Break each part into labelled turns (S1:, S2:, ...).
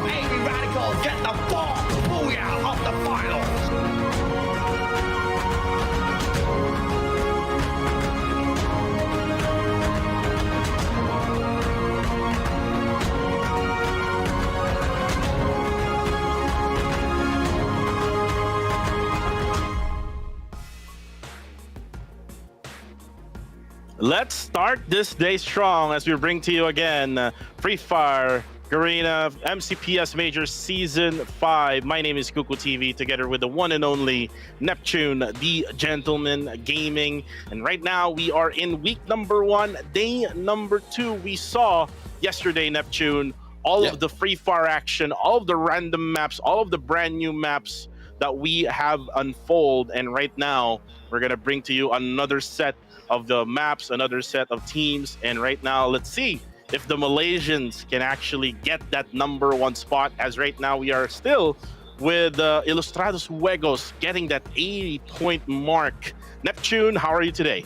S1: AV Radicals get the booyah of the finals.
S2: Let's start this day strong as we bring to you again Free Fire Garena MCPS Majors Season 5. My name is Kuku TV together with the one and only Neptune, the Gentleman Gaming. And right now we are in week number 1, day number 2. We saw yesterday, Neptune, all of the Free Fire action, all of the random maps, all of the brand new maps that we have unfold. And right now we're going to bring to you another set of the maps, another set of teams. And right now, let's see if the Malaysians can actually get that number 1 spot, as right now we are still with Ilustrados Juegos getting that 80-point mark. Neptune, how are you today?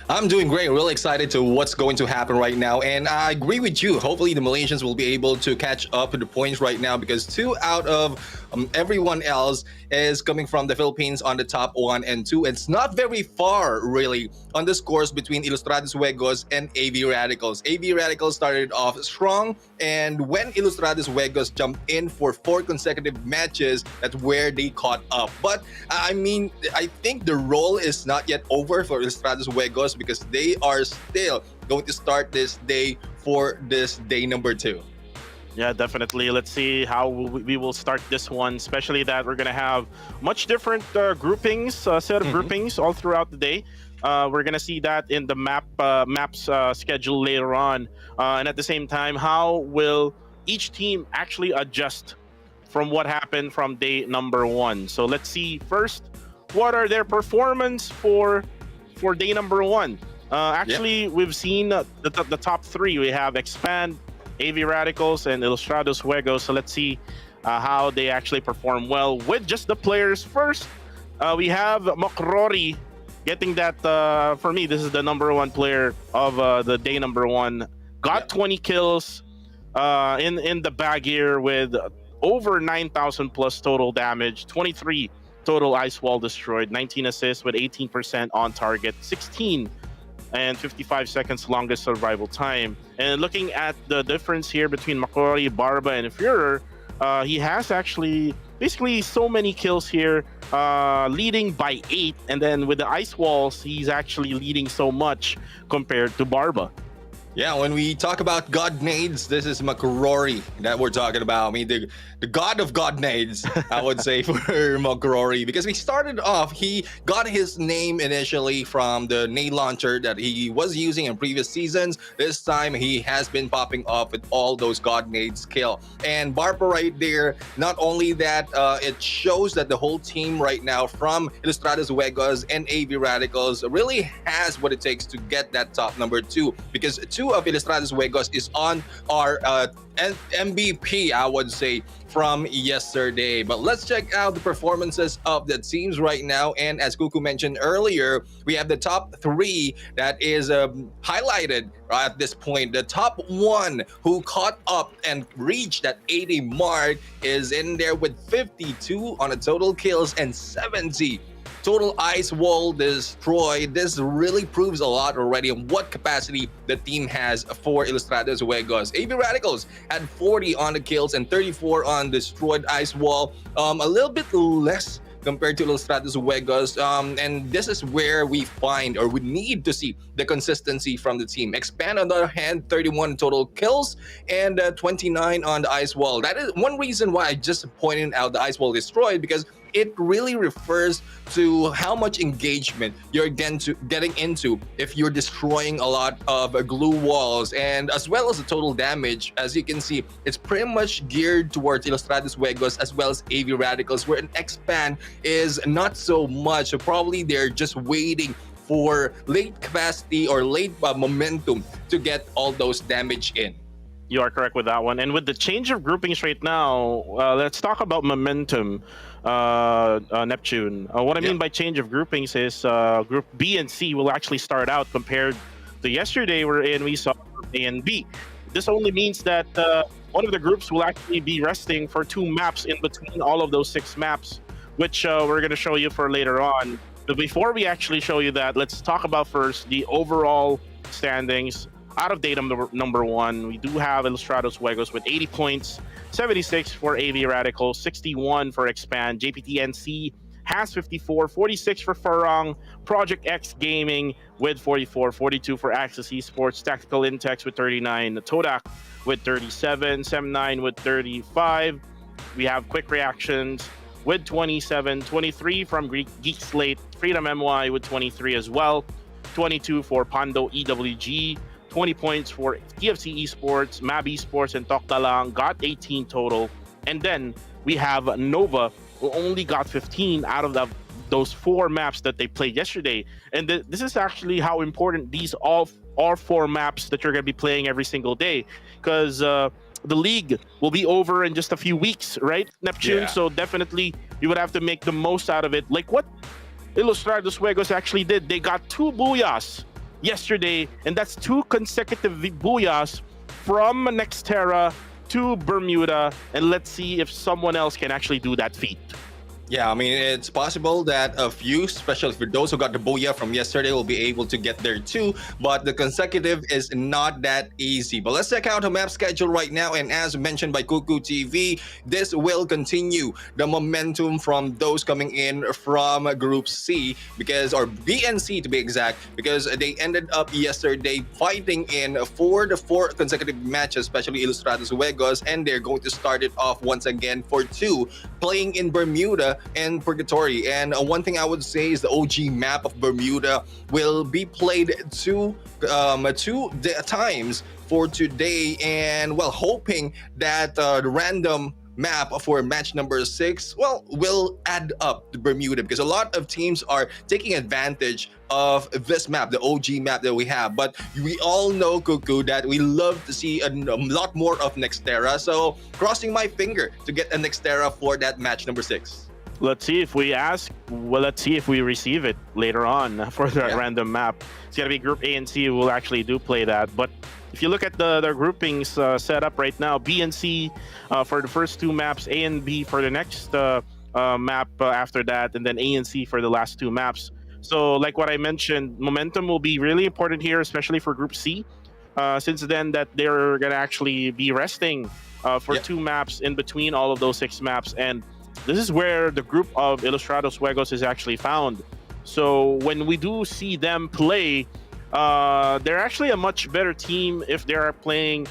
S3: I'm doing great. Really excited to what's going to happen right now. And I agree with you. Hopefully the Malaysians will be able to catch up to the points right now, because 2 out of everyone else is coming from the Philippines on the top 1 and 2. It's not very far really on the scores between Ilustrados Juegos and AV Radicals. AV Radicals started off strong, and when Ilustrados Juegos jumped in for 4 consecutive matches, that's where they caught up. But I mean, I think the role is not yet over for Ilustrados Juegos, because they are still going to start this day for this day number 2.
S2: Yeah, definitely. Let's see how we will start this one, especially that we're going to have much different groupings, set of groupings all throughout the day. We're going to see that in the maps schedule later on. And at the same time, how will each team actually adjust from what happened from day number 1? So let's see first, what are their performance for day number 1? Actually, we've seen the top 3. We have Expand, AV Radicals, and Ilustrados Juegos. So let's see how they actually perform well with just the players. First, we have Makrori getting that, for me, this is the number 1 player of the day number 1. Got 20 kills in the bag here with over 9,000 plus total damage, 23 total ice wall destroyed, 19 assists with 18% on target, 16 and 55 seconds longest survival time. And looking at the difference here between Makori, Barba, and Führer, he has actually basically so many kills here, leading by 8. And then with the ice walls, he's actually leading so much compared to Barba.
S3: Yeah, when we talk about god nades, this is Makrori that we're talking about. I mean, the god of god nades, I would say, for Makrori, because we started off, he got his name initially from the nade launcher that he was using in previous seasons. This time, he has been popping off with all those god nades kill. And Barba right there, not only that, it shows that the whole team right now from Ilustrados Juegos and AV Radicals really has what it takes to get that top number 2, because 2 of Ilustrados Juegos is on our MVP, I would say, from yesterday. But let's check out the performances of the teams right now. And as Kuku mentioned earlier, we have the top 3 that is highlighted at this point. The top 1 who caught up and reached that 80 mark is in there with 52 on the total kills and 70 total ice wall destroyed. This really proves a lot already on what capacity the team has for Ilustrados Juegos. AV Radicals had 40 on the kills and 34 on destroyed ice wall. A little bit less compared to Ilustrados Juegos, and this is where we find, or we need to see, the consistency from the team. Expand, on the other hand, 31 total kills and 29 on the ice wall. That is one reason why I just pointed out the ice wall destroyed, because it really refers to how much engagement you're getting into if you're destroying a lot of glue walls, and as well as the total damage. As you can see, it's pretty much geared towards Ilustrados Juegos as well as AV Radicals, where an expand is not so much. So probably they're just waiting for late capacity or late momentum to get all those damage in.
S2: You are correct with that one. And with the change of groupings right now, let's talk about momentum, Neptune. What I mean by change of groupings is Group B and C will actually start out compared to yesterday, wherein we saw Group A and B. This only means that one of the groups will actually be resting for 2 maps in between all of those 6 maps, which we're going to show you for later on. But before we actually show you that, let's talk about first the overall standings. Out of data number 1, we do have Ilustrados Juegos with 80 points, 76 for AV Radical, 61 for Expand, JPTNC has 54, 46 for Farong, Project X Gaming with 44, 42 for Access Esports, Tactical Intex with 39, Todak with 37, Sem9 with 35. We have Quick Reactions with 27, 23 from Geek Slate, Freedom MY with 23 as well, 22 for Pando EWG, 20 points for TFC Esports, Mab Esports, and Tokdalang got 18 total. And then we have Nova, who only got 15 out of those 4 maps that they played yesterday. And this is actually how important these all are 4 maps that you're going to be playing every single day, because the league will be over in just a few weeks, right, Neptune?
S3: Yeah.
S2: So definitely you would have to make the most out of it. Like what Ilustrados Juegos actually did. They got 2 booyahs yesterday, and that's 2 consecutive booyahs from Nextera to Bermuda, and let's see if someone else can actually do that feat.
S3: Yeah, I mean, it's possible that a few, especially for those who got the booyah from yesterday, will be able to get there too, but the consecutive is not that easy. But let's check out the map schedule right now, and as mentioned by Cuckoo TV, this will continue the momentum from those coming in from Group C, or B and C to be exact, because they ended up yesterday fighting in for the 4 consecutive matches, especially Ilustrados Juegos, and they're going to start it off once again for 2, playing in Bermuda and Purgatory. And one thing I would say is the OG map of Bermuda will be played 2 times for today, and well, hoping that the random map for match number 6 will add up to Bermuda, because a lot of teams are taking advantage of this map, the OG map that we have. But we all know, Cuckoo, that we love to see a lot more of Nextera, so crossing my finger to get a Nextera for that match number 6.
S2: Let's see if we ask. Well, let's see if we receive it later on for that random map. It's gonna be Group A and C who will actually do play that. But if you look at the groupings set up right now, B and C for the first 2 maps, A and B for the next map after that, and then A and C for the last 2 maps. So like what I mentioned, momentum will be really important here, especially for Group C, since then that they're gonna actually be resting for 2 maps in between all of those 6 maps. And this is where the group of Ilustrados Juegos is actually found. So when we do see them play, they're actually a much better team if they are playing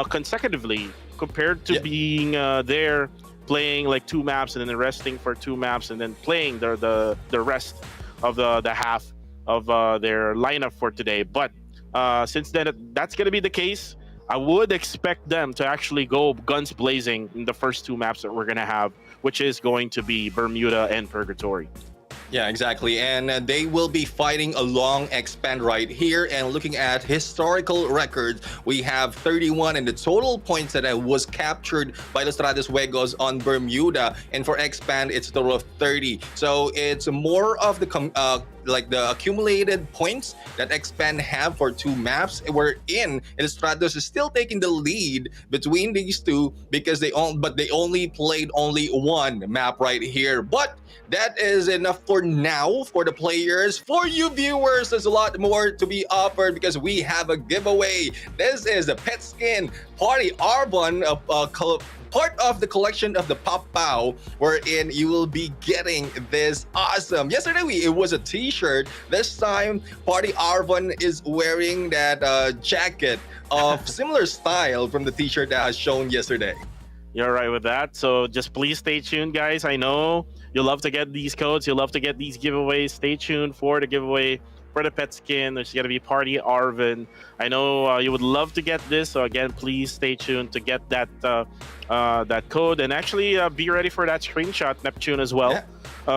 S2: consecutively compared to being there playing like 2 maps and then resting for 2 maps and then playing the rest of the half of their lineup for today. But since then that's going to be the case, I would expect them to actually go guns blazing in the first 2 maps that we're going to have, which is going to be Bermuda and Purgatory.
S3: Yeah, exactly. And they will be fighting a long expand right here. And looking at historical records, we have 31 in the total points that was captured by Ilustrados Juegos on Bermuda. And for expand, it's a total of 30. So it's more of the like the accumulated points that expand have for 2 maps. Wherein Ilustrados is still taking the lead between these 2 because they only played only 1 map right here. But that is enough for now for the players. For you viewers, there's a lot more to be offered because we have a giveaway. This is the pet skin Party Arbon, part of the collection of the Pop-Pow, wherein you will be getting this awesome. Yesterday it was a t-shirt. This time Party Arvon is wearing that jacket of similar style from the t-shirt that has shown yesterday.
S2: You're right with that. So just please stay tuned, guys. I know you'll love to get these codes. You'll love to get these giveaways. Stay tuned for the giveaway for the pet skin. There's going to be Party Arvin. I know you would love to get this. So again, please stay tuned to get that that code, and actually be ready for that screenshot, Neptune, as well,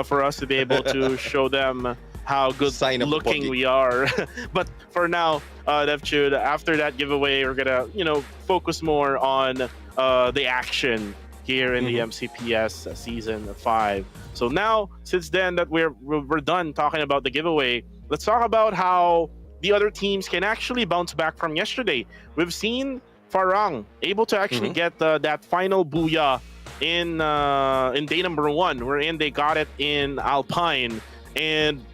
S2: for us to be able to show them how good looking we are. But for now, Neptune, after that giveaway, we're gonna focus more on the action here in the MCPS season 5. So now, since then that we're done talking about the giveaway, let's talk about how the other teams can actually bounce back from yesterday. We've seen Farang able to actually get that final booyah in day number 1, wherein they got it in Alpine, and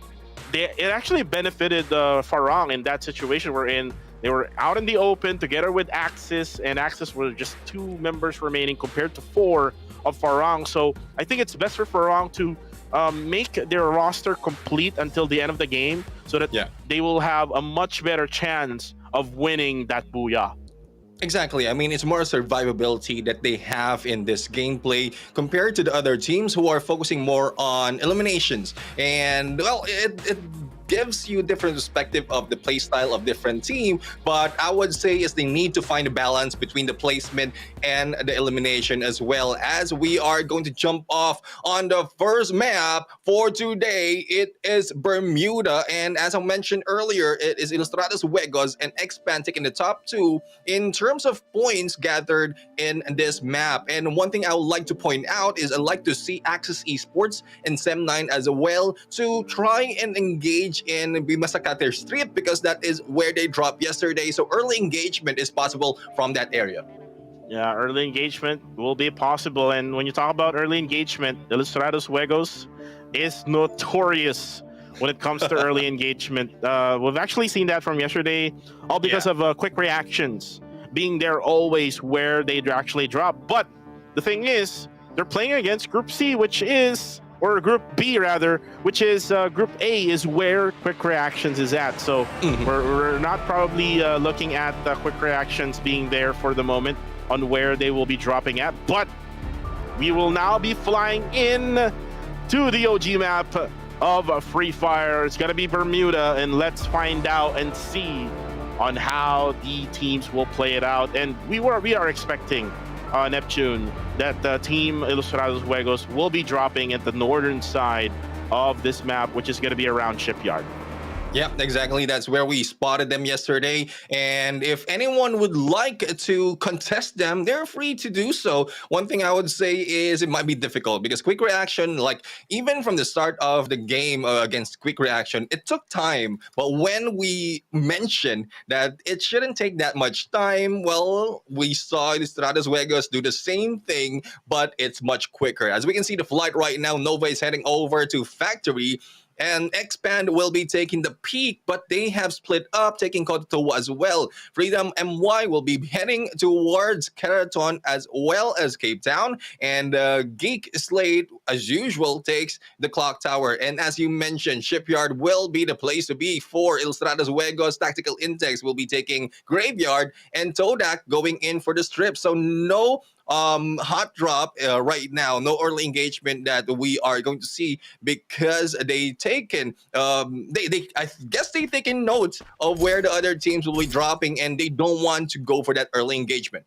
S2: it actually benefited Farang in that situation, wherein they were out in the open together with Axis, and Axis were just 2 members remaining compared to 4 of Farang. So I think it's best for Farang to make their roster complete until the end of the game, so that they will have a much better chance of winning that booyah.
S3: Exactly. I mean, it's more survivability that they have in this gameplay compared to the other teams who are focusing more on eliminations. And, well, it gives you different perspective of the playstyle of different team, but I would say is they need to find a balance between the placement and the elimination, as well as we are going to jump off on the first map for today. It is Bermuda, and as I mentioned earlier, it is Ilustrados Juegos and Expand taking the top 2 in terms of points gathered in this map. And one thing I would like to point out is I'd like to see Axis Esports and Sem9 as well to try and engage in Bimasakate Strip, because that is where they dropped yesterday. So early engagement is possible from that area.
S2: Yeah, early engagement will be possible. And when you talk about early engagement, Ilustrados Juegos is notorious when it comes to early engagement. We've actually seen that from yesterday, all because of quick reactions being there always where they actually drop. But the thing is, they're playing against Group C, which is, or Group B rather, which is Group A is where quick reactions is at. So we're not probably looking at quick reactions being there for the moment on where they will be dropping at, but we will now be flying in to the OG map of Free Fire. It's gonna be Bermuda, and let's find out and see on how the teams will play it out. And we are expecting Neptune that the team Ilustrados Juegos will be dropping at the northern side of this map, which is going to be around Shipyard.
S3: Yeah, exactly. That's where we spotted them yesterday. And if anyone would like to contest them, they're free to do so. One thing I would say is it might be difficult because quick reaction, like even from the start of the game against quick reaction, it took time. But when we mentioned that it shouldn't take that much time, well, we saw Ilustrados Juegos do the same thing, but it's much quicker. As we can see the flight right now, Nova is heading over to Factory, and Expand will be taking the peak, but they have split up, taking Kototo as well. Freedom MY will be heading towards Keraton as well as Cape Town. And Geek Slate, as usual, takes the Clock Tower. And as you mentioned, Shipyard will be the place to be for Ilustrados Juegos. Tactical Intex will be taking Graveyard, and Todak going in for the Strip. So no hot drop right now, no early engagement that we are going to see, because they taken I guess they taken notes of where the other teams will be dropping, and they don't want to go for that early engagement.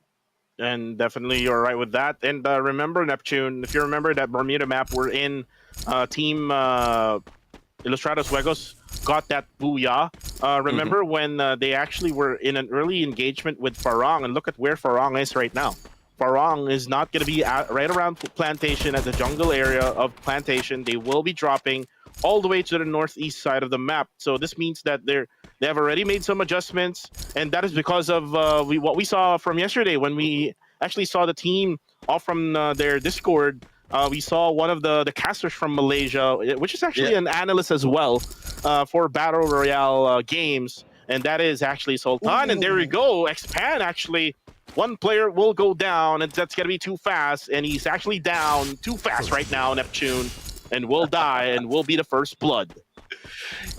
S2: And definitely you're right with that. And remember, Neptune, if you remember that Bermuda map, we're in team Ilustrados Juegos got that booyah. Remember when they actually were in an early engagement with Farang, and look at where Farang is right now. Farang is not going to be right around Plantation, at the jungle area of Plantation. They will be dropping all the way to the northeast side of the map. So this means that they have already made some adjustments, and that is because of what we saw from yesterday when we actually saw the team off from their Discord. We saw one of the casters from Malaysia, which is actually an analyst as well for Battle Royale games, and that is actually Sultan. Ooh. And there we go, Expand actually. One player will go down, and that's going to be too fast, and he's actually down too fast right now, Neptune, and will die, and will be the first blood.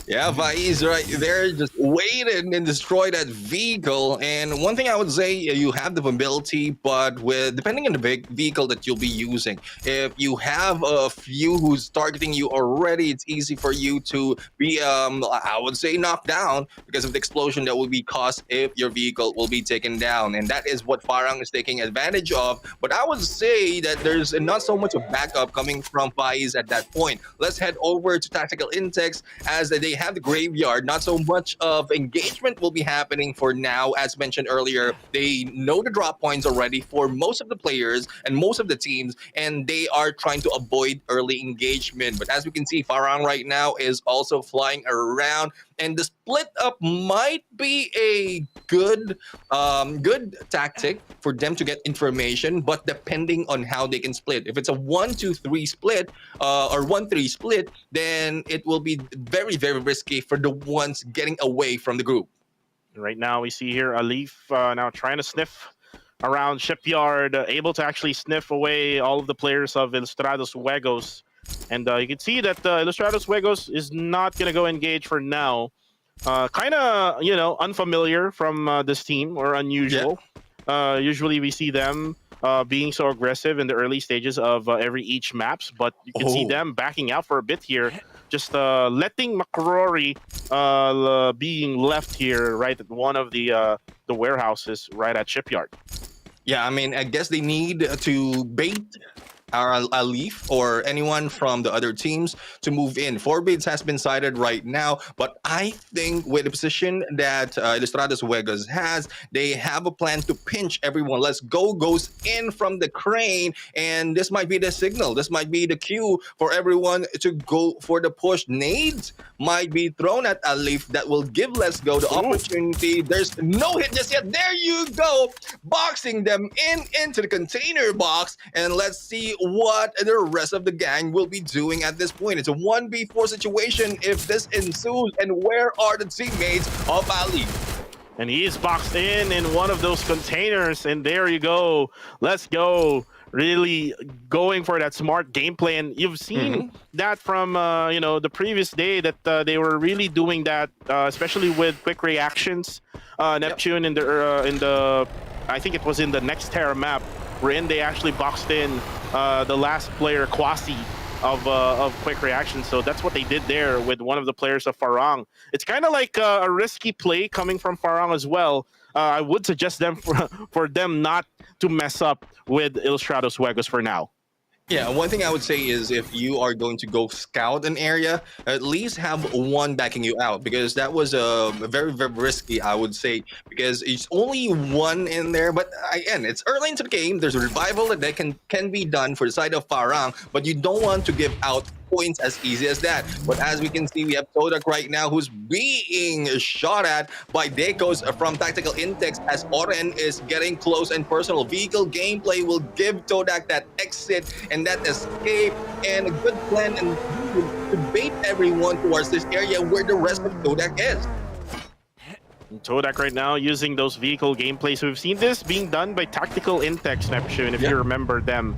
S3: Yeah, Faiz right there, just waited and destroyed that vehicle. And one thing I would say, you have the mobility, but depending on the big vehicle that you'll be using, if you have a few who's targeting you already, it's easy for you to be, I would say, knocked down because of the explosion that will be caused if your vehicle will be taken down. And that is what Farang is taking advantage of. But I would say that there's not so much of backup coming from Faiz at that point. Let's head over to Tactical Intex, as they have the graveyard. Not so much of engagement will be happening for now. As mentioned earlier, they know the drop points already for most of the players and most of the teams, and they are trying to avoid early engagement. But as we can see, Farang right now is also flying around, and the split up might be a good tactic for them to get information, but depending on how they can split. If it's a 1-2-3 split or 1-3 split, then it will be very, very risky for the ones getting away from the group.
S2: Right now, we see here Alif now trying to sniff around Shipyard, able to actually sniff away all of the players of Ilustrados Juegos. And you can see that Ilustrados Juegos is not going to go engage for now. Kind of, unfamiliar from this team, or unusual. Yeah. Usually we see them being so aggressive in the early stages of each maps, but you can see them backing out for a bit here, just letting McCrory being left here right at one of the warehouses right at Shipyard.
S3: Yeah, I mean, I guess they need to bait our Alif or anyone from the other teams to move in. 4 bids has been cited right now, but I think with the position that Ilustrados Juegos has, they have a plan to pinch everyone. Let's go goes in from the crane, and this might be the signal. This might be the cue for everyone to go for the push. Nades might be thrown at Alif that will give Let's Go the opportunity. There's no hit just yet. There you go, boxing them into the container box, and let's see what the rest of the gang will be doing at this point. It's a 1v4 situation if this ensues, and where are the teammates of Ali?
S2: And he's boxed in one of those containers, and there you go. Let's go. Really going for that smart gameplay, and you've seen that from the previous day that they were really doing that, especially with quick reactions. Neptune in the I think it was in the next Terra map, wherein they actually boxed in the last player, Kwasi, of quick reaction. So that's what they did there with one of the players of Farang. It's kind of like a risky play coming from Farang as well. I would suggest them for them not to mess up with Ilustrados Juegos for now.
S3: Yeah, one thing I would say is if you are going to go scout an area, at least have one backing you out, because that was very, very risky, I would say, because it's only one in there. But again, it's early into the game. There's a revival that can be done for the side of Farang, but you don't want to give out points as easy as that. But as we can see, we have Todak right now who's being shot at by Dekos from Tactical Intex as Oren is getting close, and personal vehicle gameplay will give Todak that exit and that escape, and a good plan and to bait everyone towards this area where the rest of Todak is.
S2: Todak right now using those vehicle gameplays. So we've seen this being done by Tactical Intex, Neptune, if you remember them.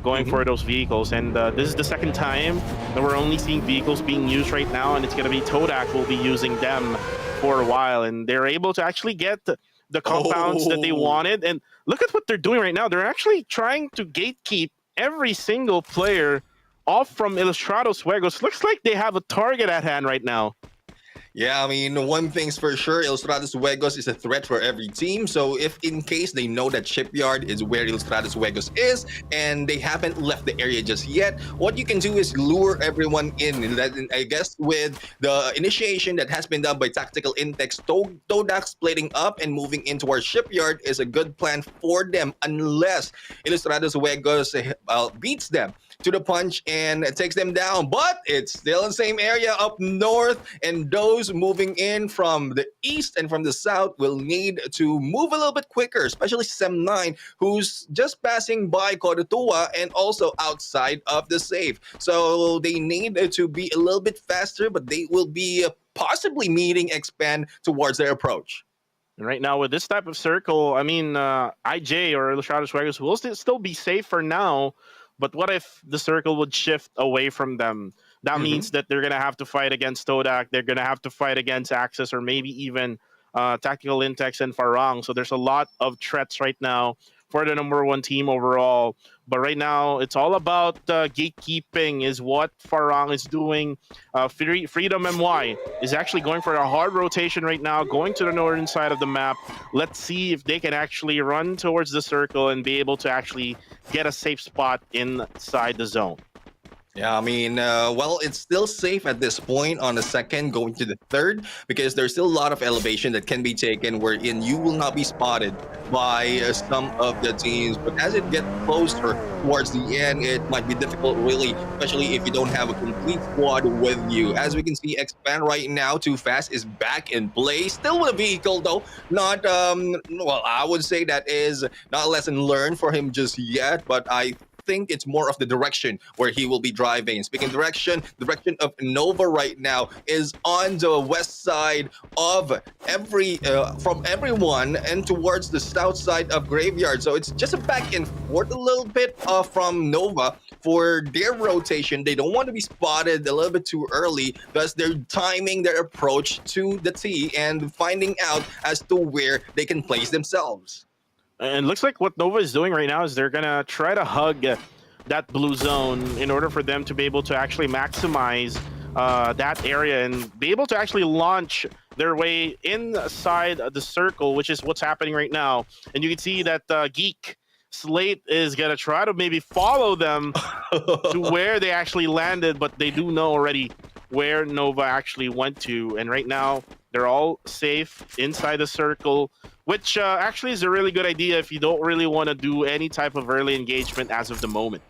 S2: Going for those vehicles, and this is the second time that we're only seeing vehicles being used right now, and it's going to be Todak will be using them for a while, and they're able to actually get the compounds that they wanted. And look at what they're doing right now. They're actually trying to gatekeep every single player off from Ilustrados Juegos. Looks like they have a target at hand right now.
S3: Yeah, I mean, one thing's for sure, Ilustrados Juegos is a threat for every team. So if in case they know that Shipyard is where Ilustrados Juegos is and they haven't left the area just yet, what you can do is lure everyone in. And I guess with the initiation that has been done by Tactical Intex, Todak splitting up and moving into our Shipyard is a good plan for them, unless Ilustrados Juegos beats them to the punch and takes them down. But it's still in the same area up north, and those moving in from the east and from the south will need to move a little bit quicker, especially Sem9, who's just passing by Kodotua and also outside of the safe. So they need to be a little bit faster, but they will be possibly meeting Expand towards their approach.
S2: Right now, with this type of circle, I mean, IJ or Ilustrados Juegos will still be safe for now. But what if the circle would shift away from them? That means that they're going to have to fight against Todak. They're going to have to fight against Axis, or maybe even Tactical Intex and Farang. So there's a lot of threats right now for the #1 team overall. But right now, it's all about gatekeeping is what Farang is doing. Freedom MY is actually going for a hard rotation right now, going to the northern side of the map. Let's see if they can actually run towards the circle and be able to actually get a safe spot inside the zone.
S3: Yeah, I mean, well, it's still safe at this point on the second, going to the third, because there's still a lot of elevation that can be taken wherein you will not be spotted by some of the teams. But as it gets closer towards the end, it might be difficult, really, especially if you don't have a complete squad with you. As we can see, Expand right now, Too Fast is back in play, still with a vehicle, though. Not, well, I would say that is not a lesson learned for him just yet, but I think it's more of the direction where he will be driving. Speaking direction of Nova right now is on the west side of from everyone and towards the south side of Graveyard. So it's just a back and forth a little bit from Nova for their rotation. They don't want to be spotted a little bit too early, thus they're timing their approach to the T and finding out as to where they can place themselves.
S2: And looks like what Nova is doing right now is they're gonna try to hug that blue zone in order for them to be able to actually maximize that area and be able to actually launch their way inside the circle, which is what's happening right now. And you can see that Geek Slate is gonna try to maybe follow them to where they actually landed, but they do know already where Nova actually went to. And right now, they're all safe inside the circle, which actually is a really good idea if you don't really want to do any type of early engagement as of the moment.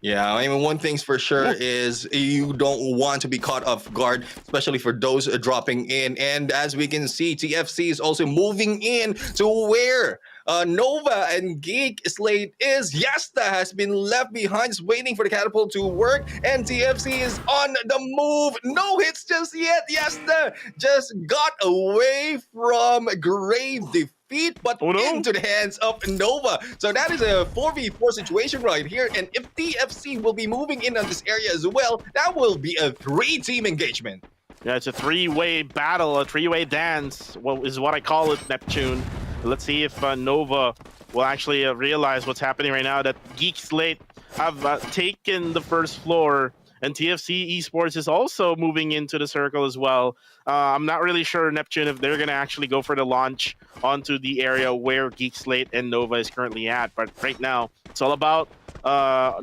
S3: Yeah, I mean, one thing's for sure is you don't want to be caught off guard, especially for those dropping in. And as we can see, TFC is also moving in to where Nova and Geek Slate is. Yasta has been left behind, just waiting for the catapult to work, and TFC is on the move. No hits just yet. Yasta just got away from grave defeat, but into the hands of Nova. So that is a 4v4 situation right here. And if TFC will be moving in on this area as well, that will be a 3-team engagement.
S2: Yeah, it's a 3-way battle, a 3-way dance, is what I call it, Neptune. Let's see if Nova will actually realize what's happening right now, that Geek Slate have taken the first floor, and TFC Esports is also moving into the circle as well. I'm not really sure, Neptune, if they're going to actually go for the launch onto the area where Geek Slate and Nova is currently at. But right now, it's all about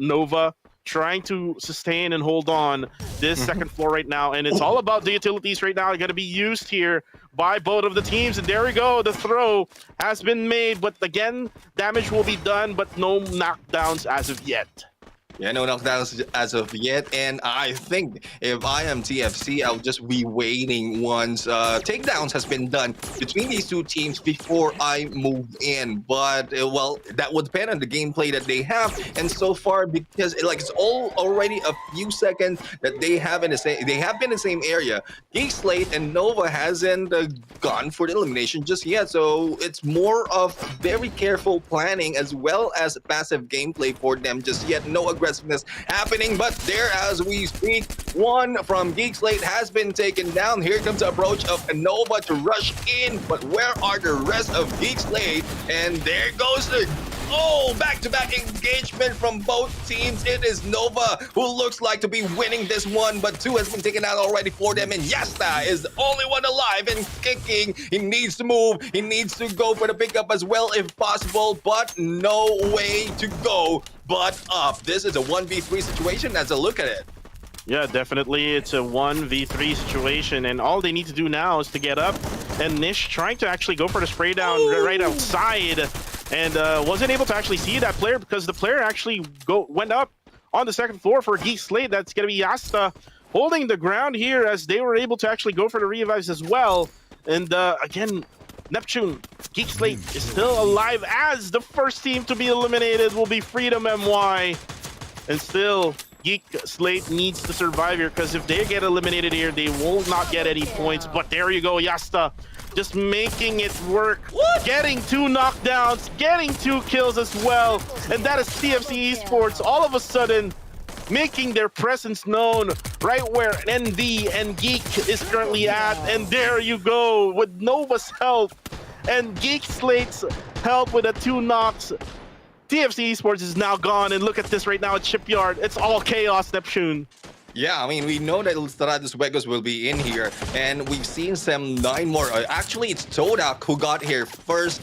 S2: Nova trying to sustain and hold on this second floor right now. And it's all about the utilities right now. Are going to be used here by both of the teams. And there we go. The throw has been made. But again, damage will be done, but no knockdowns as of yet.
S3: Yeah, no knockdowns as of yet, and I think if I am TFC, I'll just be waiting once takedowns has been done between these two teams before I move in. But well, that would depend on the gameplay that they have, and so far, because it's all already a few seconds that they have been in the same area. Geek Slate and Nova hasn't gone for the elimination just yet, so it's more of very careful planning as well as passive gameplay for them just yet. No aggressiveness happening, but there as we speak, one from Geek Slate has been taken down. Here comes the approach of Nova to rush in, but where are the rest of Geek Slate? And there goes the back-to-back engagement from both teams. It is Nova who looks like to be winning this one, but 2 has been taken out already for them, and Yasta is the only one alive and kicking. He needs to move. He needs to go for the pickup as well if possible, but no way to go but up. This is a 1v3 situation as a look at it.
S2: Yeah, definitely. It's a 1v3 situation, and all they need to do now is to get up. And Nish trying to actually go for the spray down right outside, and wasn't able to actually see that player because the player actually went up on the second floor for Geek Slate. That's going to be Yasta holding the ground here as they were able to actually go for the revives as well. And again, Neptune, Geek Slate is still alive as the first team to be eliminated will be Freedom MY. And still, Geek Slate needs to survive here because if they get eliminated here, they will not get any points. But there you go, Yasta just making it work. Getting 2 knockdowns, getting 2 kills as well. And that is TFC Esports all of a sudden making their presence known right where ND and Geek is currently at. And there you go, with Nova's help and Geek Slate's help with the 2 knocks, TFC Esports is now gone. And look at this right now at Shipyard. It's all chaos, Neptune.
S3: Yeah, I mean, we know that Stratus Vegas will be in here, and we've seen some 9 more. Actually, it's Todak who got here first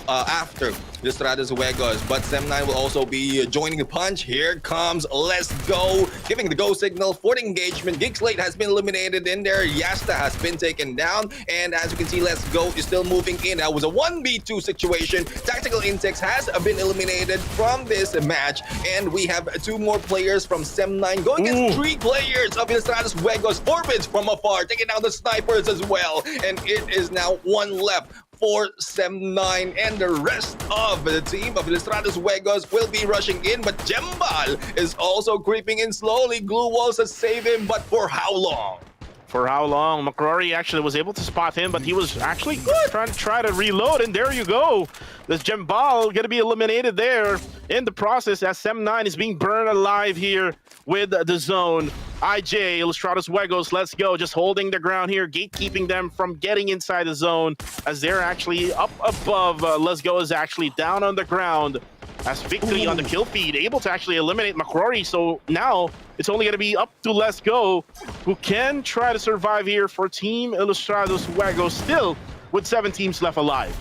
S3: after Estradas Juegos. But Sem9 will also be joining the punch. Here comes Let's Go, giving the go signal for the engagement. Geekslate has been eliminated in there. Yasta has been taken down. And as you can see, Let's Go is still moving in. That was a 1v2 situation. Tactical Intex has been eliminated from this match. And we have 2 more players from Sem9 going against 3 players of Estradas Juegos. Orbits from afar, taking down the snipers as well. And it is now 1 left for Sem9, and the rest of the team of Estradas Juegos will be rushing in, but Jembal is also creeping in slowly. Glue walls to save him, but for how long?
S2: For how long? McCrory actually was able to spot him, but he was actually trying to reload, and there you go. This Jembal gonna be eliminated there in the process as Sem9 is being burned alive here with the zone. IJ, Estradas Juegos, Let's Go, just holding the ground here, gatekeeping them from getting inside the zone as they're actually up above. Let's Go is actually down on the ground as Victory on the kill feed, able to actually eliminate McCrory. So now it's only going to be up to Let's Go, who can try to survive here for Team Estradas Juegos, still with 7 teams left alive.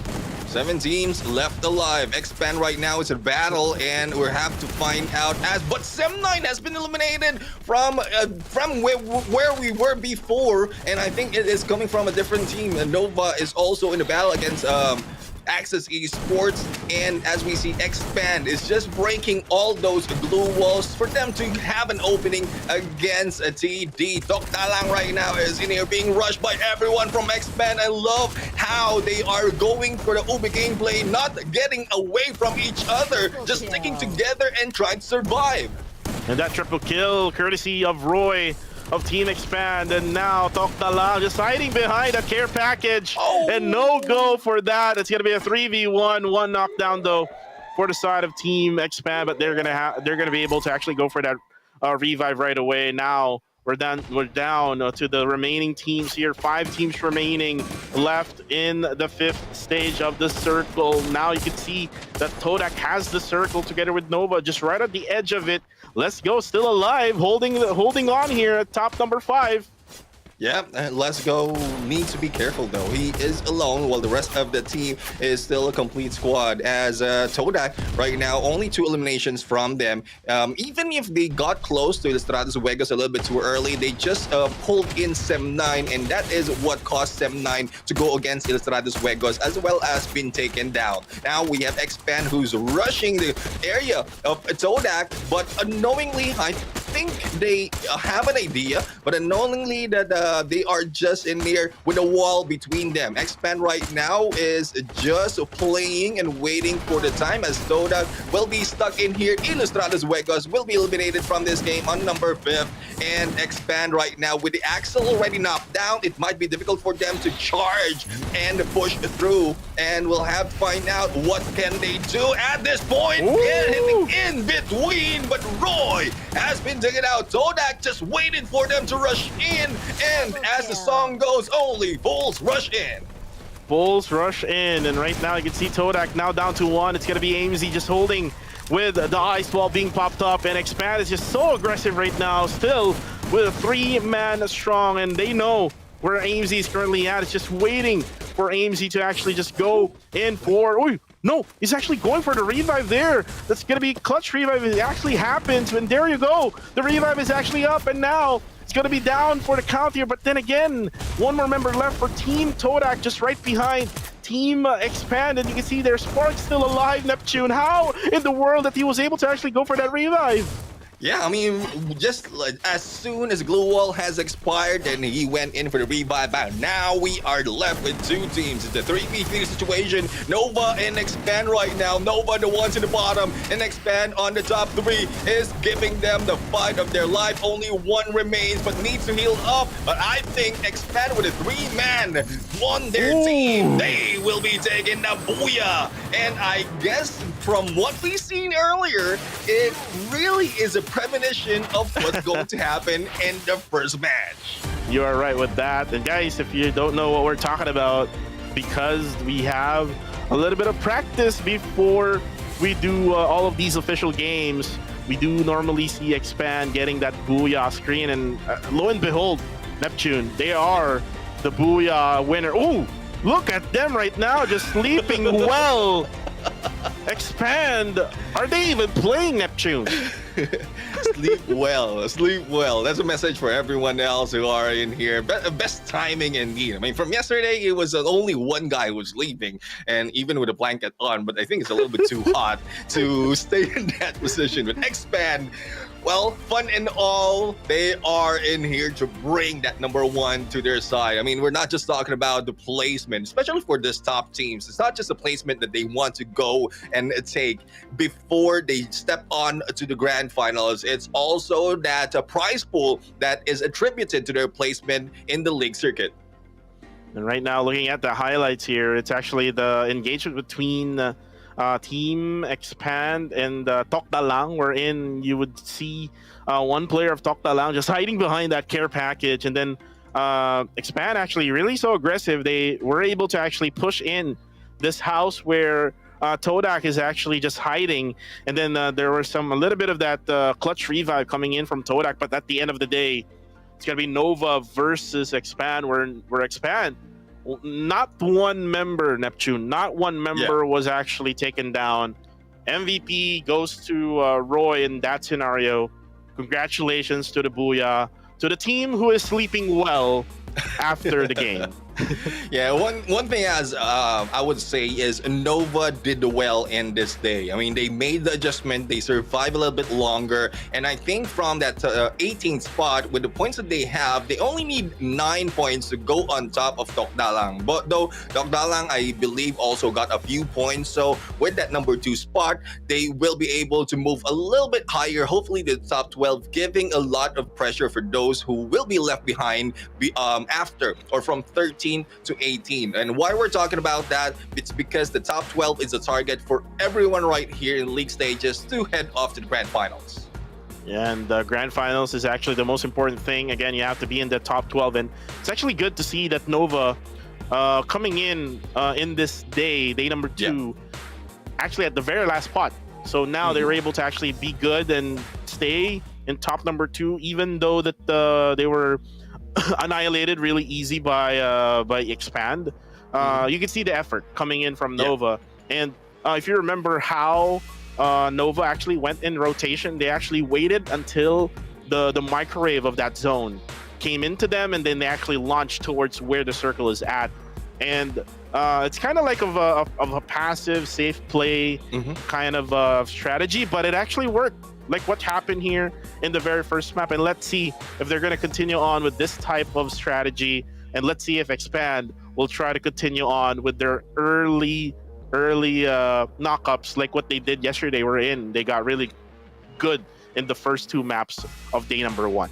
S3: 7 teams left alive. Expand right now is a battle, and we have to find out but Sem9 has been eliminated from where we were before, and I think it is coming from a different team. Nova is also in the battle against Access Esports, and as we see, Expand is just breaking all those glue walls for them to have an opening against a TD. Toktalang right now is in here being rushed by everyone from Expand. I love how they are going for the Ubi gameplay, not getting away from each other, just sticking together and trying to survive.
S2: And that triple kill, courtesy of Roy of Team Expand, and now Toktalang just hiding behind a care package, and no go for that. It's gonna be a 3v1, 1 knockdown though for the side of Team Expand, but they're gonna be able to actually go for that revive right away. Now we're down to the remaining teams here. 5 teams remaining left in the 5th stage of the circle. Now you can see that Todak has the circle together with Nova just right at the edge of it. Let's Go still alive, holding on here at top number 5.
S3: Yeah, Let's Go needs to be careful though. He is alone while the rest of the team is still a complete squad, as Todak right now only 2 eliminations from them. Even if they got close to the Estradas Juegos a little bit too early, they just pulled in Sem9, and that is what caused Sem9 to go against Estradas Juegos as well as been taken down. Now we have Expand who's rushing the area of Todak, but unknowingly, I think they have an idea, but unknowingly that they are just in there with a wall between them. Expand right now is just playing and waiting for the time, as Todak will be stuck in here in Estradas Juegos, will be eliminated from this game on number 5. And Expand right now with the Axel already knocked down, it might be difficult for them to charge and push through, and we'll have to find out what can they do at this point. Getting in between, but Roy has been taken out. Todak just waited for them to rush in, and as the song goes, only fools rush in.
S2: Bulls rush in, and right now you can see Todak now down to 1. It's going to be AMZ just holding with the ice wall being popped up, and Expand is just so aggressive right now, still with a 3-man strong, and they know where AMZ is currently at. It's just waiting for AMZ to actually just go in for... Ooh, no, he's actually going for the revive there. That's going to be clutch revive. It actually happens, and there you go. The revive is actually up, and now it's going to be down for the count here. But then again, 1 more member left for Team Todak, just right behind Team Expand, and you can see their Spark still alive. Neptune, how in the world that he was able to actually go for that revive?
S3: Yeah, I mean, just like, as soon as Glue Wall has expired, then he went in for the revive. Now we are left with 2 teams. It's a 3v3 situation. Nova and Expand right now. Nova, the ones in the bottom, and Expand on the top 3 is giving them the fight of their life. Only 1 remains, but needs to heal up. But I think Expand with a 3-man won their team. They will be taking the booyah. And I guess from what we've seen earlier, it really is a premonition of what's going to happen in the first match.
S2: You are right with that. And guys, if you don't know what we're talking about, because we have a little bit of practice before we do all of these official games, we do normally see Expand getting that booyah screen, and lo and behold, Neptune, they are the booyah winner. Oh, look at them right now, just sleeping well. Expand. Are they even playing Neptune?
S3: Sleep well, sleep well. That's a message for everyone else who are in here. Best timing indeed. I mean, from yesterday, it was only one guy who was sleeping, and even with a blanket on, but I think it's a little bit too hot to stay in that position. But Expand, well, fun and all, they are in here to bring that number one to their side. I mean, we're not just talking about the placement, especially for this top teams. It's not just a placement that they want to go and take before they step on to the grand finals. It's also that prize pool that is attributed to their placement in the league circuit.
S2: And right now, looking at the highlights here, it's actually the engagement between Team Expand and Tok Dalang, wherein you would see one player of Tok Dalang just hiding behind that care package, and then Expand actually really so aggressive. They were able to actually push in this house where Todak is actually just hiding, and then there was a little bit of that clutch revive coming in from Todak, but at the end of the day, it's gonna be Nova versus Expand, where Expand, not one member, Neptune, not one member was actually taken down. MVP goes to Roy in that scenario. Congratulations to the Booyah, to the team who is sleeping well after the game.
S3: Yeah, one thing as I would say is Nova did well in this day. I mean, they made the adjustment, they survived a little bit longer, and I think from that 18th spot with the points that they have, they only need 9 points to go on top of Tok Dalang. But though Tok Dalang, I believe, also got a few points, so with that number 2 spot, they will be able to move a little bit higher, hopefully the top 12, giving a lot of pressure for those who will be left behind after or from 13 to 18. And why we're talking about that, it's because the top 12 is a target for everyone right here in league stages to head off to the grand finals.
S2: Yeah, and the grand finals is actually the most important thing. Again, you have to be in the top 12, and it's actually good to see that Nova coming in this day number 2, actually at the very last spot. So now they're able to actually be good and stay in top number 2, even though that they were annihilated really easy by Expand. You can see the effort coming in from Nova. And if you remember how Nova actually went in rotation, they actually waited until the microwave of that zone came into them, and then they actually launched towards where the circle is at. And it's kind of like of a passive, safe play kind of strategy, but it actually worked. Like what happened here in the very first map, and let's see if they're going to continue on with this type of strategy, and let's see if Expand will try to continue on with their early knockups like what they did yesterday. They got really good in the first 2 maps of day number 1.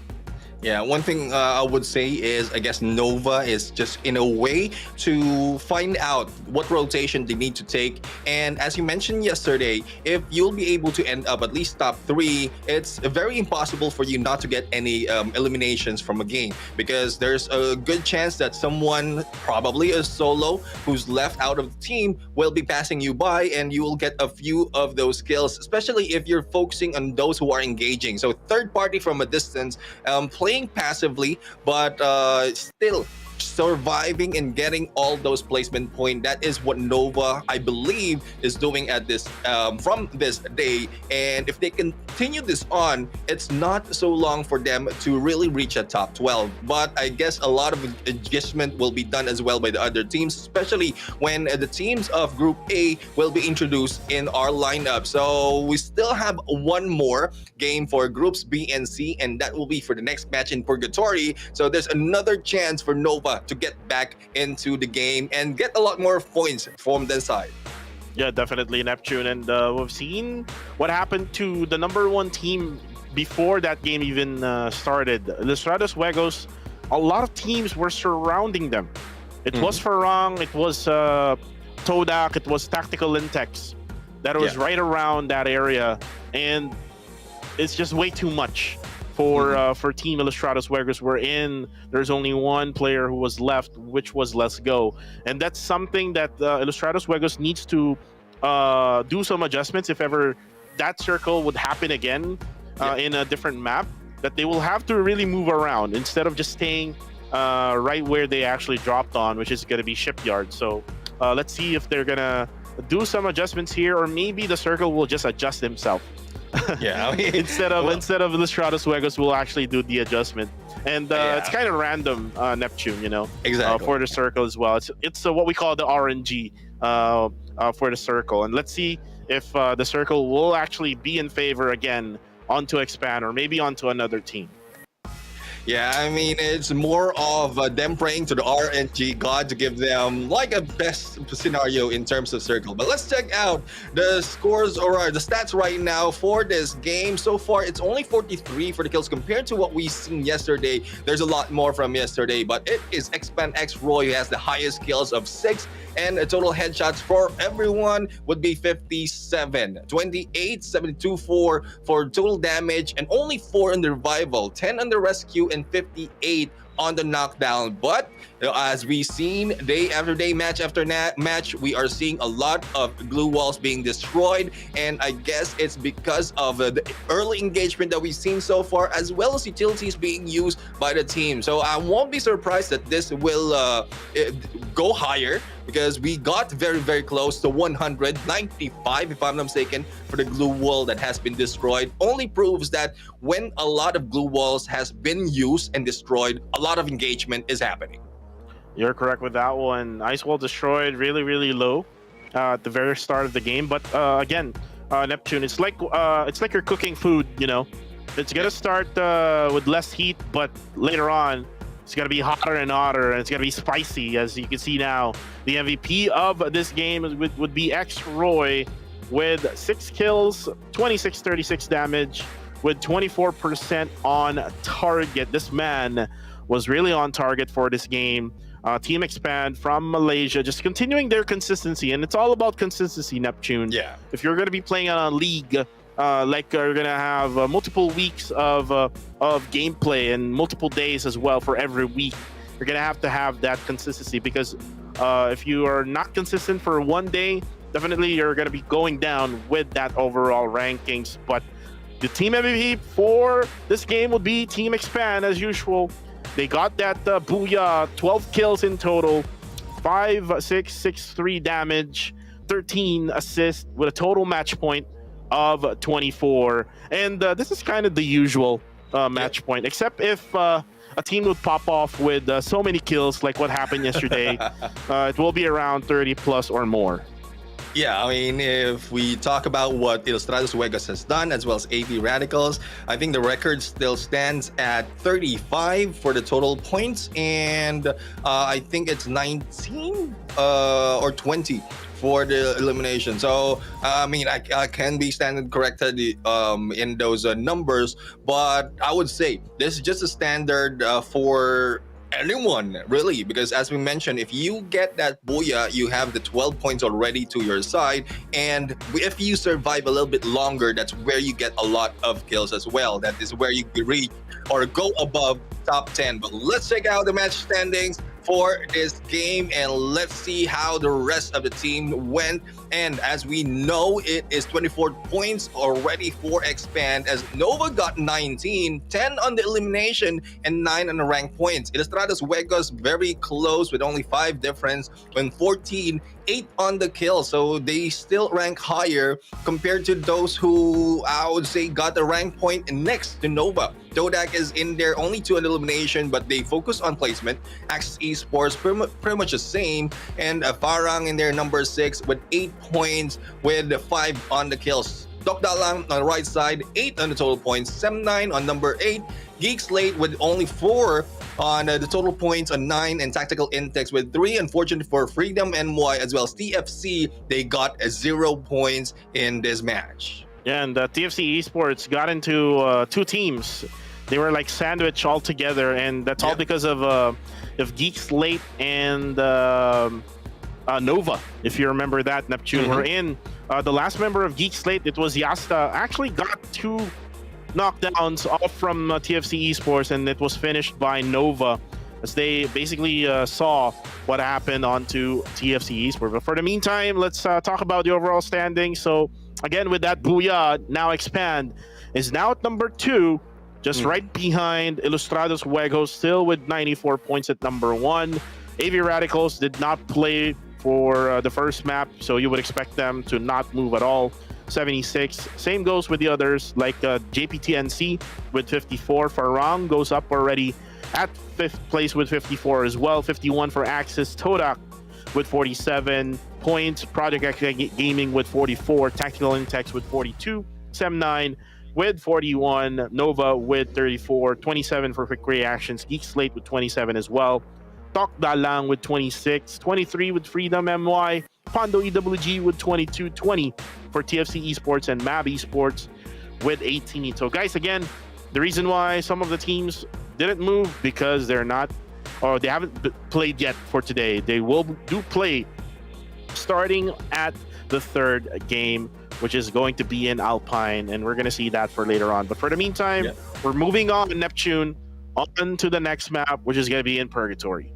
S3: Yeah, one thing I would say is, I guess Nova is just in a way to find out what rotation they need to take. And as you mentioned yesterday, if you'll be able to end up at least top 3, it's very impossible for you not to get any eliminations from a game, because there's a good chance that someone, probably a solo, who's left out of the team will be passing you by, and you will get a few of those kills, especially if you're focusing on those who are engaging. So third party from a distance, playing passively, but still surviving and getting all those placement points. That is what Nova, I believe, is doing at this from this day. And if they continue this on, it's not so long for them to really reach a top 12. But I guess a lot of adjustment will be done as well by the other teams, especially when the teams of Group A will be introduced in our lineup. So we still have one more game for Groups B and C, and that will be for the next match in Purgatory. So there's another chance for Nova to get back into the game and get a lot more points from their side.
S2: Yeah, definitely Neptune. And we've seen what happened to the number 1 team before that game even started. Ilustrados Juegos, a lot of teams were surrounding them. It was Farang, it was Todak, it was Tactical Intex that was right around that area. And it's just way too much for Team Ilustrados Juegos. There's only one player who was left, which was Let's Go. And that's something that Ilustrados Juegos needs to do some adjustments if ever that circle would happen again in a different map, that they will have to really move around instead of just staying right where they actually dropped on, which is going to be Shipyard. So let's see if they're gonna do some adjustments here, or maybe the circle will just adjust himself.
S3: Yeah, I mean,
S2: instead of Ilustrados Juegos will actually do the adjustment, and it's kind of random, Neptune,
S3: exactly.
S2: for the circle as well. It's what we call the RNG for the circle, and let's see if the circle will actually be in favor again onto expand or maybe onto another team.
S3: Yeah, I mean, it's more of them praying to the RNG god to give them like a best scenario in terms of circle. But let's check out the scores or the stats right now for this game. So far, it's only 43 for the kills compared to what we seen yesterday. There's a lot more from yesterday, but it is Expand X Roy who has the highest kills of 6, and total headshots for everyone would be 57, 28, 72 for total damage, and only 4 on the revival, 10 on the rescue, and 58 on the knockdown. But as we've seen day after day, match after match, we are seeing a lot of glue walls being destroyed, and I guess it's because of the early engagement that we've seen so far, as well as utilities being used by the team. So I won't be surprised that this will go higher, because we got very, very close to 195, if I'm not mistaken, for the glue wall that has been destroyed. Only proves that when a lot of glue walls has been used and destroyed, a lot of engagement is happening.
S2: You're correct with that one. Ice wall destroyed really, really low at the very start of the game. But again, Neptune, it's like you're cooking food. It's gonna start with less heat, but later on, it's gonna be hotter and hotter, and it's gonna be spicy. As you can see now, the MVP of this game would be X Roy with 6 kills, 2636 damage, with 24% on target. This man was really on target for this game. Team Expand from Malaysia, just continuing their consistency, and it's all about consistency, Neptune.
S3: Yeah.
S2: If you're going to be playing on a league, like you're going to have multiple weeks of gameplay and multiple days as well for every week, you're going to have that consistency, because if you are not consistent for one day, definitely you're going to be going down with that overall rankings. But the team MVP for this game would be Team Expand as usual. They got that booyah, 12 kills in total, 5,663 damage, 13 assists with a total match point of 24. And this is kind of the usual match point, except if a team would pop off with so many kills like what happened yesterday, it will be around 30 plus or more.
S3: Yeah, I mean, if we talk about what Ilustrados Juegos has done, as well as AV Radicals, I think the record still stands at 35 for the total points, and I think it's 19 or 20 for the elimination. So, I mean, I can be standing corrected in those numbers, but I would say this is just a standard for anyone, really, because as we mentioned, if you get that booyah, you have the 12 points already to your side, and if you survive a little bit longer, that's where you get a lot of kills as well. That is where you reach or go above top 10. But let's check out the match standings for this game, and let's see how the rest of the team went. And as we know, it is 24 points already for Expand, as Nova got 19, 10 on the elimination, and 9 on the rank points. Ilustrados Juegos very close with only 5 difference, when 14, 8 on the kill. So they still rank higher compared to those who I would say got the rank point next to Nova. Dodak is in there, only 2 on elimination, but they focus on placement. Axis Esports pretty much the same, and Farang in there number 6 with 8 points with 5 on the kills. Dokdalang on the right side, 8 on the total points, 7-9 on number 8. Geek Slate with only 4 on the total points on 9, and Tactical Intex with 3. Unfortunately for Freedom NY as well as TFC, they got 0 points in this match.
S2: Yeah, and TFC Esports got into 2 teams. They were like sandwiched all together, and that's all because of Geek Slate and Nova. If you remember that, Neptune. We're in the last member of Geek Slate. It was Yasta. Actually got 2 knockdowns off from TFC Esports, and it was finished by Nova, as they basically saw what happened onto TFC Esports. But for the meantime, let's talk about the overall standing. So again, with that booyah, now Expand is now at number 2, just right behind Ilustrados Juegos, still with 94 points at number 1. AV Radicals did not play for the first map, so you would expect them to not move at all. 76. Same goes with the others, like JPTNC with 54. Farang goes up already at 5th place with 54 as well. 51 for Axis. Todak with 47 points. Project X Gaming with 44. Tactical Intex with 42. Sem9 with 41. Nova with 34. 27 for Quick Reactions. Geek Slate with 27 as well. Tok Dalang with 26. 23 with Freedom MY. Pondo EWG with 22. 20 for TFC Esports and MAB Esports with 18. So guys, again, the reason why some of the teams didn't move because they're not, or they haven't played yet for today. They will do play starting at the third game, which is going to be in Alpine, and we're going to see that for later on. But for the meantime, we're moving on to Neptune, on to the next map, which is going to be in Purgatory.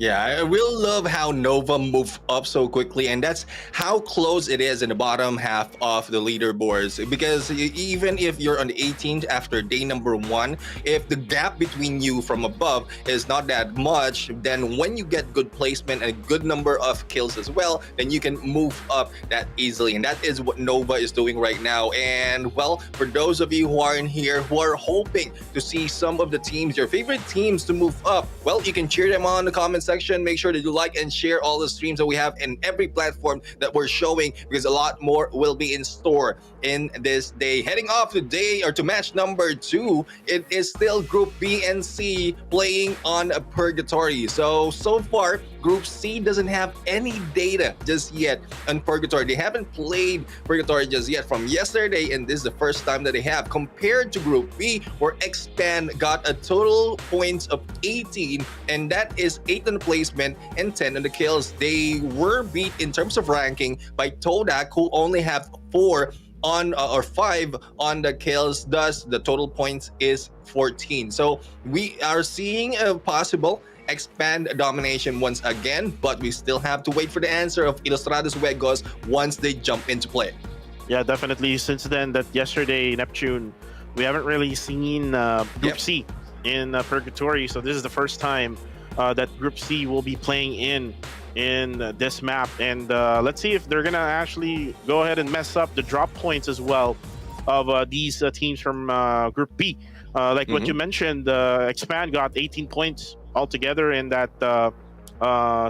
S3: Yeah, I really love how Nova moved up so quickly, and that's how close it is in the bottom half of the leaderboards. Because even if you're on the 18th after day number 1, if the gap between you from above is not that much, then when you get good placement and a good number of kills as well, then you can move up that easily. And that is what Nova is doing right now. And well, for those of you who are in here who are hoping to see some of the teams, your favorite teams, to move up, well, you can cheer them on in the comments section. Make sure that you like and share all the streams that we have in every platform that we're showing, because a lot more will be in store in this day. Heading off today or to match number 2, it is still Group B and C playing on a Purgatory. So far Group C doesn't have any data just yet on Purgatory. They haven't played Purgatory just yet from yesterday, and this is the first time that they have, compared to Group B, where Expand got a total points of 18, and that is 8 on the placement and 10 on the kills. They were beat in terms of ranking by Todak, who only have 4 on or 5 on the kills, thus the total points is 14. So we are seeing a possible Expand domination once again, but we still have to wait for the answer of Ilustrados Juegos once they jump into play.
S2: Yeah, definitely. Since then, that yesterday Neptune, we haven't really seen Group C in Purgatory, so this is the first time that Group C will be playing in this map, and let's see if they're gonna actually go ahead and mess up the drop points as well of these teams from Group B. Like what you mentioned, Expand got 18 points altogether in that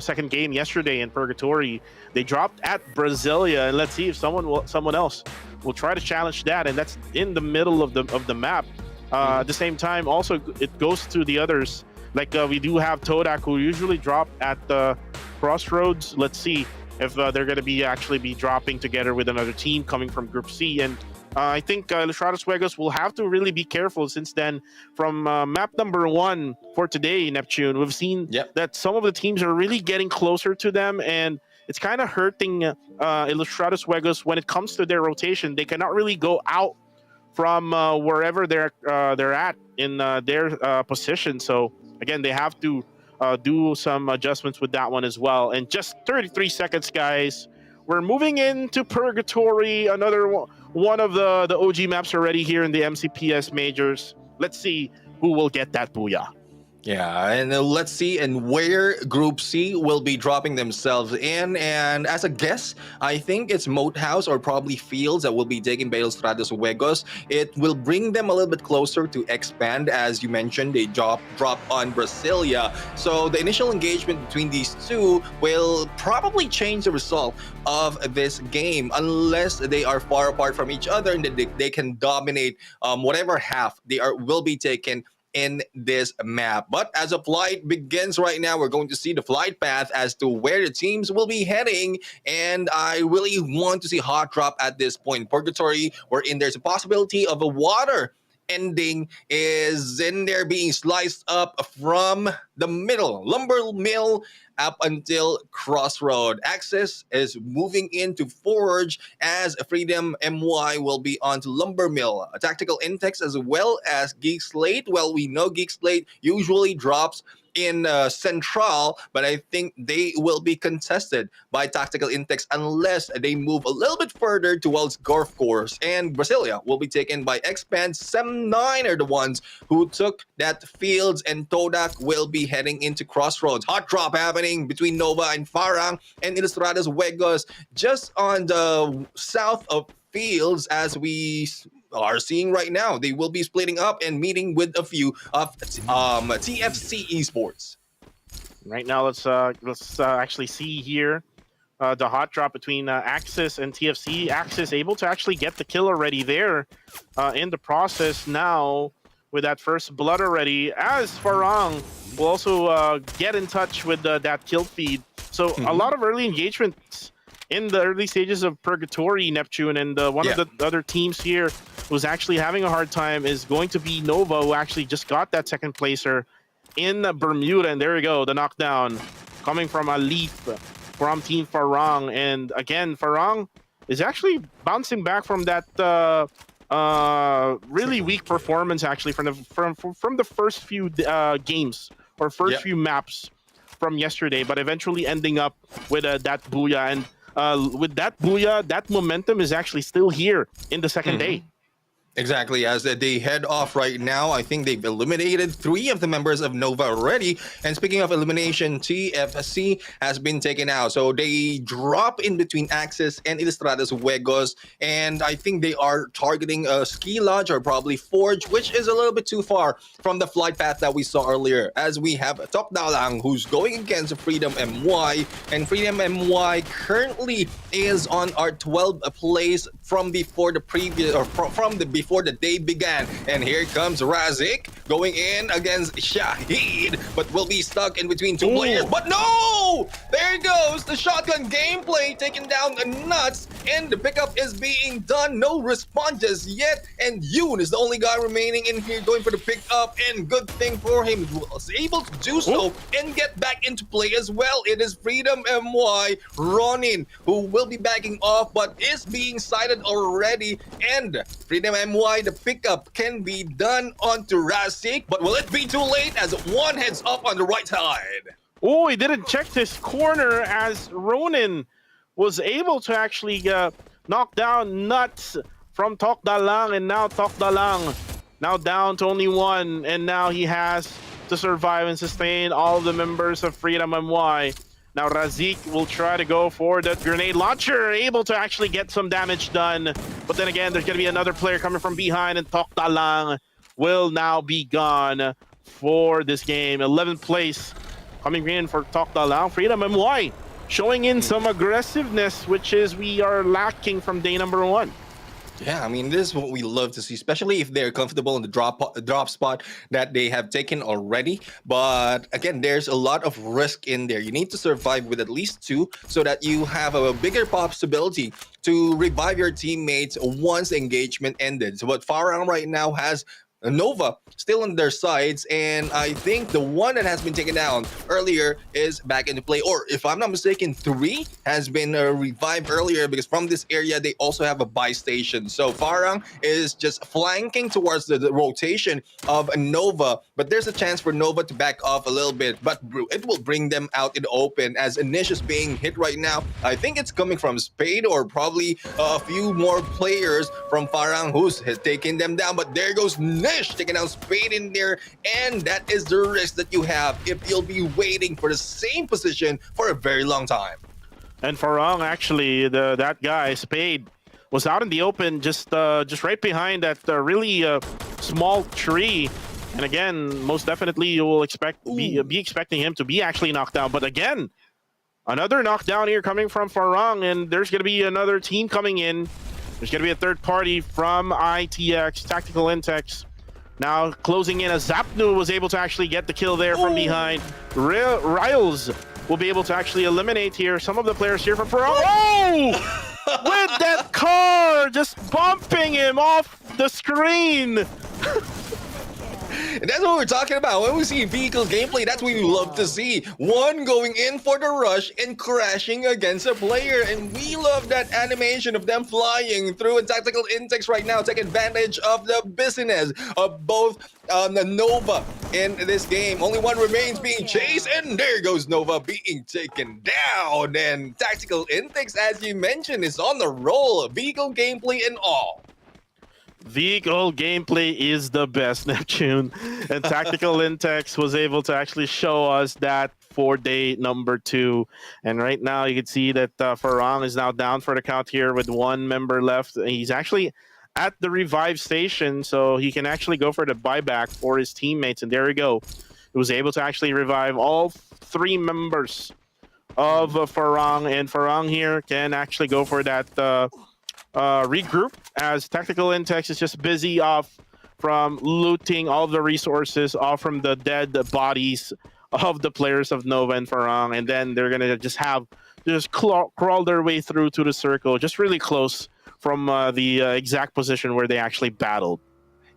S2: second game yesterday in Purgatory. They dropped at Brasilia, and let's see if someone else will try to challenge that, and that's in the middle of the map. At the same time, also it goes to the others. Like we do have Todak, who usually drop at the Crossroads. Let's see if they're going to be dropping together with another team coming from Group C. And I think Ilustrados Juegos will have to really be careful, since then from map number 1 for today, Neptune, we've seen that some of the teams are really getting closer to them, and it's kind of hurting Ilustrados Juegos when it comes to their rotation. They cannot really go out from wherever they're at in their position. So again, they have to do some adjustments with that one as well. And just 33 seconds, guys. We're moving into Purgatory, another one of the OG maps already here in the MCPS Majors. Let's see who will get that booyah.
S3: Yeah, and let's see and where Group C will be dropping themselves in. And as a guess, I think it's Moat House or probably Fields that will be taking by Ilustrados Juegos. It will bring them a little bit closer to Expand. As you mentioned, they drop on Brasilia. So the initial engagement between these two will probably change the result of this game, unless they are far apart from each other and they can dominate whatever half they will be taken in this map. But as a flight begins right now, we're going to see the flight path as to where the teams will be heading, and I really want to see Hot Drop at this point. Purgatory, wherein there's a possibility of a water ending is in there being sliced up from the middle, lumber mill, up until Crossroad. Access is moving into Forge as Freedom MY will be onto Lumber Mill. A tactical Intex as well as Geek Slate. Well, we know Geek Slate usually drops in Central, but I think they will be contested by Tactical Intex unless they move a little bit further towards Golf Course. And Brasilia will be taken by Expand. Sem9 are the ones who took that fields, and Todak will be heading into Crossroads. Hot drop happening between Nova and Farang and Ilustradas Huegos just on the south of fields as we are seeing right now. They will be splitting up and meeting with a few of TFC Esports.
S2: Right now, let's actually see here the hot drop between Axis and TFC. Axis able to actually get the kill already there in the process now with that first blood already, as Farang will also get in touch with that kill feed. So a lot of early engagements in the early stages of Purgatory, Neptune, and one of the other teams here who's actually having a hard time is going to be Nova, who actually just got that second placer in Bermuda. And there we go, the knockdown coming from Alif from Team Farang. And again, Farang is actually bouncing back from that really weak performance actually from the first few games or first few maps from yesterday, but eventually ending up with that booyah. And with that booyah, that momentum is actually still here in the second day.
S3: Exactly, as they head off right now. I think they've eliminated 3 of the members of Nova already. And speaking of elimination, TFC has been taken out. So they drop in between Axis and Ilustradas Huegos. And I think they are targeting a Ski Lodge or probably Forge, which is a little bit too far from the flight path that we saw earlier. As we have Tok Dalang, who's going against Freedom MY. And Freedom MY currently is on our 12th place from before the previous, or before the day began. And here comes Razik going in against Shahid, but will be stuck in between 2 players. But no! There goes the shotgun gameplay, taking down the nuts, and the pickup is being done. No response just yet, and Yoon is the only guy remaining in here going for the pickup, and good thing for him, he was able to do so and get back into play as well. It is Freedom MY Ronin who will be backing off, but is being sighted already, and Freedom MY, the pickup can be done onto Razik, but will it be too late as one heads up on the right side?
S2: Oh, he didn't check this corner as Ronin was able to actually knock down Nuts from Tok Dalang, and now Tok Dalang now down to only 1, and now he has to survive and sustain all the members of Freedom MY. Now Razik will try to go for that grenade launcher, able to actually get some damage done. But then again, there's going to be another player coming from behind, and Tok Dalang will now be gone for this game. 11th place coming in for Tok Dalang. Freedom MY showing in some aggressiveness, which is we are lacking from day number 1.
S3: Yeah, I mean, this is what we love to see, especially if they're comfortable in the drop spot that they have taken already. But again, there's a lot of risk in there. You need to survive with at least 2 so that you have a bigger possibility to revive your teammates once engagement ended. So what Farang right now has Nova still on their sides, and I think the one that has been taken down earlier is back into play, or if I'm not mistaken, 3 has been revived earlier, because from this area they also have a buy station. So Farang is just flanking towards the rotation of Nova, but there's a chance for Nova to back off a little bit, but it will bring them out in the open as Anish is being hit right now. I think it's coming from Spade or probably a few more players from Farang who's taking them down, but there goes Nish taking out Spade in there, and that is the risk that you have if you'll be waiting for the same position for a very long time.
S2: And Farang, actually, that guy Spade was out in the open, just right behind that really small tree. And again, most definitely you will be expecting him to be actually knocked down. But again, another knockdown here coming from Farang, and there's going to be another team coming in. There's going to be a third party from ITX, Tactical Intex. Now closing in, as Zapnu was able to actually get the kill there from behind. Riles will be able to actually eliminate here some of the players here from Farang. Oh! With that car just bumping him off the screen.
S3: And that's what we're talking about. When we see vehicle gameplay, that's what we love to see. One going in for the rush and crashing against a player. And we love that animation of them flying through. And Tactical Intakes right now take advantage of the business of both the Nova in this game. Only one remains being chased, and there goes Nova being taken down. And Tactical Intakes, as you mentioned, is on the roll. Vehicle gameplay and all.
S2: Vehicle gameplay is the best, Neptune. And Tactical Intex was able to actually show us that for day number 2. And right now you can see that Farang is now down for the count here with 1 member left. He's actually at the revive station, so he can actually go for the buyback for his teammates. And there we go. He was able to actually revive all 3 members of Farang. And Farang here can actually go for that regroup, as Tactical Intex is just busy off from looting all the resources off from the dead bodies of the players of Nova and Farang, and then they're gonna just crawl their way through to the circle, just really close from the exact position where they actually battled.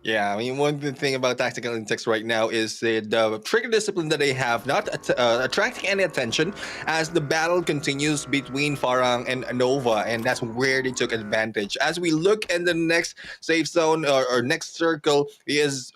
S3: Yeah, I mean, one good thing about Tactical Intakes right now is the trigger discipline that they have, not attracting any attention as the battle continues between Farang and Nova, and that's where they took advantage. As we look in the next safe zone or next circle is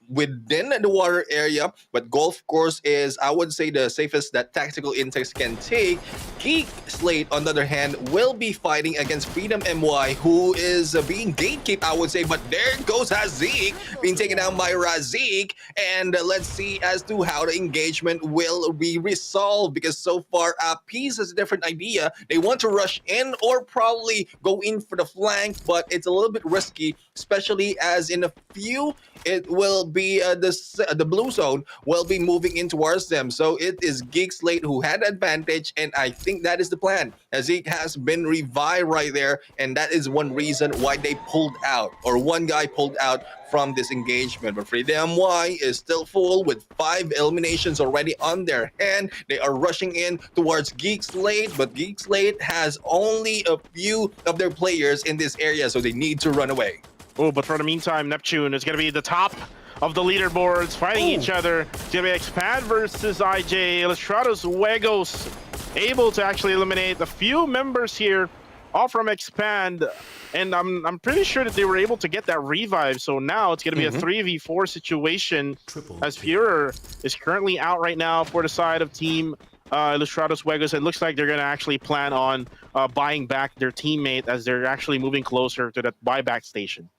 S3: within the water area, but golf course is, I would say, the safest that Tactical Intakes can take. Geek Slate, on the other hand, will be fighting against Freedom MY, who is being gatekept, I would say, but there goes Hazik being taken down by Razik, and let's see as to how the engagement will be resolved, because so far Peace has a different idea. They want to rush in or probably go in for the flank, but it's a little bit risky, especially as in a few it will be the blue zone will be moving in towards them. So it is Geek Slate who had advantage, and I think that is the plan. Zeke has been revived right there, and that is one reason why they pulled out, or one guy pulled out from this engagement. But Freedom MY is still full with 5 eliminations already on their hand. They are rushing in towards Geek Slate, but Geek Slate has only a few of their players in this area, so they need to run away.
S2: Oh, but for the meantime, Neptune is going to be the top of the leaderboards, fighting each other. It's going to be Expand versus IJ. Ilustrados Wegos able to actually eliminate a few members here, all from Expand. And I'm pretty sure that they were able to get that revive. So now it's going to be a 3v4 situation, as Führer is currently out right now for the side of team Ilustrados Wegos. It looks like they're going to actually plan on buying back their teammate as they're actually moving closer to that buyback station.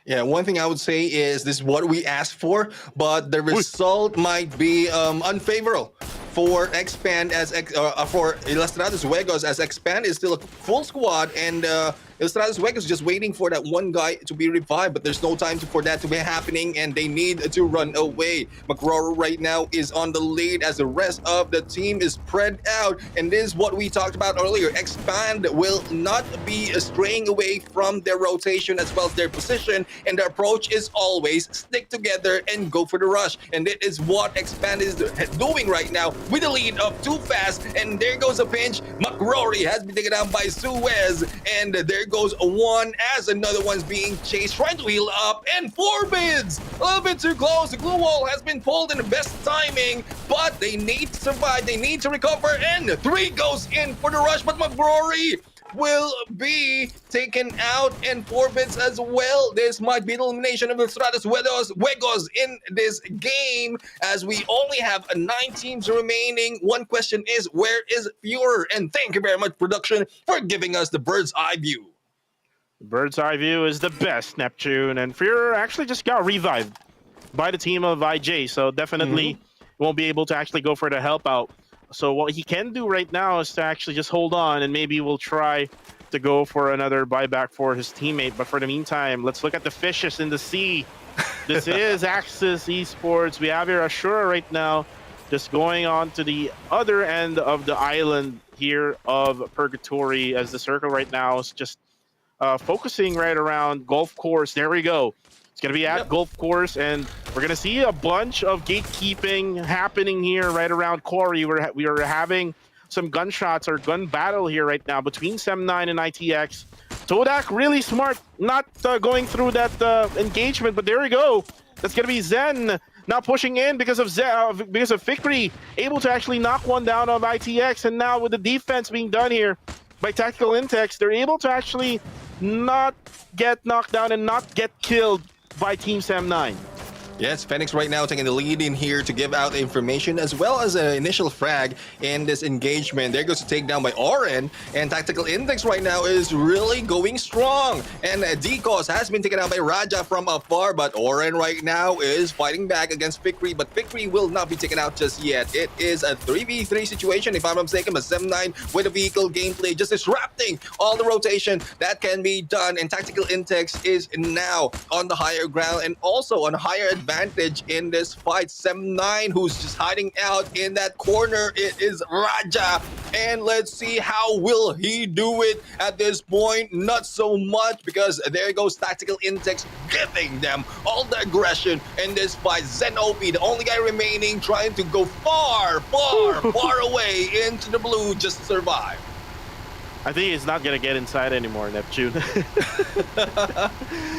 S3: Yeah, one thing I would say is this is what we asked for, but the result might be unfavorable for Expand as for Ilustrados Wegos, as Expand is still a full squad, and Ilustrados Wegos is just waiting for that one guy to be revived, but there's no time for that to be happening, and they need to run away. McRory right now is on the lead as the rest of the team is spread out, and this is what we talked about earlier. Expand will not be straying away from their rotation as well as their position, and the approach is always stick together and go for the rush, and it is what Expand is doing right now with the lead of Too Fast. And there goes a pinch. McRory has been taken down by Suez, and there goes one as another one's being chased, trying to heal up, and Forbids a little bit too close. The glue wall has been pulled in the best timing, but they need to survive, they need to recover, and 3 goes in for the rush, but McRory will be taken out, and Forbids as well. This might be the elimination of the Ilustrados Wegos in this game, as we only have 9 teams remaining. One question is, where is Führer? And thank you very much, production, for giving us the bird's eye view.
S2: Bird's eye view is the best, Neptune, and Führer actually just got revived by the team of IJ, so definitely won't be able to actually go for the help out. So what he can do right now is to actually just hold on, and maybe we'll try to go for another buyback for his teammate. But for the meantime, let's look at the fishes in the sea. This is Axis Esports. We have here Ashura right now, just going on to the other end of the island here of Purgatory, as the circle right now is just focusing right around Golf Course. There we go. It's going to be at Golf Course, and we're going to see a bunch of gatekeeping happening here right around Quarry. We are having some gunshots or gun battle here right now between Sem9 and ITX. Todak really smart, not going through that engagement, but there we go. That's gonna be Zen now pushing in because of Fikri, able to actually knock one down on ITX, and now with the defense being done here by Tactical Intex, they're able to actually not get knocked down and not get killed by Team Sam9.
S3: Yes, Phoenix right now taking the lead in here to give out information as well as an initial frag in this engagement. There goes the takedown by Oren, and Tactical Index right now is really going strong. And Decos has been taken out by Raja from afar, but Oren right now is fighting back against Fikri, but Fikri will not be taken out just yet. It is a 3v3 situation, if I'm not mistaken, but Sem9 with a vehicle gameplay just disrupting all the rotation that can be done, and Tactical Index is now on the higher ground and also on higher advantage in this fight. Sem9, who's just hiding out in that corner, it is Raja, and let's see how will he do it at this point. Not so much, because there goes Tactical Intex giving them all the aggression in this fight. Zenopi, the only guy remaining, trying to go far away into the blue just to survive.
S2: I think he's not gonna get inside anymore, Neptune.
S3: I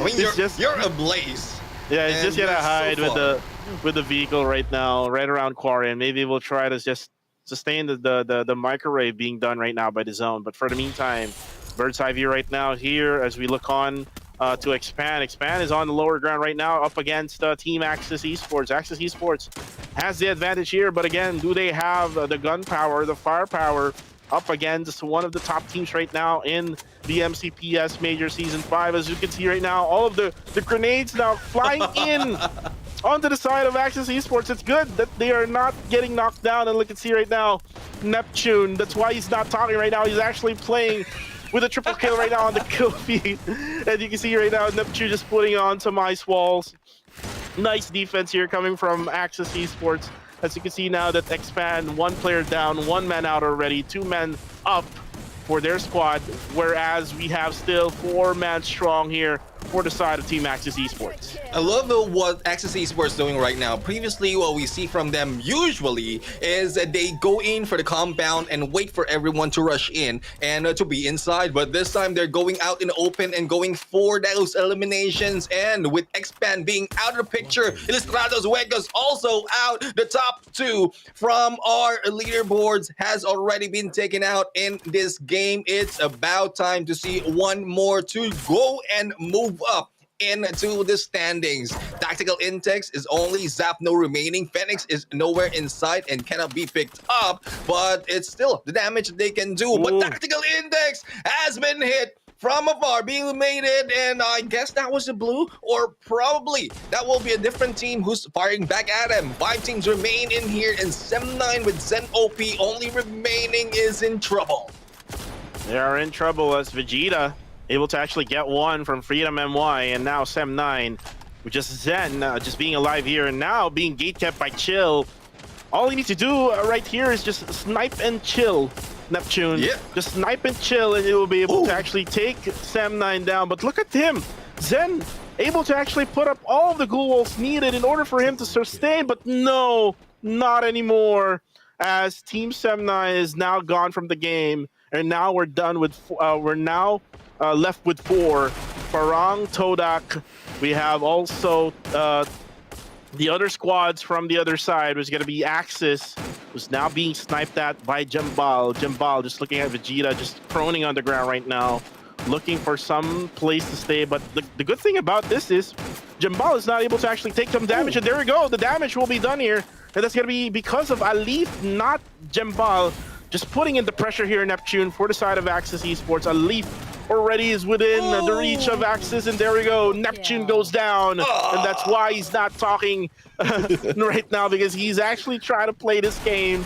S3: mean, you're ablaze.
S2: Yeah, he's just gonna hide with the vehicle right now, right around Quarry, and maybe we'll try to just sustain the microwave being done right now by the zone. But for the meantime, bird's eye view right now here as we look on to Expand. Expand is on the lower ground right now, up against Team Axis Esports. Axis Esports has the advantage here, but again, do they have the gun power, the firepower up against one of the top teams right now in the MCPS Major Season 5. As you can see right now, all of the grenades now flying in onto the side of Axis Esports. It's good that they are not getting knocked down. And look at see right now, Neptune, that's why he's not talking right now. He's actually playing with a triple kill right now on the kill feed. And you can see right now, Neptune just putting on some ice walls. Nice defense here coming from Axis Esports. As you can see now that Expand, one player down, one man out already, 2 men up for their squad, whereas we have still 4 men strong here for the side of Team Axis Esports.
S3: I love what Axis Esports is doing right now. Previously, what we see from them usually is that they go in for the compound and wait for everyone to rush in and to be inside. But this time, they're going out in the open and going for those eliminations. And with Expand being out of the picture, Ilustrados Huecos also out. The top 2 from our leaderboards has already been taken out in this game. It's about time to see one more to go and move up into the standings. Tactical Intex is only Zapno remaining. Phoenix is nowhere in sight and cannot be picked up, but it's still the damage they can do. Ooh. But Tactical Intex has been hit from afar, being eliminated, and I guess that was the blue, or probably that will be a different team who's firing back at him. 5 teams remain in here, and Sem9 with Zen OP only remaining is in trouble.
S2: They are in trouble as Vegeta able to actually get one from Freedom MY, and now Sem9 with just Zen just being alive here, and now being gatekept by Chill. All you need to do right here is just snipe and chill, Neptune. Yeah. Just snipe and chill, and you will be able to actually take Sem9 down. But look at him, Zen able to actually put up all of the ghoul walls needed in order for him to sustain, but no, not anymore, as Team Sem9 is now gone from the game, and now we're done with, left with 4. Farang, Todak. We have also the other squads from the other side was going to be Axis, who's now being sniped at by Jambal. Jambal just looking at Vegeta, just proning on the ground right now, looking for some place to stay. But the good thing about this is Jambal is not able to actually take some damage. And there we go. The damage will be done here. And that's going to be because of Alif, not Jambal. Just putting in the pressure here, Neptune, for the side of Axis Esports. Alif already is within the reach of Axis, and there we go. Neptune goes down, and that's why he's not talking right now, because he's actually trying to play this game.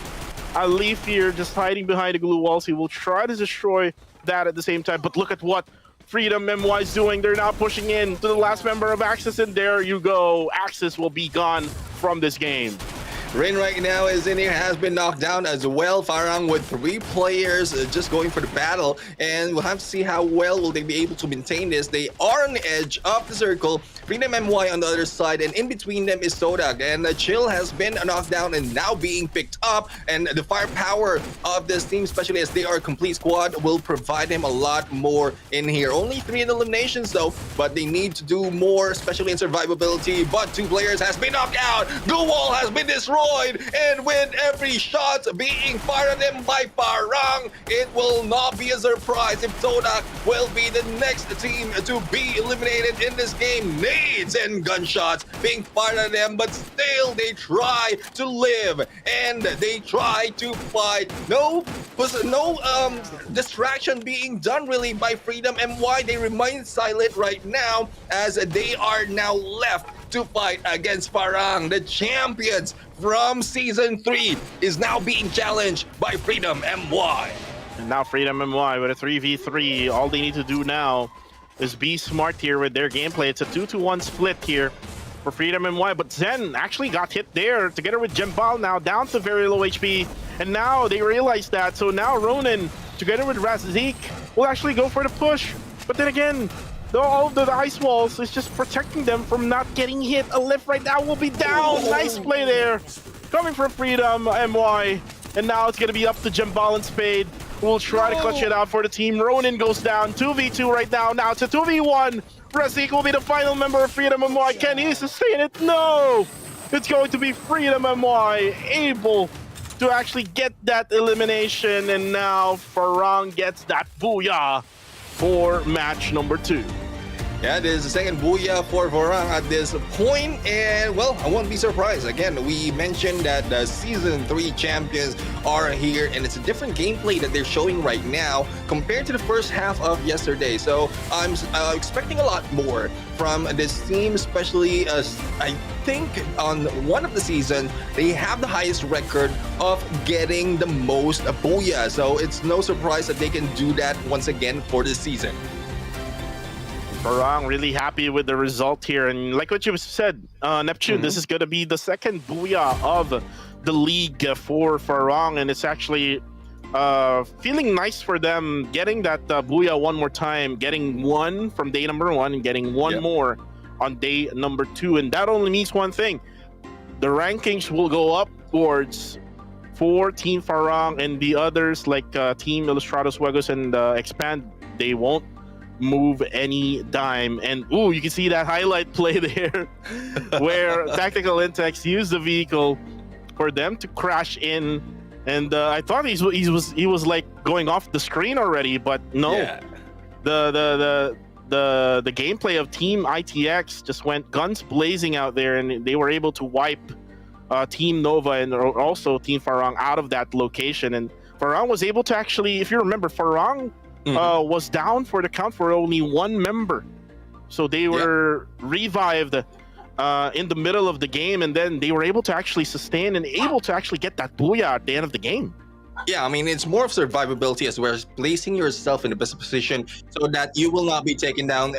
S2: Alif here just hiding behind the glue walls. He will try to destroy that at the same time, but look at what Freedom MY is doing. They're now pushing in to the last member of Axis, and there you go. Axis will be gone from this game.
S3: Rain right now is in here, has been knocked down as well. Farang with 3 players just going for the battle, and we'll have to see how well will they be able to maintain this. They are on the edge of the circle. Freedom MY on the other side, and in between them is Sodak, and Chill has been knocked down and now being picked up, and the firepower of this team, especially as they are a complete squad, will provide them a lot more in here. Only 3 eliminations though, but they need to do more, especially in survivability. But 2 players has been knocked out, the wall has been destroyed, and with every shot being fired at them by Farang, it will not be a surprise if Sodak will be the next team to be eliminated in this game. Nades and gunshots being fired at them, but still they try to live and they try to fight. No distraction being done really by Freedom MY. They remain silent right now as they are now left to fight against Farang. The champions from Season 3 is now being challenged by Freedom MY.
S2: And now Freedom MY with a 3v3. All they need to do now is be smart here with their gameplay. It's a 2-1 split here for Freedom MY, but Zen actually got hit there together with Jembal, now down to very low HP, and now they realize that. So now Ronin together with Razik will actually go for the push, but then again, all of the ice walls is just protecting them from not getting hit. A lift right now will be down. Nice play there coming from Freedom MY, and now it's gonna be up to Jembal and Spade. We'll try to clutch it out for the team. Ronin goes down, 2v2 right now. Now it's a 2v1. Razik will be the final member of Freedom MY. Can he sustain it? No! It's going to be Freedom MY able to actually get that elimination, and now Farang gets that booyah for match number 2.
S3: Yeah, it is the second booyah for Farang at this point, and well, I won't be surprised. Again, we mentioned that the Season 3 champions are here, and it's a different gameplay that they're showing right now compared to the first half of yesterday. So I'm expecting a lot more from this team, especially as I think on one of the seasons, they have the highest record of getting the most booyah. So it's no surprise that they can do that once again for this season.
S2: Farang really happy with the result here, and like what you said, Neptune, this is going to be the second booyah of the league for Farang, and it's actually feeling nice for them getting that booyah one more time, getting 1 from day number 1 and getting 1 more on day number 2, and that only means one thing: the rankings will go upwards for Team Farang, and the others like Team Ilustrados Juegos and Expand, they won't move any dime. And ooh, you can see that highlight play there where Tactical Intex used the vehicle for them to crash in, and I thought he was like going off the screen already, but no. Yeah. The gameplay of Team ITX just went guns blazing out there, and they were able to wipe Team Nova and also Team Farang out of that location. And Farang was able to actually, if you remember, Farang was down for the count for only 1 member, so they were revived in the middle of the game, and then they were able to actually sustain and able to actually get that booyah at the end of the game.
S3: Yeah, I mean, it's more of survivability as well as placing yourself in the best position so that you will not be taken down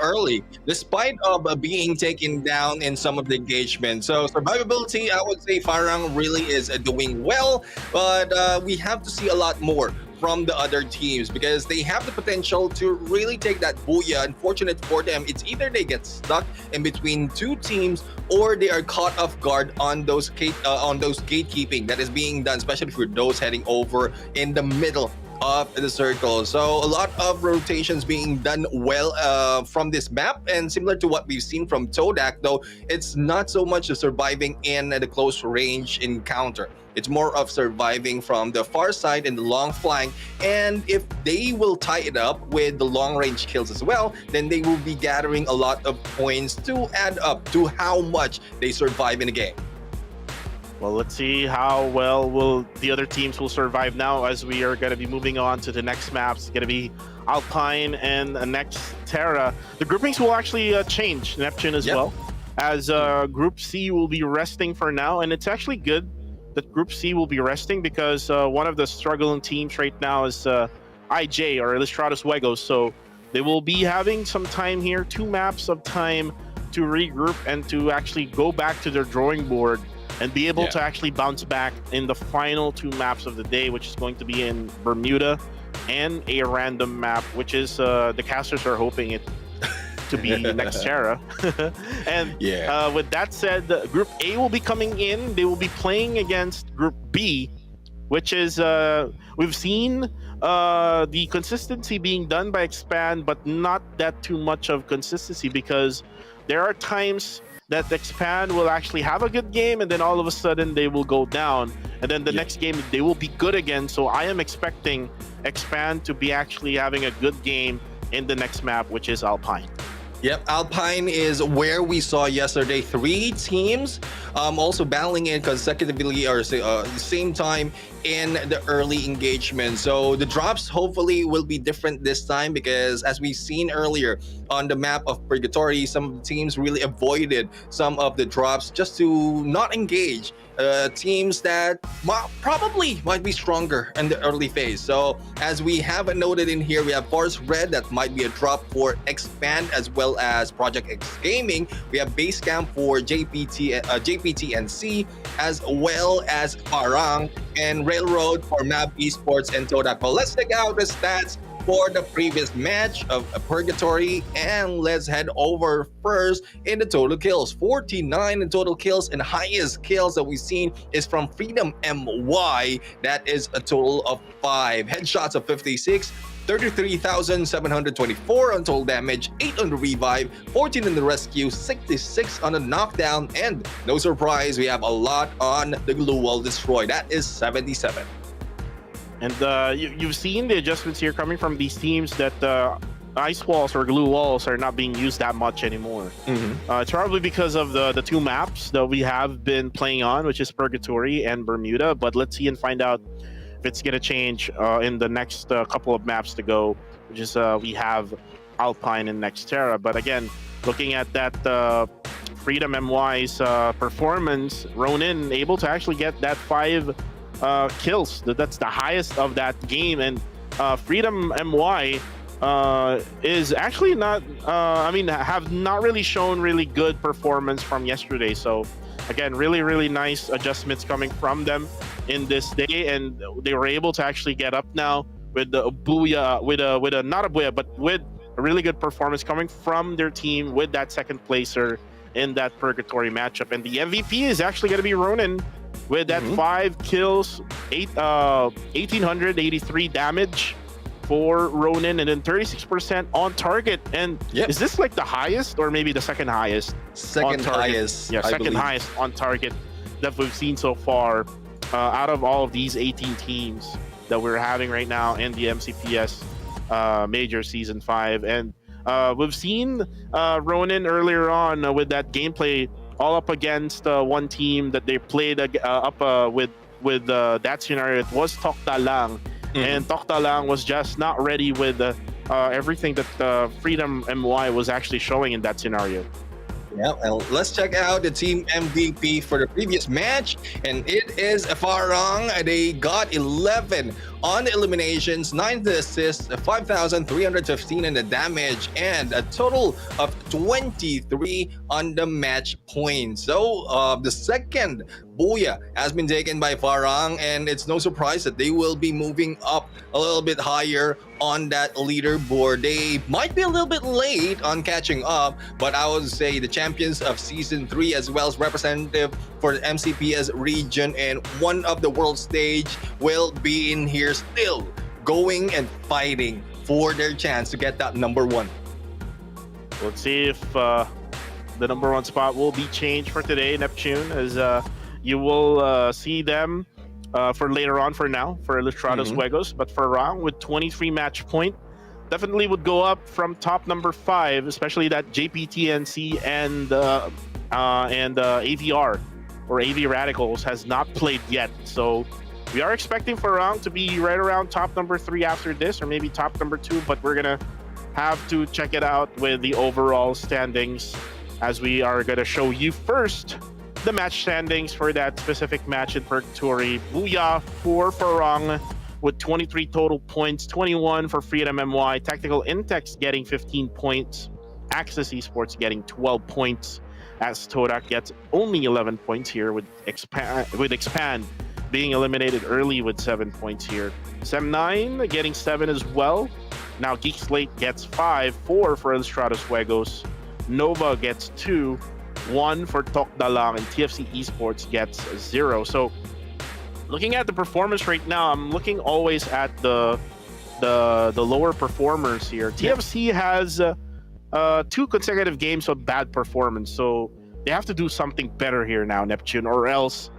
S3: early, despite of being taken down in some of the engagement. So survivability, I would say Farang really is doing well, but we have to see a lot more from the other teams because they have the potential to really take that booyah. Unfortunate for them, it's either they get stuck in between 2 teams or they are caught off guard on those gatekeeping that is being done, especially for those heading over in the middle of the circle. So a lot of rotations being done well from this map, and similar to what we've seen from Todak, though it's not so much surviving in the close range encounter. It's more of surviving from the far side and the long flank, and if they will tie it up with the long range kills as well, then they will be gathering a lot of points to add up to how much they survive in a game.
S2: Well, let's see how well will the other teams will survive now, as we are going to be moving on to the next maps. It's going to be Alpine and next Terra. The groupings will actually change, Neptune as well, as Group C will be resting for now, and it's actually good that Group C will be resting because one of the struggling teams right now is IJ or Ilustrados Juegos, so they will be having some time here, 2 maps of time to regroup and to actually go back to their drawing board and be able
S3: Yeah.
S2: to actually bounce back in the final 2 maps of the day, which is going to be in Bermuda and a random map, which is the casters are hoping it to be next Terra. And
S3: Yeah.
S2: with that said, Group A will be coming in. They will be playing against Group B, which is we've seen the consistency being done by Expand, but not that too much of consistency, because there are times that Expand will actually have a good game and then all of a sudden they will go down, and then the next game they will be good again. So I am expecting Expand to be actually having a good game in the next map, which is Alpine.
S3: Yep, Alpine is where we saw yesterday 3 teams also battling in consecutively or same time in the early engagement. So the drops hopefully will be different this time, because as we've seen earlier on the map of Purgatory, some of the teams really avoided some of the drops just to not engage teams that probably might be stronger in the early phase. So as we have noted in here, we have Forest Red that might be a drop for Expand as well as Project X Gaming. We have Basecamp for JPT and C, as well as Parang and Railroad for Map Esports and Todak. But let's check out the stats for the previous match of Purgatory, and let's head over first in the total kills. 49 in total kills, and highest kills that we've seen is from Freedom MY. That is a total of 5 headshots of 56. 33,724 on total damage, 8 on the revive, 14 on the rescue, 66 on the knockdown, and no surprise, we have a lot on the glue wall destroy. That is 77.
S2: And you've seen the adjustments here coming from these teams that ice walls or glue walls are not being used that much anymore. It's probably because of the 2 maps that we have been playing on, which is Purgatory and Bermuda. But let's see and find out if it's going to change in the next couple of maps to go, which is we have Alpine and Nextera. But again, looking at that Freedom MY's performance, Ronin able to actually get that 5 kills. That's the highest of that game. And Freedom MY is actually not, have not really shown really good performance from yesterday. So again, really nice adjustments coming from them in this day, and they were able to actually get up now with the booyah, with a not a booyah, but with a really good performance coming from their team with that second placer in that Purgatory matchup. And the MVP is actually going to be Ronin with that 5 kills, 1,883 damage for Ronin, and then 36% on target. And is this like the highest or maybe the second highest?
S3: Second highest.
S2: Yeah,
S3: I
S2: second
S3: believe.
S2: highest on target that we've seen so far out of all of these 18 teams that we're having right now in the MCPS Major Season 5. And we've seen Ronin earlier on with that gameplay all up against one team that they played up with that scenario. It was Tokta Lang, and Tokta Lang was just not ready with everything that Freedom MY was actually showing in that scenario.
S3: Yeah, and let's check out the team MVP for the previous match, and it is Farang. They got 11 on the eliminations, 9 the assists, 5,315 in the damage, and a total of 23 on the match points. So the second booyah has been taken by Farang, and it's no surprise that they will be moving up a little bit higher on that leaderboard. They might be a little bit late on catching up, but I would say the champions of Season 3 as well as representative for the MCPS region and one of the world stage will be in here still going and fighting for their chance to get that number 1.
S2: Let's see if the number 1 spot will be changed for today, Neptune, as you will see them for later on for now for Ilustrados Juegos. But for Rang with 23 match point, definitely would go up from top number 5, especially that JPTNC and AVR or AV Radicals has not played yet. So we are expecting for Rang to be right around top number 3 after this, or maybe top number 2, but we're gonna have to check it out with the overall standings, as we are gonna show you first the match standings for that specific match in Purgatory. Booyah for Farang with 23 total points, 21 for Freedom MY, Tactical Intex getting 15 points, Axis Esports getting 12 points, as Todak gets only 11 points here with Expand being eliminated early with 7 points here. Sem9 getting 7 as well. Now Geek Slate gets 5, 4 for Ilustrados Juegos. Nova gets 2, 1 for Tokdalang, and TFC Esports gets 0. So looking at the performance right now, I'm looking always at the lower performers here. TFC has 2 consecutive games of bad performance, so they have to do something better here now, Neptune, or else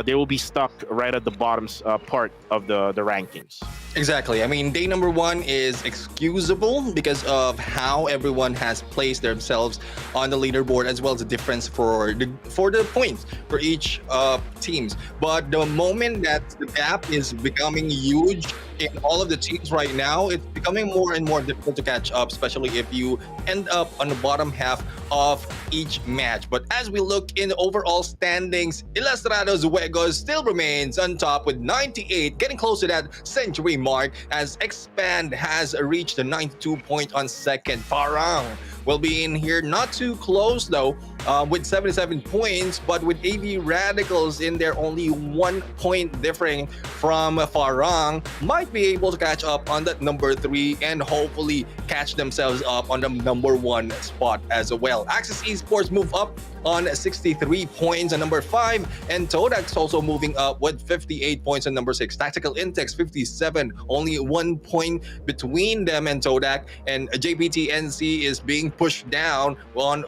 S2: they will be stuck right at the bottom part of the rankings.
S3: Exactly. I mean, day number 1 is excusable because of how everyone has placed themselves on the leaderboard, as well as the difference for the points for each teams. But the moment that the gap is becoming huge in all of the teams right now, it's becoming more and more difficult to catch up, especially if you end up on the bottom half of each match. But as we look in the overall standings, Ilustrados Juegos still remains on top with 98, getting close to that century mark, as Expand has reached the 92 point on second. Farang will be in here, not too close though, with 77 points, but with AV Radicals in there only 1 point differing from Farang, might be able to catch up on that number 3 and hopefully catch themselves up on the number 1 spot as well. Axis Esports move up on 63 points on number 5, and Todak's also moving up with 58 points on number 6. Tactical Intex 57, only 1 point between them and Todak, and JPTNC is being pushed down on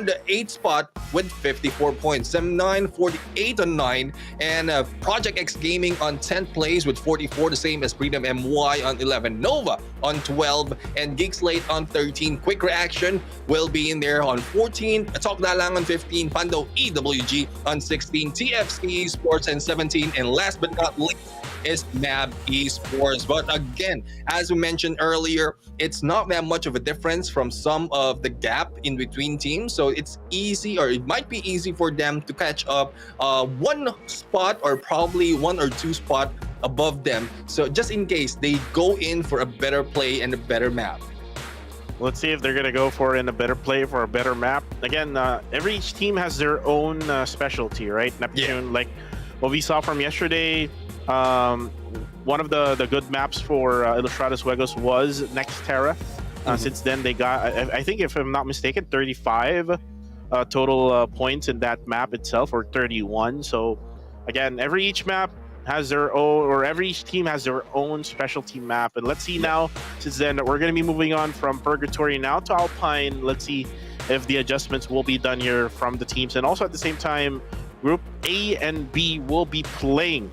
S3: the 8th spot with 54 points. Sem9 48 on 9, and Project X Gaming on 10th place with 44, the same as Freedom MY on 11. Nova on 12, and Geek Slate on 13. Quick Reaction will be in there on 14. Tokdalang on 15. Pando EWG on 16. TFC Esports on 17. And last but not least is NAB Esports. But again, as we mentioned earlier, it's not that much of a difference from some of the gap in between teams. So it's easy, or it might be easy for them to catch up 1 spot or probably 1 or 2 spot above them. So just in case they go in for a better play and a better map.
S2: Let's see if they're going to go for a better play for a better map. Again, every each team has their own specialty, right? Neptune, like what we saw from yesterday, one of the good maps for Ilustrados Juegos was Nexterra. Since then, they got, I think if I'm not mistaken, 35 total points in that map itself, or 31. So again, every each map has their own, or every team has their own specialty map. And let's see now, since then we're going to be moving on from Purgatory now to Alpine. Let's see if the adjustments will be done here from the teams. And also at the same time, Group A and B will be playing.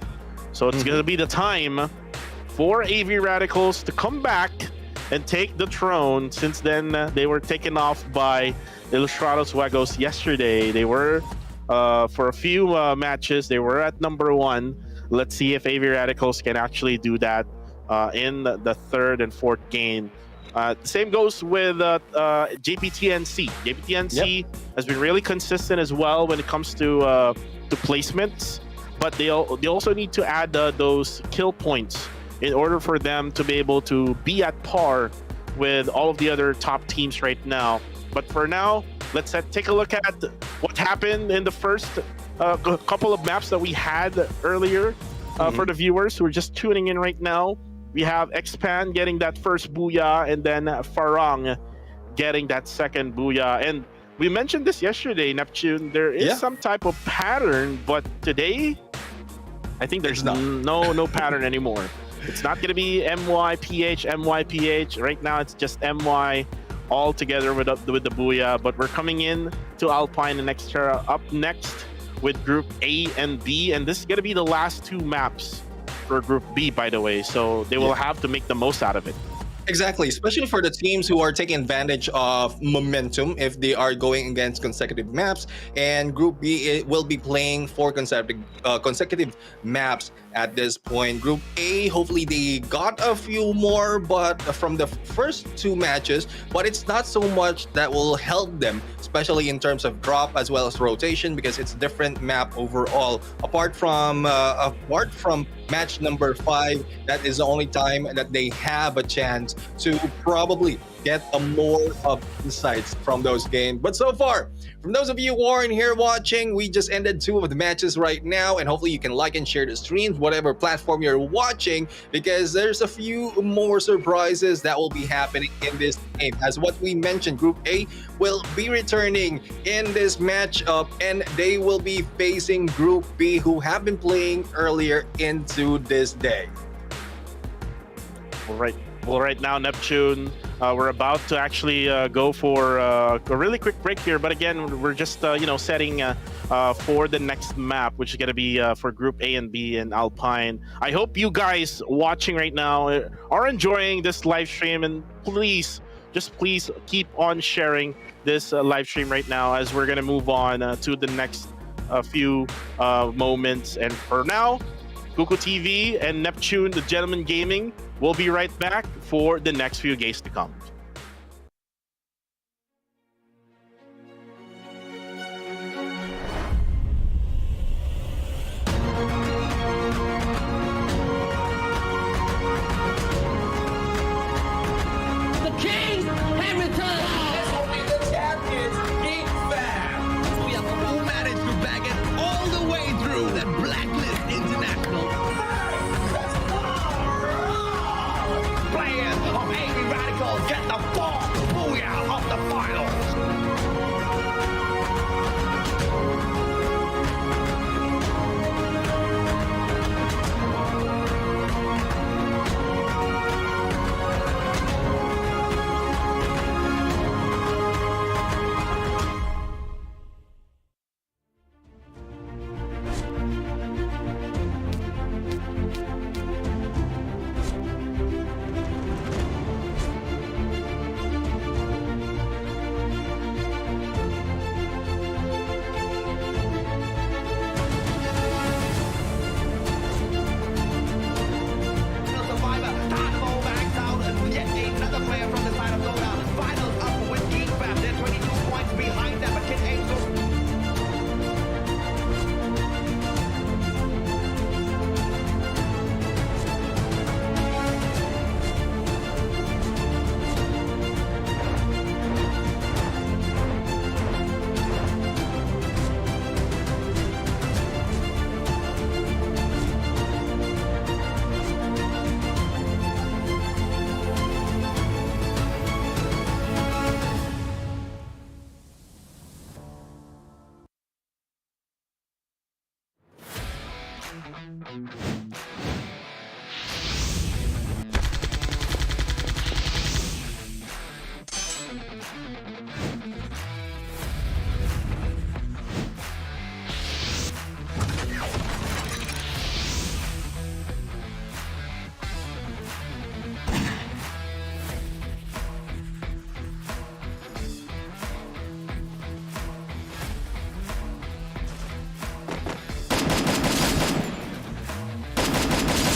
S2: So it's going to be the time for AV Radicals to come back and take the throne. Since then, they were taken off by Ilustrados Juegos yesterday. They were, for a few matches, they were at number 1. Let's see if AV Radicals can actually do that in the 3rd and 4th game. The same goes with JPTNC. JPTNC has been really consistent as well when it comes to placements, but they also need to add those kill points in order for them to be able to be at par with all of the other top teams right now. But for now, let's take a look at what happened in the first couple of maps that we had earlier. For the viewers who are just tuning in right now, we have Expand getting that first booyah, and then Farang getting that second booyah. And we mentioned this yesterday, Neptune. There is some type of pattern, but today, I think there's no pattern anymore. It's not going to be MYPH, MYPH. Right now, it's just MY all together with the booyah. But we're coming in to Alpine and Nexterra up next with Group A and B, and this is going to be the last 2 maps for Group B, by the way, so they will have to make the most out of it.
S3: Exactly, especially for the teams who are taking advantage of momentum if they are going against consecutive maps. And Group B will be playing 4 consecutive maps at this point. Group A, hopefully they got a few more, but from the first 2 matches, but it's not so much that will help them, especially in terms of drop as well as rotation, because it's a different map overall. Apart from match number 5, that is the only time that they have a chance chance to probably get a more of insights from those games. But so far, from those of you who aren't here watching, we just ended 2 of the matches right now, and hopefully you can like and share the streams, whatever platform you're watching, because there's a few more surprises that will be happening in this game. As what we mentioned, Group A will be returning in this matchup, and they will be facing Group B, who have been playing earlier into this day.
S2: Well, right now, Neptune, we're about to actually go for a really quick break here. But again, we're just, setting for the next map, which is going to be for Group A and B in Alpine. I hope you guys watching right now are enjoying this live stream. And please keep on sharing this live stream right now, as we're going to move on to the next few moments. And for now, Kuku TV and Neptune, the Gentleman Gaming, will be right back for the next few games to come.
S4: The Kings have returned!
S1: It's only the champions, Big Fam. Who managed to bag it all the way through that Blacklist International. Players of Angry Radicals get the booyah of the finals.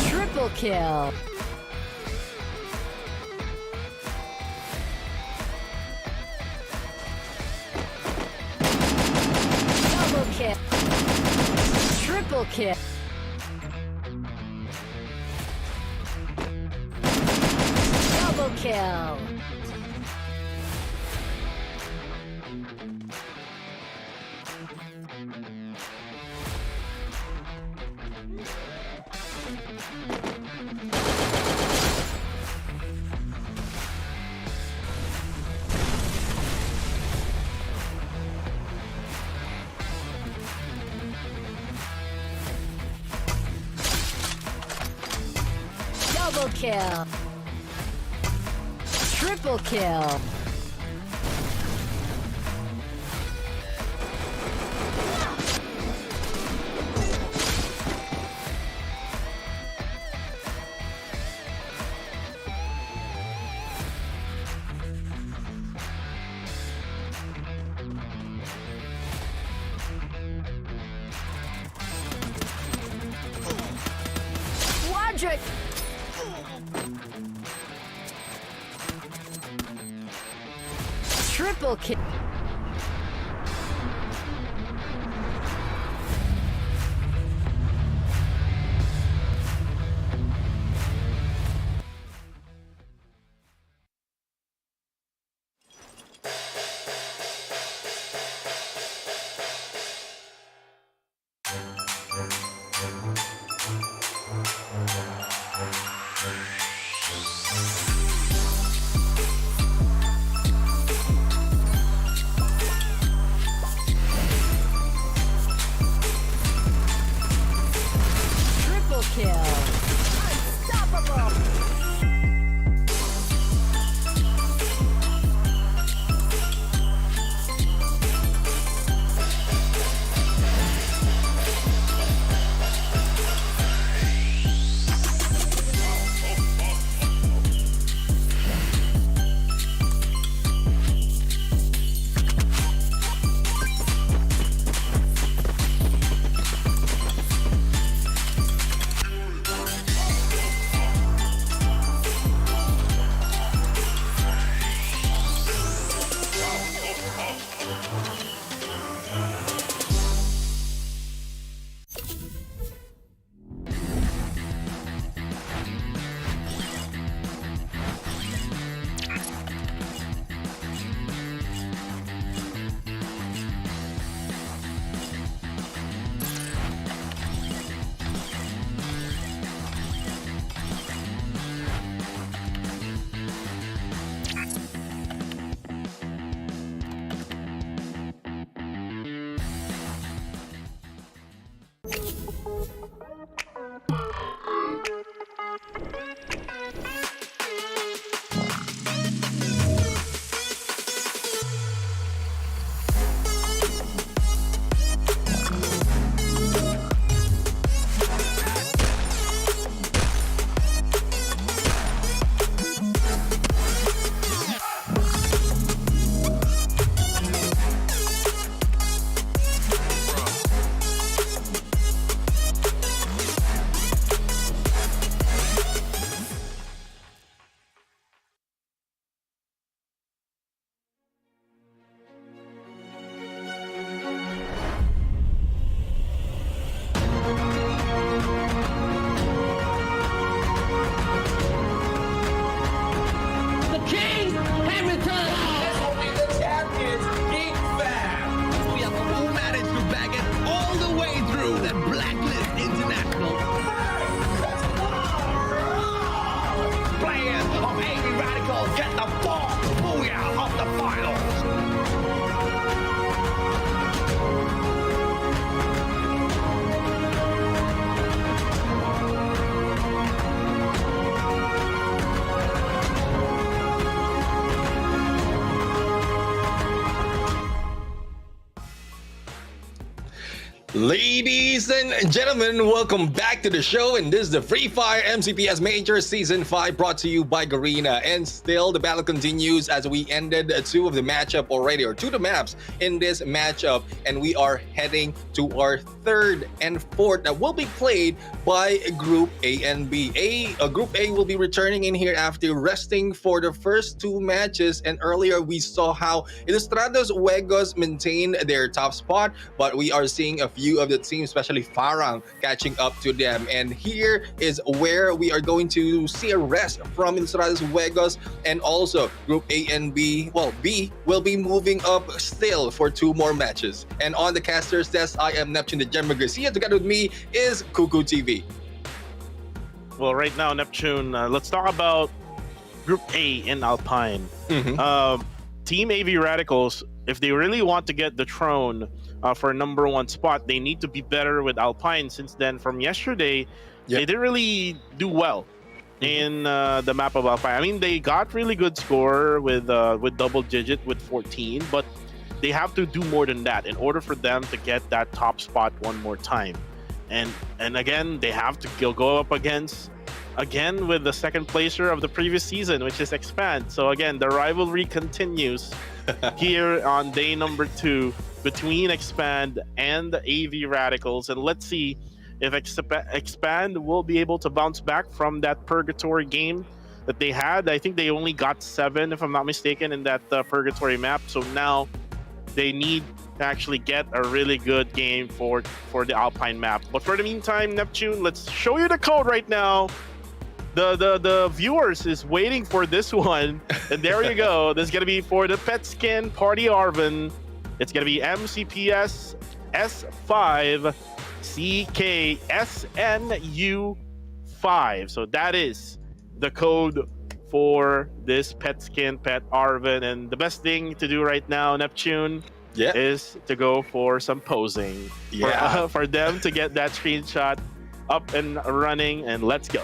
S4: Triple kill. Double kill. Triple kill. Double kill. Double kill. Triple kill. Quadric. Triple kill. kill. Unstoppable.
S3: Ladies and gentlemen, welcome back to the show, and this is the Free Fire MCPS Majors Season 5 brought to you by Garena. And still, the battle continues as we ended two of the matchup already, or two of the maps in this matchup, and we are heading to our third and fourth that will be played by Group A and B. Group A will be returning in here after resting for the first two matches, and earlier we saw how Ilustrados Juegos maintained their top spot, but we are seeing a few of the teams, especially Farang, catching up to them. And here is where we are going to see a rest from Ilustrados Juegos, and also Group A and B. Well, B will be moving up still for two more matches. And on the caster's desk, I am Neptune the Gemma Garcia. Together with me is Cuckoo TV.
S2: Well, right now, Neptune, let's talk about Group A in Alpine. Team AV Radicals, if they really want to get the throne for number one spot, they need to be better with Alpine, since then from yesterday, they didn't really do well in the map of Alpine. I mean, they got really good score with double digit with 14, but they have to do more than that in order for them to get that top spot one more time. And again, they have to go up against with the second placer of the previous season, which is Expand. So again, the rivalry continues here on day number 2 between Expand and the AV Radicals. And let's see if Expand will be able to bounce back from that purgatory game that they had. I think they only got 7, if I'm not mistaken, in that purgatory map. So now they need to actually get a really good game for the Alpine map. But for the meantime, Neptune, let's show you the code right now. The viewers is waiting for this one, and there you go. This is gonna be for the Pet Skin Party Arvin. It's gonna be MCPS S5 CKSNU 5. So that is the code for this Pet Skin Pet Arvin. And the best thing to do right now, Neptune, is to go for some posing for them to get that screenshot up and running, and let's go.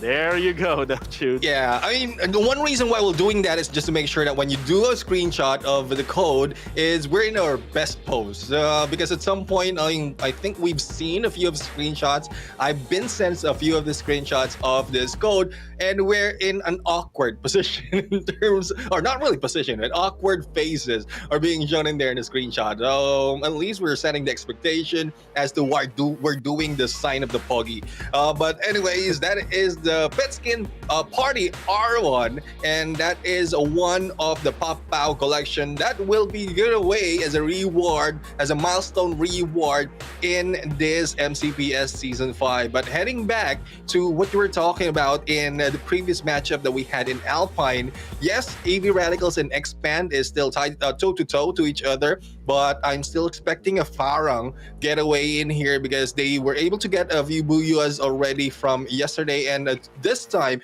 S2: There you go, Neptune.
S3: Yeah, I mean, the one reason why we're doing that is just to make sure that when you do a screenshot of the code, is we're in our best pose. Because at some point, I think we've seen a few of the screenshots. I've been sent a few of the screenshots of this code, and we're in an awkward position in terms, or not really position, but awkward faces are being shown in there in the screenshot. So at least we're setting the expectation as to why we're doing the sign of the poggy. But anyways, that is the Pet Skin Party R1, and that is one of the Pop-Pow collection that will be given away as a reward, as a milestone reward in this MCPS Season 5. But heading back to what you were talking about in the previous matchup that we had in Alpine, yes, AV Radicals and Expand is still tied toe-to-toe to each other, but I'm still expecting a Farang getaway in here because they were able to get a few Buyas already from yesterday, and this time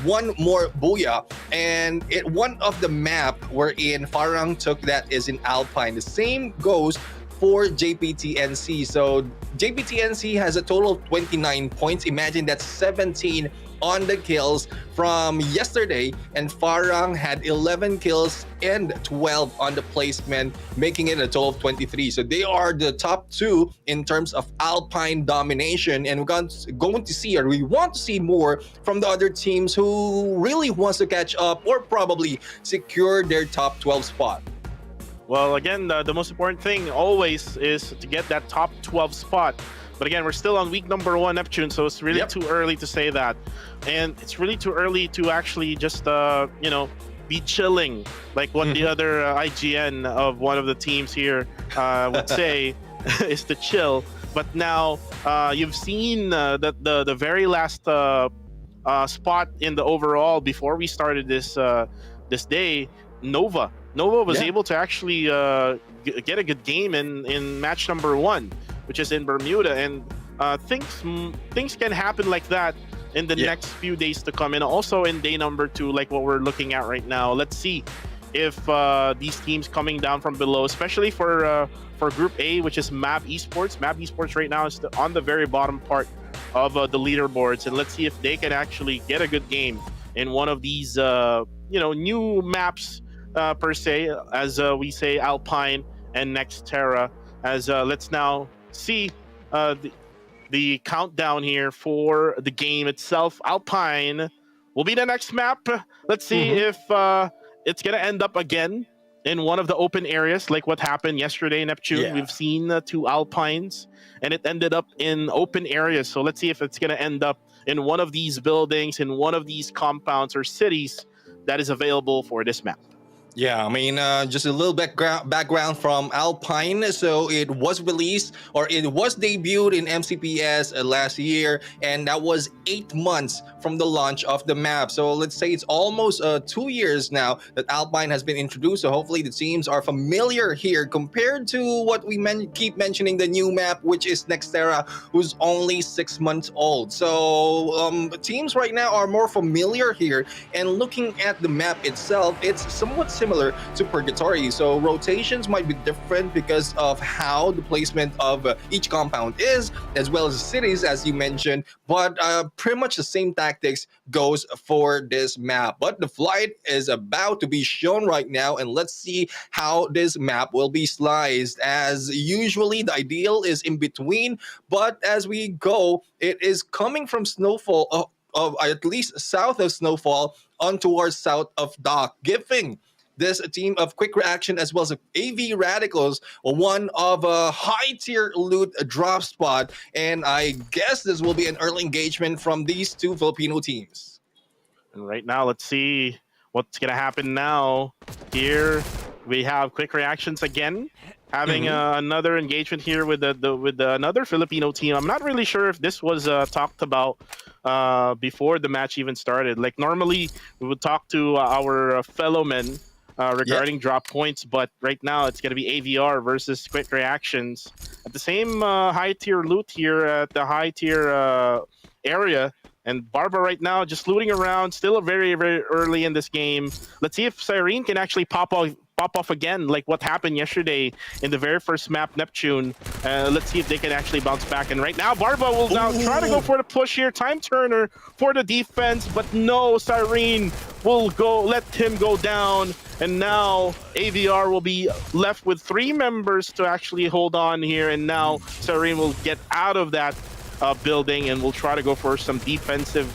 S3: one more Booyah, and one of the map wherein Farang took that is in Alpine. The same goes for JPTNC. So JPTNC has a total of 29 points. Imagine that's 17 on the kills from yesterday, and Farang had 11 kills and 12 on the placement, making it a total of 23. So they are the top two in terms of Alpine domination, and we're going to see, or we want to see more from the other teams who really wants to catch up or probably secure their top 12 spot.
S2: Well, again, the most important thing always is to get that top 12 spot. But again, we're still on week number 1, Neptune, so it's really too early to say that. And it's really too early to actually just, be chilling, like what the other IGN of one of the teams here would say is to chill. But now you've seen the very last spot in the overall before we started this day, Nova was able to actually get a good game in match number 1, which is in Bermuda, and things can happen like that in the next few days to come, and also in day number 2, like what we're looking at right now. Let's see if these teams coming down from below, especially for Group A, which is MAB Esports. MAB Esports right now is on the very bottom part of the leaderboards, and let's see if they can actually get a good game in one of these new maps per se, as we say, Alpine and Nextera. As let's now see the countdown here for the game itself. Alpine will be the next map. Let's see if it's gonna end up again in one of the open areas, like what happened yesterday in Neptune. We've seen 2 Alpines, and it ended up in open areas. So let's see if it's gonna end up in one of these buildings, in one of these compounds or cities that is available for this map.
S3: Yeah, I mean, just a little background from Alpine. So it was released, or it was debuted in MCPS last year, and that was 8 months from the launch of the map. So let's say it's almost 2 years now that Alpine has been introduced. So hopefully the teams are familiar here compared to what we keep mentioning, the new map, which is Nextera, who's only 6 months old. So teams right now are more familiar here, and looking at the map itself, it's somewhat similar to Purgatory. So rotations might be different because of how the placement of each compound is, as well as the cities, as you mentioned, but pretty much the same tactics goes for this map. But the flight is about to be shown right now, and let's see how this map will be sliced. As usually, the ideal is in between, but as we go, it is coming from Snowfall, of at least south of Snowfall on towards south of Dock, giving this team of Quick Reaction as well as AV Radicals one of a high-tier loot drop spot, and I guess this will be an early engagement from these 2 Filipino teams.
S2: And right now, let's see what's gonna happen now. Here we have Quick Reactions again, having another engagement here with another Filipino team. I'm not really sure if this was talked about before the match even started. Like normally, we would talk to our fellow men regarding drop points, but right now it's going to be AVR versus Quick Reactions at the same high tier loot here at the high tier area. And Barba right now just looting around, still very, very early in this game. Let's see if Cyrene can actually pop pop off again, like what happened yesterday in the very first map, Neptune. Let's see if they can actually bounce back. And right now, Barba will now try to go for the push here. Time Turner for the defense, but no, Cyrene will let him go down. And now AVR will be left with 3 members to actually hold on here. And now Cyrene will get out of that building and will try to go for some defensive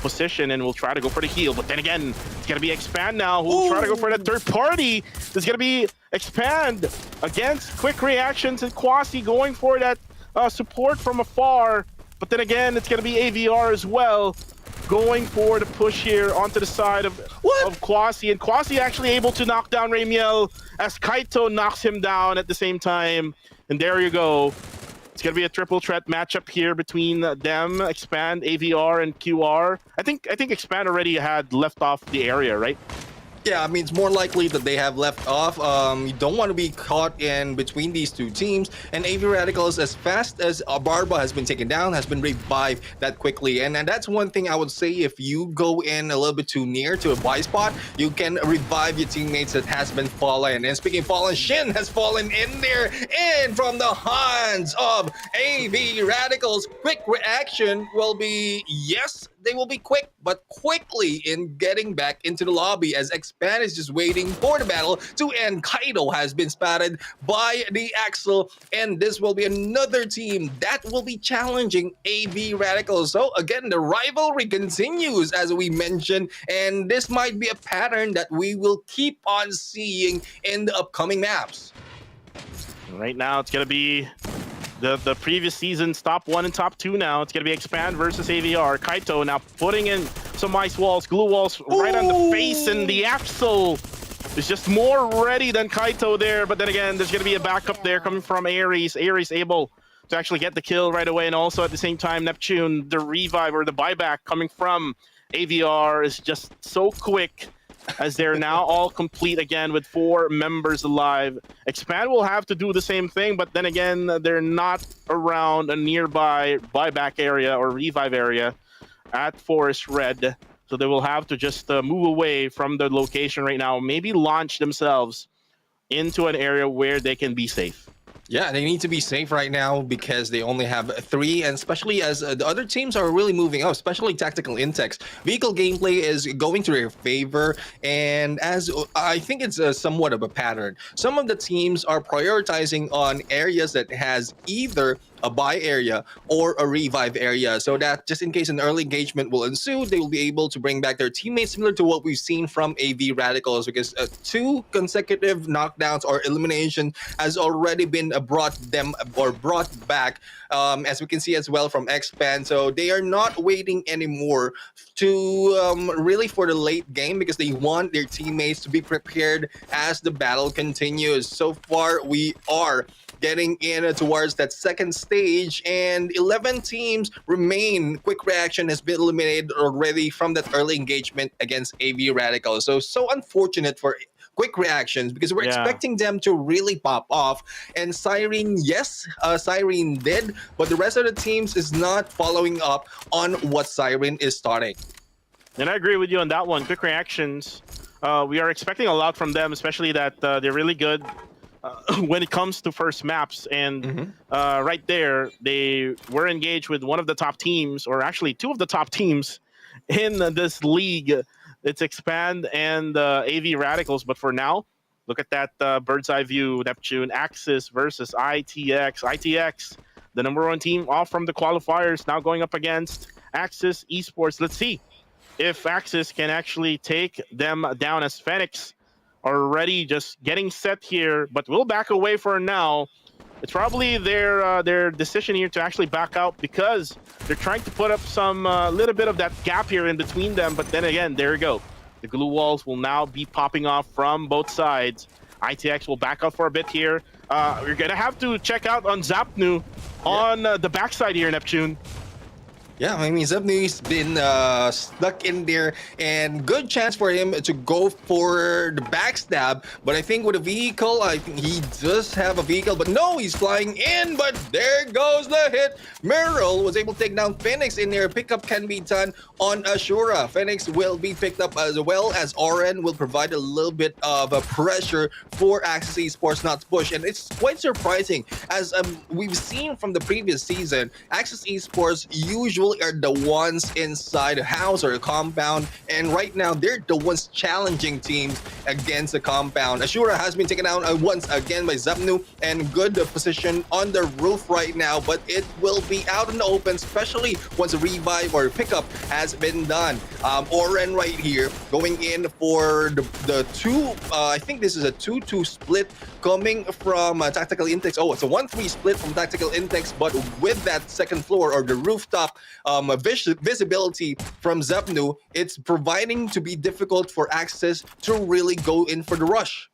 S2: position, and we'll try to go for the heal. But then again, it's going to be Expand now, who will try to go for that third party. It's going to be Expand against Quick Reactions and Quasi going for that support from afar. But then again, it's going to be AVR as well, going for the push here onto the side of Quasi. And Quasi actually able to knock down Ramiel as Kaito knocks him down at the same time. And there you go. It's going to be a triple threat matchup here between them, Expand, AVR, and QR. I think Expand already had left off the area, right?
S3: Yeah, I mean, it's more likely that they have left off. You don't want to be caught in between these two teams. And AV Radicals, as fast as Barba has been taken down, has been revived that quickly. And that's one thing I would say, if you go in a little bit too near to a buy spot, you can revive your teammates that has been fallen. And speaking of fallen, Shin has fallen in there. And from the hands of AV Radicals, quick reaction will be, yes, they will be quick, but quickly in getting back into the lobby, as Expand is just waiting for the battle to end. Kaido has been spotted by the Axel, and this will be another team that will be challenging AV Radicals. So again, the rivalry continues, as we mentioned, and this might be a pattern that we will keep on seeing in the upcoming maps.
S2: Right now, it's going to be the previous season's top 1 and top 2 now. It's going to be Expand versus AVR. Kaito now putting in some ice walls, glue walls right on the face, and the Axel is just more ready than Kaito there. But then again, there's going to be a backup there coming from Ares. Ares able to actually get the kill right away, and also at the same time, Neptune, the revive or the buyback coming from AVR is just so quick, as they're now all complete again with 4 members alive. Expand will have to do the same thing, but then again, they're not around a nearby buyback area or revive area at Forest Red. So they will have to just move away from the location right now, maybe launch themselves into an area where they can be safe.
S3: Yeah, they need to be safe right now because they only have 3, and especially as the other teams are really moving up, especially Tactical Intex. Vehicle gameplay is going to their favor, and as I think it's somewhat of a pattern. Some of the teams are prioritizing on areas that has either a buy area or a revive area, so that just in case an early engagement will ensue, they will be able to bring back their teammates, similar to what we've seen from AV Radicals, because 2 consecutive knockdowns or elimination has already been brought back, as we can see as well from Expand. So they are not waiting anymore to really for the late game, because they want their teammates to be prepared as the battle continues. So far, we are getting in towards that second stage, and 11 teams remain. Quick Reaction has been eliminated already from that early engagement against AV Radicals. So unfortunate for Quick Reactions, because we're expecting them to really pop off. And Cyrene, yes, Cyrene did, but the rest of the teams is not following up on what Cyrene is starting.
S2: And I agree with you on that one. Quick Reactions, we are expecting a lot from them, especially that they're really good when it comes to first maps. And right there, they were engaged with one of the top teams, or actually 2 of the top teams in this league. It's Expand and AV Radicals. But for now, look at that bird's eye view. Neptune, Axis versus ITX. ITX, the #1 team off from the qualifiers, now going up against Axis Esports. Let's see if Axis can actually take them down, as Phoenix already just getting set here, but we'll back away for now. It's probably their decision here to actually back out, because they're trying to put up some little bit of that gap here in between them. But then again, there you go. The glue walls will now be popping off from both sides. ITX will back out for a bit here. You're gonna have to check out on Zapnu on the backside here, Neptune.
S3: Yeah, I mean, Zebni's been stuck in there, and good chance for him to go for the backstab. But I think with a vehicle, I think he does have a vehicle, but no, he's flying in. But there goes the hit. Merrill was able to take down Phoenix in there. Pickup can be done on Ashura. Phoenix will be picked up as well as Oren will provide a little bit of a pressure for Axis Esports not to push. And it's quite surprising, as we've seen from the previous season, Axis Esports usually are the ones inside a house or a compound, and right now they're the ones challenging teams against the compound. Ashura has been taken down once again by Zepnu, and good position on the roof right now, but it will be out in the open, especially once a revive or pickup has been done. Oren right here going in for the two, I think this is a 2-2 split coming from Tactical Intex. Oh, it's a 1-3 split from Tactical Intex, but with that second floor or the rooftop visibility from Zepnu, it's providing to be difficult for Axis to really go in for the rush.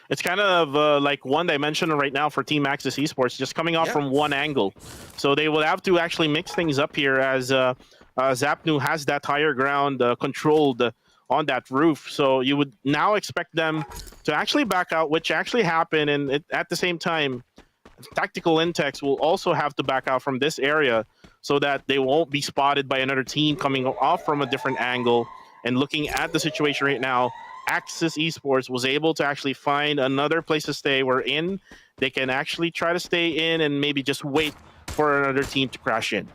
S2: It's kind of like one-dimensional right now for Team Axis Esports, just coming off from one angle. So they will have to actually mix things up here, as Zapnu has that higher ground controlled on that roof. So you would now expect them to actually back out, which actually happened. And at the same time, Tactical Intex will also have to back out from this area so that they won't be spotted by another team coming off from a different angle. And looking at the situation right now, Axis Esports was able to actually find another place to stay wherein they can actually try to stay in and maybe just wait for another team to crash in.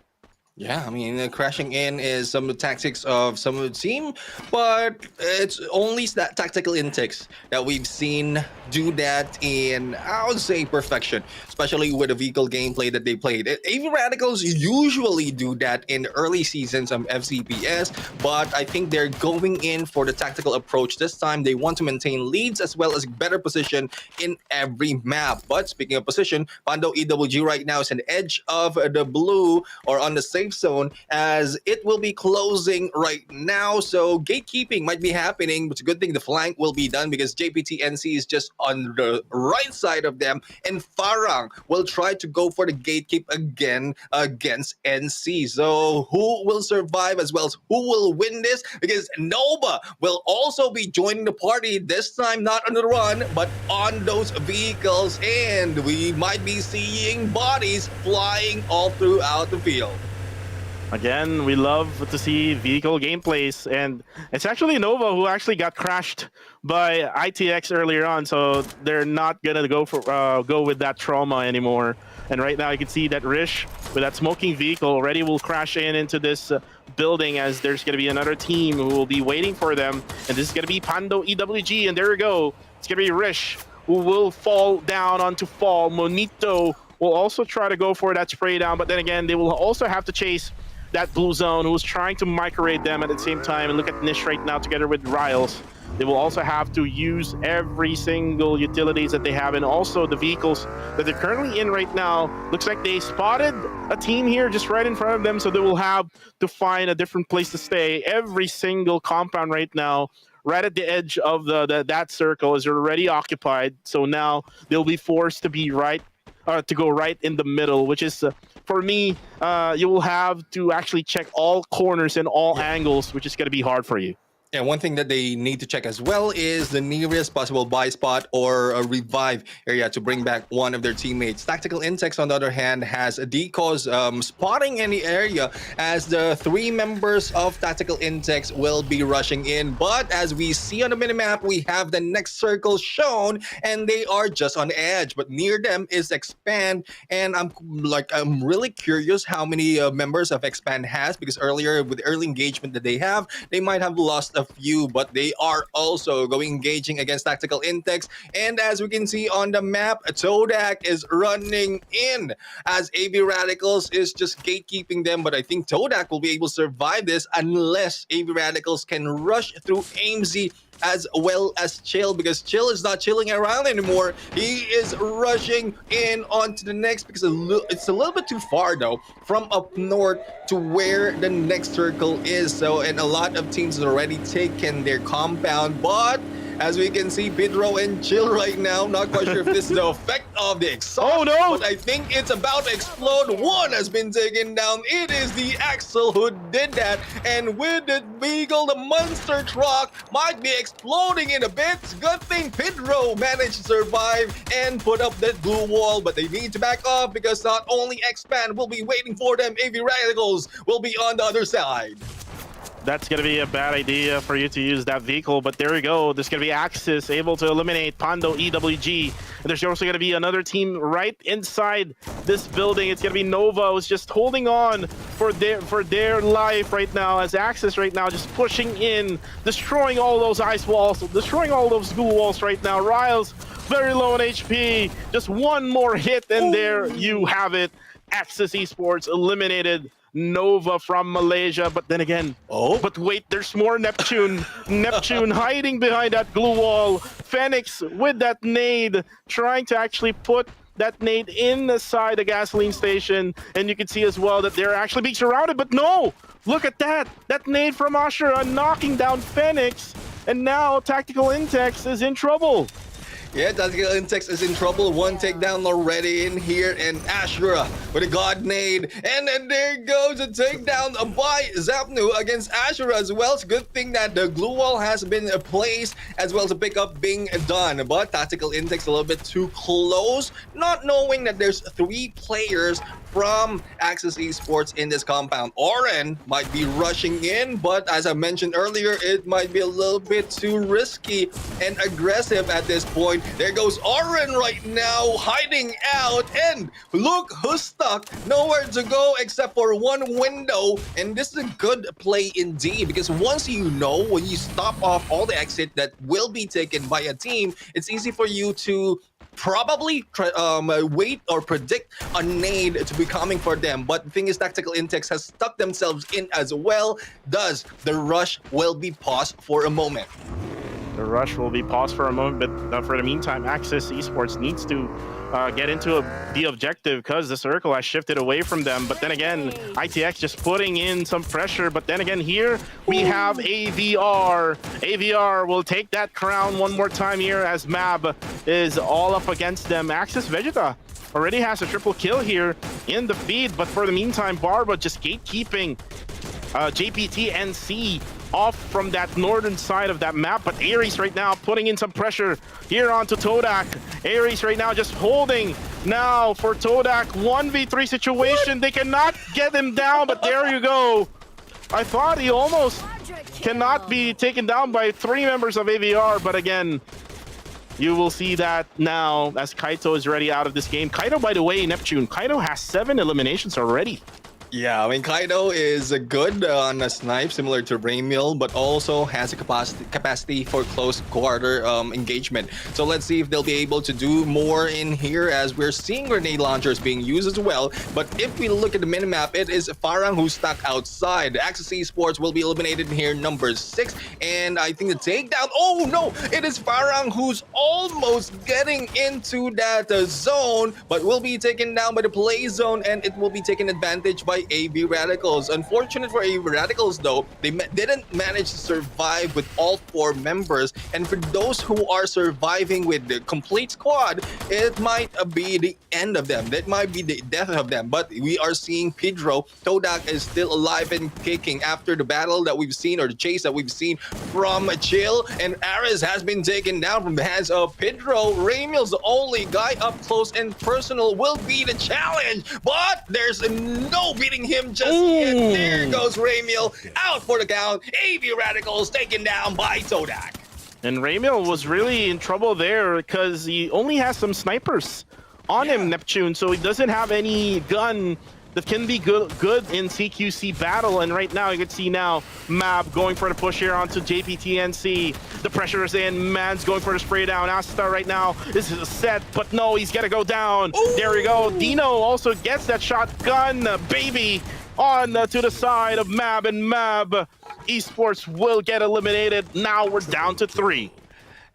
S3: Yeah, I mean, crashing in is some of the tactics of some of the team, but it's only that Tactical Intex that we've seen do that in, I would say, perfection, especially with the vehicle gameplay that they played. AV Radicals usually do that in early seasons of FCPS, but I think they're going in for the tactical approach. This time, they want to maintain leads as well as better position in every map. But speaking of position, Pando EWG right now is an edge of the blue, or on the safe zone, as it will be closing right now. So gatekeeping might be happening, but it's a good thing the flank will be done because JPT NC is just on the right side of them, and Farang will try to go for the gatekeep again against NC. So who will survive as well as who will win this? Because Nova will also be joining the party, this time not on the run but on those vehicles, and we might be seeing bodies flying all throughout the field.
S2: Again, we love to see vehicle gameplays, and it's actually Nova who actually got crashed by ITX earlier on, so they're not gonna go with that trauma anymore. And right now you can see that Rish with that smoking vehicle already will crash into this building, as there's gonna be another team who will be waiting for them, and this is gonna be Pando EWG, and there we go. It's gonna be Rish who will fall down onto Fall. Monito will also try to go for that spray down, but then again, they will also have to chase that blue zone who's trying to microwave them at the same time. And look at Nish right now together with Riles. They will also have to use every single utilities that they have, and also the vehicles that they're currently in right now. Looks like they spotted a team here just right in front of them, so they will have to find a different place to stay. Every single compound right now, right at the edge of that circle, is already occupied. So now they'll be forced to be to go right in the middle, which is for me, you will have to actually check all corners and all angles, which is going to be hard for you.
S3: And one thing that they need to check as well is the nearest possible buy spot or a revive area to bring back one of their teammates. Tactical Intex, on the other hand, has a decos spotting in the area, as the 3 members of Tactical Intex will be rushing in. But as we see on the minimap, we have the next circle shown, and they are just on edge. But near them is Expand, and I'm really curious how many members of Expand has, because earlier with early engagement that they have, they might have lost a few, but they are also engaging against Tactical Intex. And as we can see on the map, Todak is running in, as AV Radicals is just gatekeeping them. But I think Todak will be able to survive this unless AV Radicals can rush through AIMZ as well as Chill, because Chill is not chilling around anymore. He is rushing in onto the next, because it's a little bit too far though from up north to where the next circle is. So, and a lot of teams have already taken their compound, but As we can see, Pedro and Chill right now. Not quite sure if this is the effect of the exhaust.
S2: Oh, no.
S3: But I think it's about to explode. One has been taken down. It is the Axel who did that. And with the Beagle, the monster truck might be exploding in a bit. Good thing Pedro managed to survive and put up that blue wall. But they need to back off because not only X-Pan will be waiting for them, AV Radicals will be on the other side.
S2: That's going to be a bad idea for you to use that vehicle, but there we go. There's going to be Axis able to eliminate Pondo EWG. And there's also going to be another team right inside this building. It's going to be Nova, who's just holding on for their life right now, as Axis right now just pushing in, destroying all those ice walls, destroying all those goo walls right now. Riles very low on HP. Just one more hit, and there you have it. Axis Esports eliminated Nova from Malaysia. But then again, but wait, there's more Neptune. Neptune hiding behind that glue wall. Phoenix with that nade, trying to actually put that nade inside the gasoline station. And you can see as well that they're actually being surrounded, but no! Look at that! That nade from Ashura knocking down Phoenix. And now Tactical Intex is in trouble.
S3: Yeah, Tactical Intex is in trouble. One takedown already in here, and Ashura with a God Nade. And then there goes a takedown by Zapnu against Ashura as well. It's a good thing that the glue wall has been placed as well as a pickup being done. But Tactical Intex a little bit too close, not knowing that there's 3 players from Axis Esports in this compound. Oren might be rushing in, but as I mentioned earlier, it might be a little bit too risky and aggressive at this point. There goes Oren right now, hiding out, and look who's stuck. Nowhere to go except for one window, and this is a good play indeed, because once you know, when you stop off all the exit that will be taken by a team, it's easy for you to probably wait or predict a nade to be coming for them. But the thing is, Tactical Intex has stuck themselves in as well. Thus, the rush will be paused for a moment.
S2: The rush will be paused for a moment, but for the meantime, Axis Esports needs to get into the objective, because the circle has shifted away from them. But then again, ITX just putting in some pressure. But then again, here we have AVR. AVR will take that crown one more time here, as Mab is all up against them. Axis Vegeta already has a triple kill here in the feed, but for the meantime, Barba just gatekeeping JPT NC off from that northern side of that map. But Ares right now putting in some pressure here onto Todak. Ares right now just holding now for Todak. 1v3 situation. They cannot get him down, but there you go. I thought he almost cannot be taken down by 3 members of AVR, but again, you will see that now as Kaito is already out of this game. Kaito, by the way, Neptune, Kaito has 7 eliminations already.
S3: Yeah, I mean, Kaido is good on a snipe, similar to Raimiel, but also has a capacity for close quarter engagement. So let's see if they'll be able to do more in here, as we're seeing grenade launchers being used as well. But if we look at the minimap, it is Farang who's stuck outside. Axis Esports will be eliminated in here, number 6. And I think the takedown, oh no, it is Farang who's almost getting into that zone, but will be taken down by the play zone, and it will be taken advantage by AV Radicals. Unfortunate for AV Radicals though, they didn't manage to survive with all 4 members, and for those who are surviving with the complete squad, it might be the end of them. That might be the death of them. But we are seeing Pedro. Todak is still alive and kicking after the battle that we've seen, or the chase that we've seen from Chill, and Ares has been taken down from the hands of Pedro. Raimiel's the only guy up close and personal, will be the challenge, but there's no beating him just yet. There goes Raimiel, out for the count. AV Radicals taken down by Todak.
S2: And Raimiel was really in trouble there because he only has some snipers on him, Neptune, so he doesn't have any gun that can be good in CQC battle. And right now you can see now Mab going for the push here onto JPTNC. The pressure is in. Man's going for the spray down. Asta right now is set, but no, he's gonna go down. There we go. Dino also gets that shotgun, baby, on to the side of Mab, and Mab Esports will get eliminated. Now we're down to 3.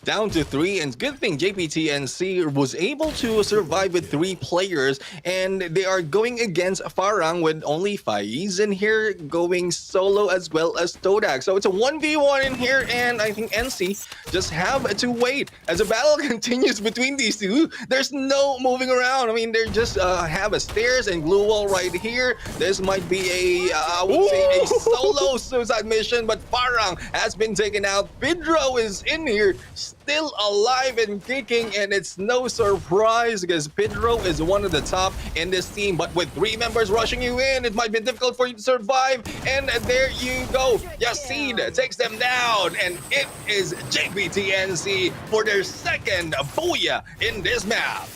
S3: down to 3, and good thing JPTNC was able to survive with 3 players, and they are going against Farang with only Faiz in here going solo as well as Todak. So it's a 1v1 in here, and I think NC just have to wait as the battle continues between these two. There's no moving around. I mean, they just have a stairs and glue wall right here. This might be a I would say a solo suicide mission, but Farang has been taken out. Pedro is in here, still alive and kicking, and it's no surprise because Pedro is one of the top in this team. But with 3 members rushing you in, it might be difficult for you to survive. And there you go. Yasid takes them down, and it is JPTNC for their second booyah in this map.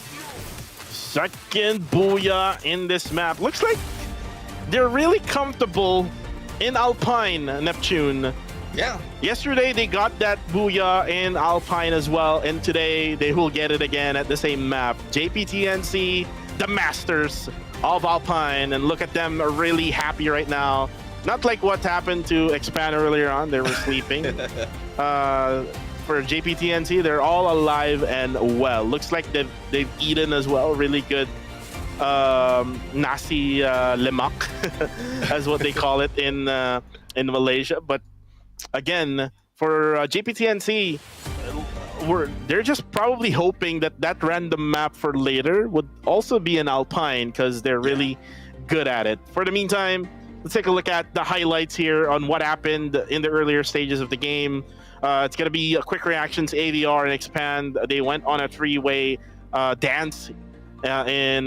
S2: Second booyah in this map. Looks like they're really comfortable in Alpine, Neptune.
S3: Yeah.
S2: Yesterday they got that booyah in Alpine as well, and today they will get it again at the same map. JPTNC, the masters of Alpine, and look at them, are really happy right now. Not like what happened to Expand earlier on, they were sleeping. For JPTNC, they're all alive and well. Looks like they've eaten as well, really good nasi lemak, as what they call it in Malaysia. But again, for JPTNC, they're just probably hoping that random map for later would also be an Alpine, because they're really good at it. For the meantime, let's take a look at the highlights here on what happened in the earlier stages of the game. It's going to be a quick reactions, AVR and Expand. They went on a 3-way dance in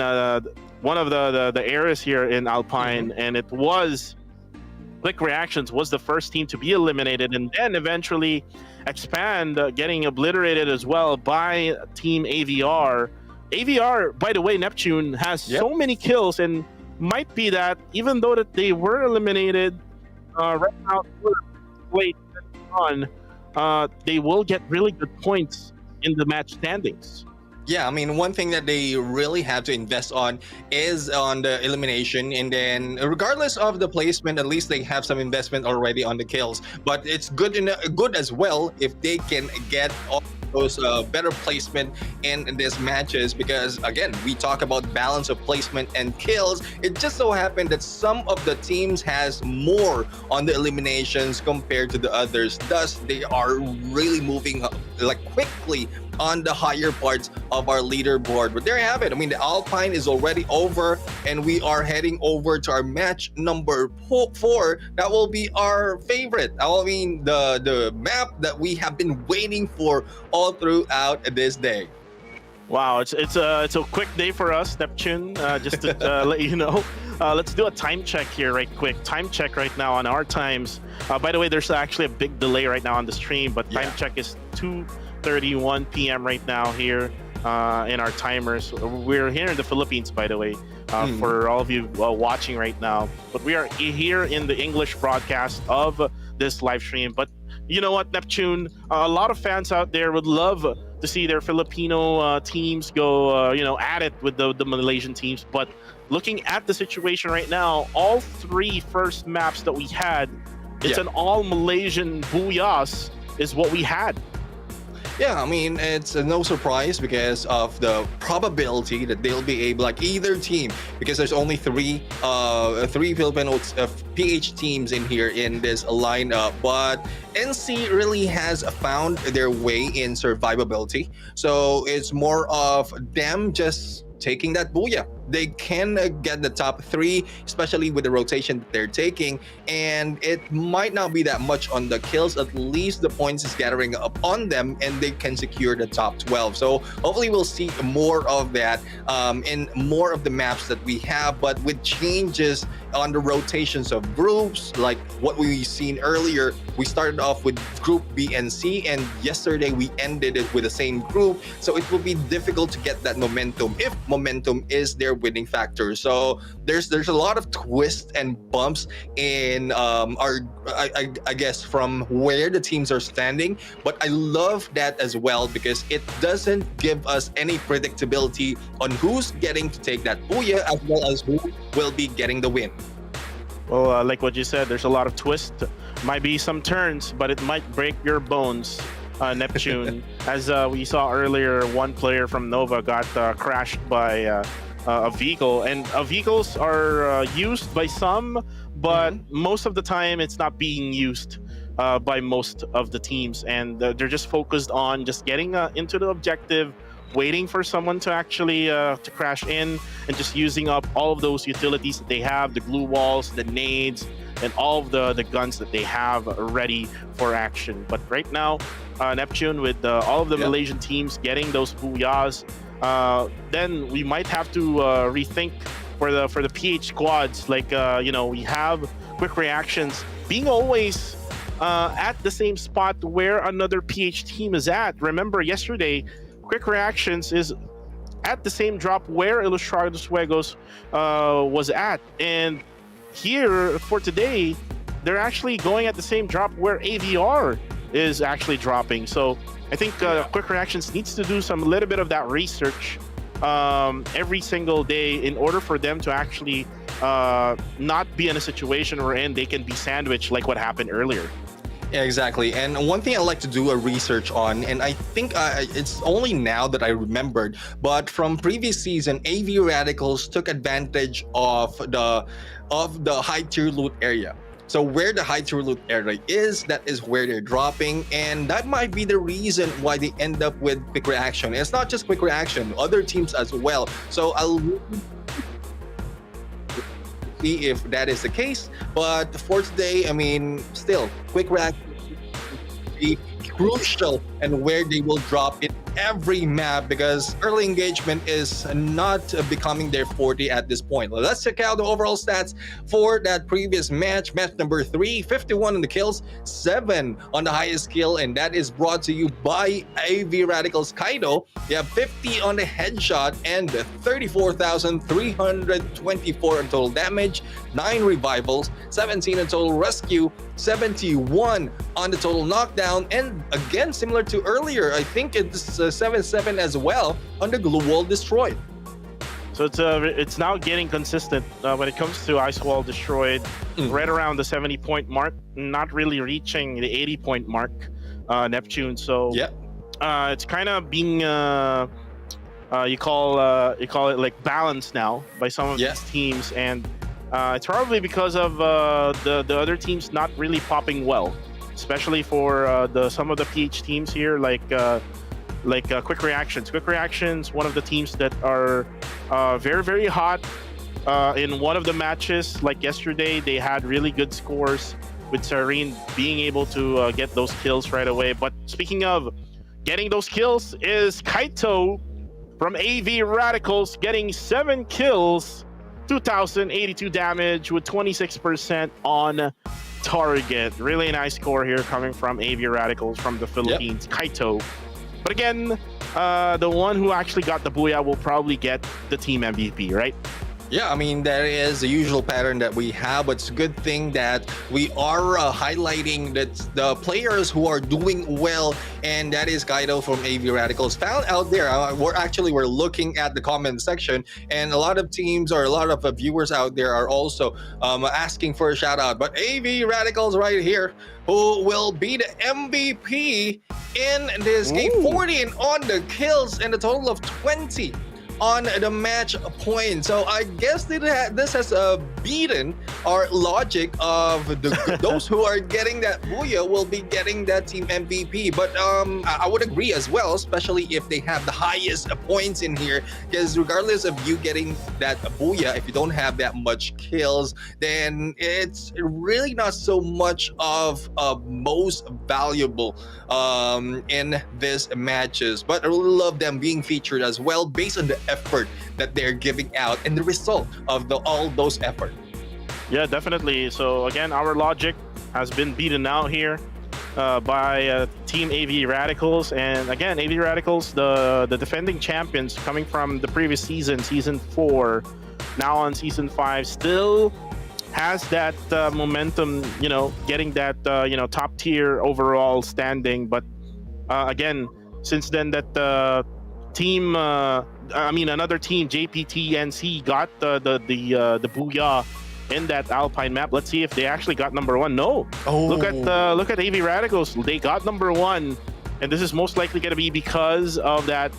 S2: one of the areas here in Alpine, and it was Quick Reactions was the first team to be eliminated, and then eventually Expand getting obliterated as well by Team AVR. AVR, by the way, Neptune has so many kills, and might be that even though that they were eliminated right now, late on, they will get really good points in the match standings.
S3: Yeah, I mean, one thing that they really have to invest on is on the elimination, and then regardless of the placement, at least they have some investment already on the kills. But it's good as well if they can get all those better placement in these matches, because again, we talk about balance of placement and kills. It just so happened that some of the teams has more on the eliminations compared to the others. Thus, they are really moving like quickly on the higher parts of our leaderboard. But there you have it. I mean, the Alpine is already over, and we are heading over to our match number 4. That will be our favorite. I mean, the map that we have been waiting for all throughout this day.
S2: Wow, it's a quick day for us, Neptune. Just to let you know, let's do a time check here, right quick. Time check right now on our times. By the way, there's actually a big delay right now on the stream, but time check is 2:31 p.m. right now here in our timers. We're here in the Philippines, by the way, for all of you watching right now. But we are here in the English broadcast of this live stream. But you know what, Neptune? A lot of fans out there would love to see their Filipino teams go, at it with the Malaysian teams. But looking at the situation right now, all 3 first maps that we had, it's an all Malaysian booyahs is what we had.
S3: Yeah, I mean, it's no surprise because of the probability that they'll be able, like either team, because there's only 3 Filipino PH teams in here in this lineup. But NC really has found their way in survivability. So it's more of them just taking that booyah. They can get the top 3, especially with the rotation that they're taking, and it might not be that much on the kills. At least the points is gathering up on them, and they can secure the top 12. So hopefully we'll see more of that in more of the maps that we have, but with changes on the rotations of groups, like what we seen earlier. We started off with Group B and C, and yesterday we ended it with the same group. So it will be difficult to get that momentum if momentum is their winning factor. So there's a lot of twists and bumps in I guess from where the teams are standing. But I love that as well, because it doesn't give us any predictability on who's getting to take that booyah as well as who will be getting the win.
S2: Well, like what you said, there's a lot of twists. Might be some turns, but it might break your bones Neptune. As we saw earlier, one player from Nova got crashed by a vehicle, and vehicles are used by some, but most of the time it's not being used by most of the teams, and they're just focused on just getting into the objective, waiting for someone to actually to crash in, and just using up all of those utilities that they have, the glue walls, the nades, and all of the guns that they have ready for action. But right now, Neptune, with all of the Malaysian teams getting those booyahs, then we might have to rethink for the PH squads. Like we have quick reactions being always at the same spot where another PH team is at. Remember yesterday, quick reactions is at the same drop where Ilustrados Fuegos was at, and here for today they're actually going at the same drop where AVR is actually dropping. So I think quick reactions needs to do some little bit of that research every single day in order for them to actually not be in a situation wherein they can be sandwiched like what happened earlier.
S3: Yeah, exactly. And one thing I like to do a research on, and I think it's only now that I remembered, but from previous season, AV Radicals took advantage of the high tier loot area. So where the high tier loot area is, that is where they're dropping, and that might be the reason why they end up with quick reaction. It's not just quick reaction, other teams as well. So I'll see if that is the case. But for today, I mean, still, quick reaction is crucial, and where they will drop in every map, because early engagement is not becoming their forte at this point. Let's check out the overall stats for that previous match number 3. 51 on the kills, 7 on the highest kill, and that is brought to you by AV Radicals Kaido. You have 50 on the headshot and 34,324 in total damage, 9 revivals, 17 in total rescue, 71 on the total knockdown, and again, similar to earlier, I think it's 7-7 as well on the glue wall destroyed.
S2: So it's now getting consistent when it comes to ice wall destroyed, right around the 70 point mark, not really reaching the 80 point mark, Neptune. So it's kind of being you call it like balanced now by some of these teams, and it's probably because of the other teams not really popping well, especially for some of the PH teams here, like quick reactions. Quick reactions, one of the teams that are very, very hot in one of the matches. Like yesterday, they had really good scores with Serene being able to get those kills right away. But speaking of getting those kills, is Kaito from AV Radicals getting 7 kills, 2,082 damage with 26% on target. Really nice score here coming from AV Radicals from the Philippines, Kaito. But again, the one who actually got the booyah will probably get the team MVP, right?
S3: Yeah, I mean, that is the usual pattern that we have, but it's a good thing that we are highlighting that the players who are doing well, and that is Kaido from AV Radicals. Found out there, we're looking at the comment section, and a lot of teams or a lot of viewers out there are also asking for a shout out. But AV Radicals right here, who will be the MVP in this game, 14 on the kills and a total of 20 on the match point. So I guess this has beaten our logic of those who are getting that booyah will be getting that team MVP. But I would agree as well, especially if they have the highest points in here, because regardless of you getting that booyah, if you don't have that much kills, then it's really not so much of most valuable in this matches. But I really love them being featured as well based on the effort that they're giving out and the result of all those effort.
S2: Yeah, definitely. So again, our logic has been beaten out here by Team AV Radicals, and again, AV Radicals, the defending champions coming from the previous season, season 4, now on season 5, still has that momentum, getting that top tier overall standing. But again, since then that team another team, JPTNC, got the booyah in that Alpine map. Let's see if they actually got number 1. No. Look at AV Radicals. They got number 1 And this is most likely going to be because of that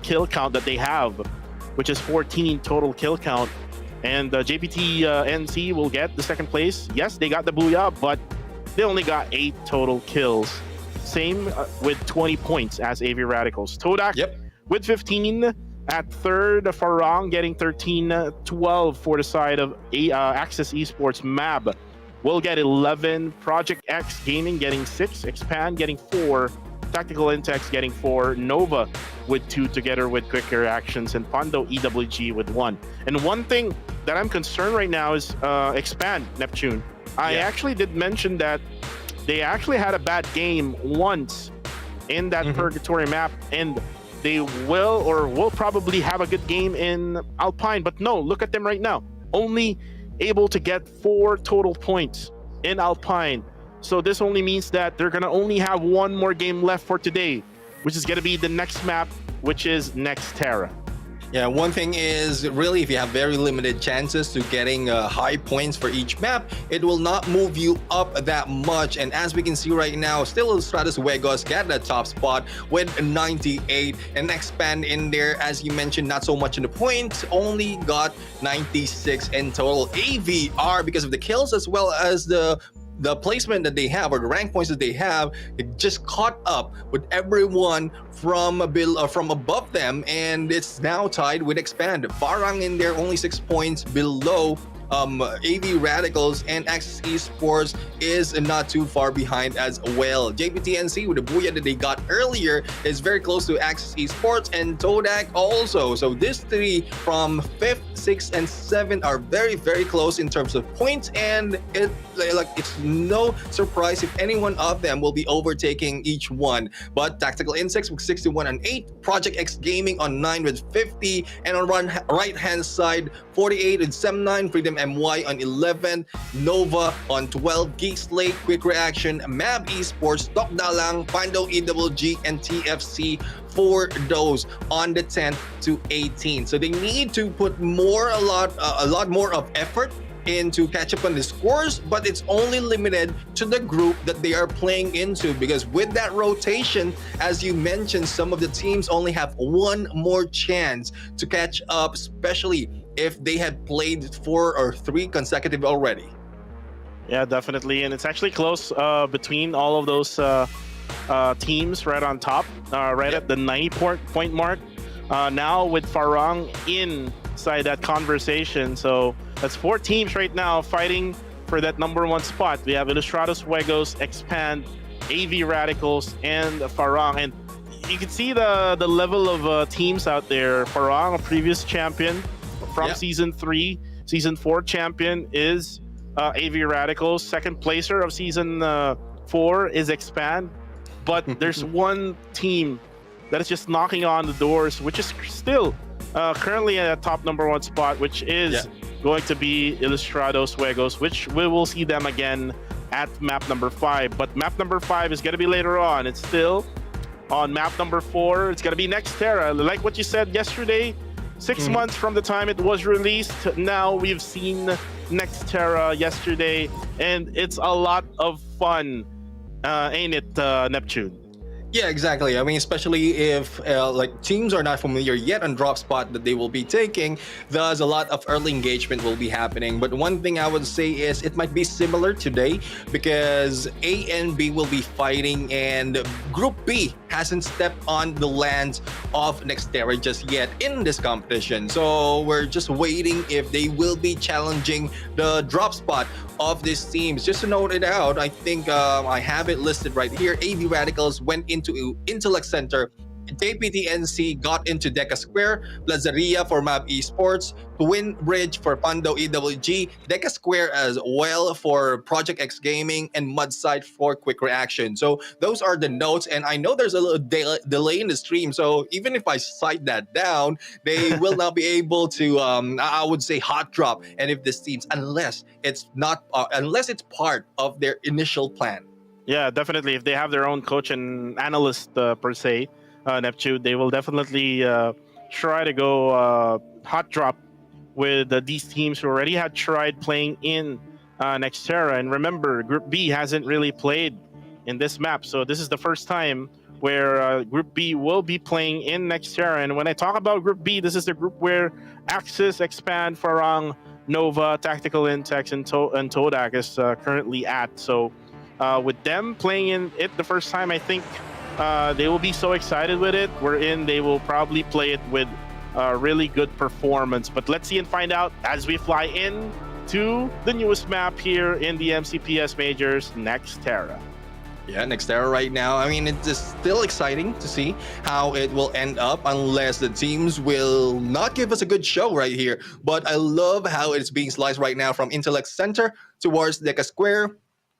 S2: kill count that they have, which is 14 total kill count. And JPT NC will get the second place. Yes, they got the booyah, but they only got 8 total kills. Same with 20 points as AV Radicals. Todak with 15 at third. Farang getting 13. 12 for the side of Access Esports. Mab will get 11. Project X Gaming getting 6. Expand getting 4. Tactical Intex getting 4. Nova with 2 together with Quick Reactions. And Pondo EWG with 1. And one thing that I'm concerned right now is Expand, Neptune. I actually did mention that they actually had a bad game once in that Purgatory map, and they will probably have a good game in Alpine. But no, look at them right now. Only able to get 4 total points in Alpine. So this only means that they're going to only have 1 more game left for today, which is going to be the next map, which is Next Terra.
S3: Yeah, one thing is really if you have very limited chances to getting high points for each map, it will not move you up that much. And as we can see right now, still Stratus Wegos got the top spot with 98, and Expand in there, as you mentioned, not so much in the points, only got 96 in total. AVR, because of the kills as well as the placement that they have or the rank points that they have, it just caught up with everyone from above them, and it's now tied with Expand. Farang in there only 6 points below AV Radicals, and Access Esports is not too far behind as well. JPTNC with the booyah that they got earlier is very close to Access Esports, and Todak also. So these 3 from 5th, 6th, and 7 are very, very close in terms of points, and it's no surprise if any one of them will be overtaking each one. But Tactical Insects with 61 and 8, Project X Gaming on 9 with 50, and on right hand side 48 with 79, Freedom MY on 11, Nova on 12, Geek Slate, Quick Reaction, Mab Esports, Tok Dalang, Pando EWG, and TFC for those on the 10th to 18. So they need to put a lot more of effort in to catch up on the scores, but it's only limited to the group that they are playing into, because with that rotation, as you mentioned, some of the teams only have 1 more chance to catch up, especially if they had played 4 or 3 consecutive already.
S2: Yeah, definitely. And it's actually close between all of those teams right on top, at the 90 point mark. Now with Farang inside that conversation. So that's 4 teams right now fighting for that #1 spot. We have Ilustrados Fuegos, Expand, AV Radicals, and Farang. And you can see the level of teams out there. Farang, a previous champion from Season 3. Season 4 champion is AV Radicals. Second placer of Season 4 is Expand. But there's one team that is just knocking on the doors, which is still currently at top #1 spot, which is going to be Ilustrados Fuegos, which we will see them again at map number 5. But map number 5 is going to be later on. It's still on map number 4. It's going to be Next Terra. Like what you said yesterday, 6 months from the time it was released, now we've seen Next Terra yesterday, and it's a lot of fun, ain't it, Neptune?
S3: Yeah, exactly. I mean, especially if teams are not familiar yet on drop spot that they will be taking, thus a lot of early engagement will be happening. But one thing I would say is it might be similar today, because A and B will be fighting, and Group B hasn't stepped on the lands of Nextera just yet in this competition. So we're just waiting if they will be challenging the drop spot of these teams. Just to note it out, I think I have it listed right here. AV Radicals went into Intellect Center. JPTNC got into Deca Square, Plazaria for Mab Esports, Twin Bridge for Pando EWG, Deca Square as well for Project X Gaming, and Mudside for Quick Reaction. So those are the notes, and I know there's a little delay in the stream, so even if I cite that down, they will not be able to, I would say, hot drop any of these teams unless it's part of their initial plan.
S2: Yeah, definitely. If they have their own coach and analyst per se, Neptune, they will definitely try to go hot drop with these teams who already had tried playing in Nextera. And remember, Group B hasn't really played in this map, so this is the first time where Group B will be playing in Nextera. And when I talk about Group B, this is the group where Axis, Expand, Farang, Nova, Tactical Intex, and Todak is currently at. So with them playing in it the first time, I think they will be so excited with it. They will probably play it with really good performance. But let's see and find out as we fly in to the newest map here in the MCPS Majors, Nextera.
S3: Yeah, Nextera right now. I mean, it's just still exciting to see how it will end up unless the teams will not give us a good show right here. But I love how it's being sliced right now from Intellect Center towards Deca Square.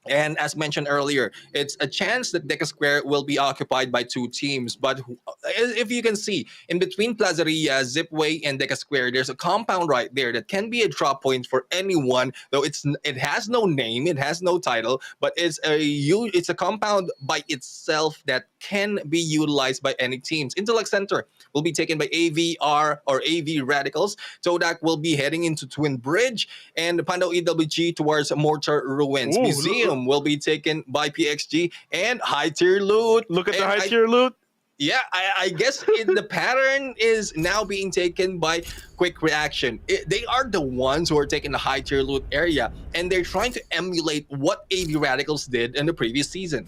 S3: And as mentioned earlier, it's a chance that Deca Square will be occupied by two teams. But if you can see, in between Plazaria, Zipway, and Deca Square, there's a compound right there that can be a drop point for anyone. Though it has no name, it has no title, but it's a compound by itself that can be utilized by any teams. Intellect Center will be taken by AVR or AV Radicals. Todak will be heading into Twin Bridge, and Pando EWG towards Mortar Ruins.
S2: Ooh,
S3: Museum will be taken by PXG, and High Tier Loot.
S2: Look at the High Tier Loot.
S3: Yeah, I guess the pattern is now being taken by Quick Reaction. They are the ones who are taking the High Tier Loot area, and they're trying to emulate what AV Radicals did in the previous season.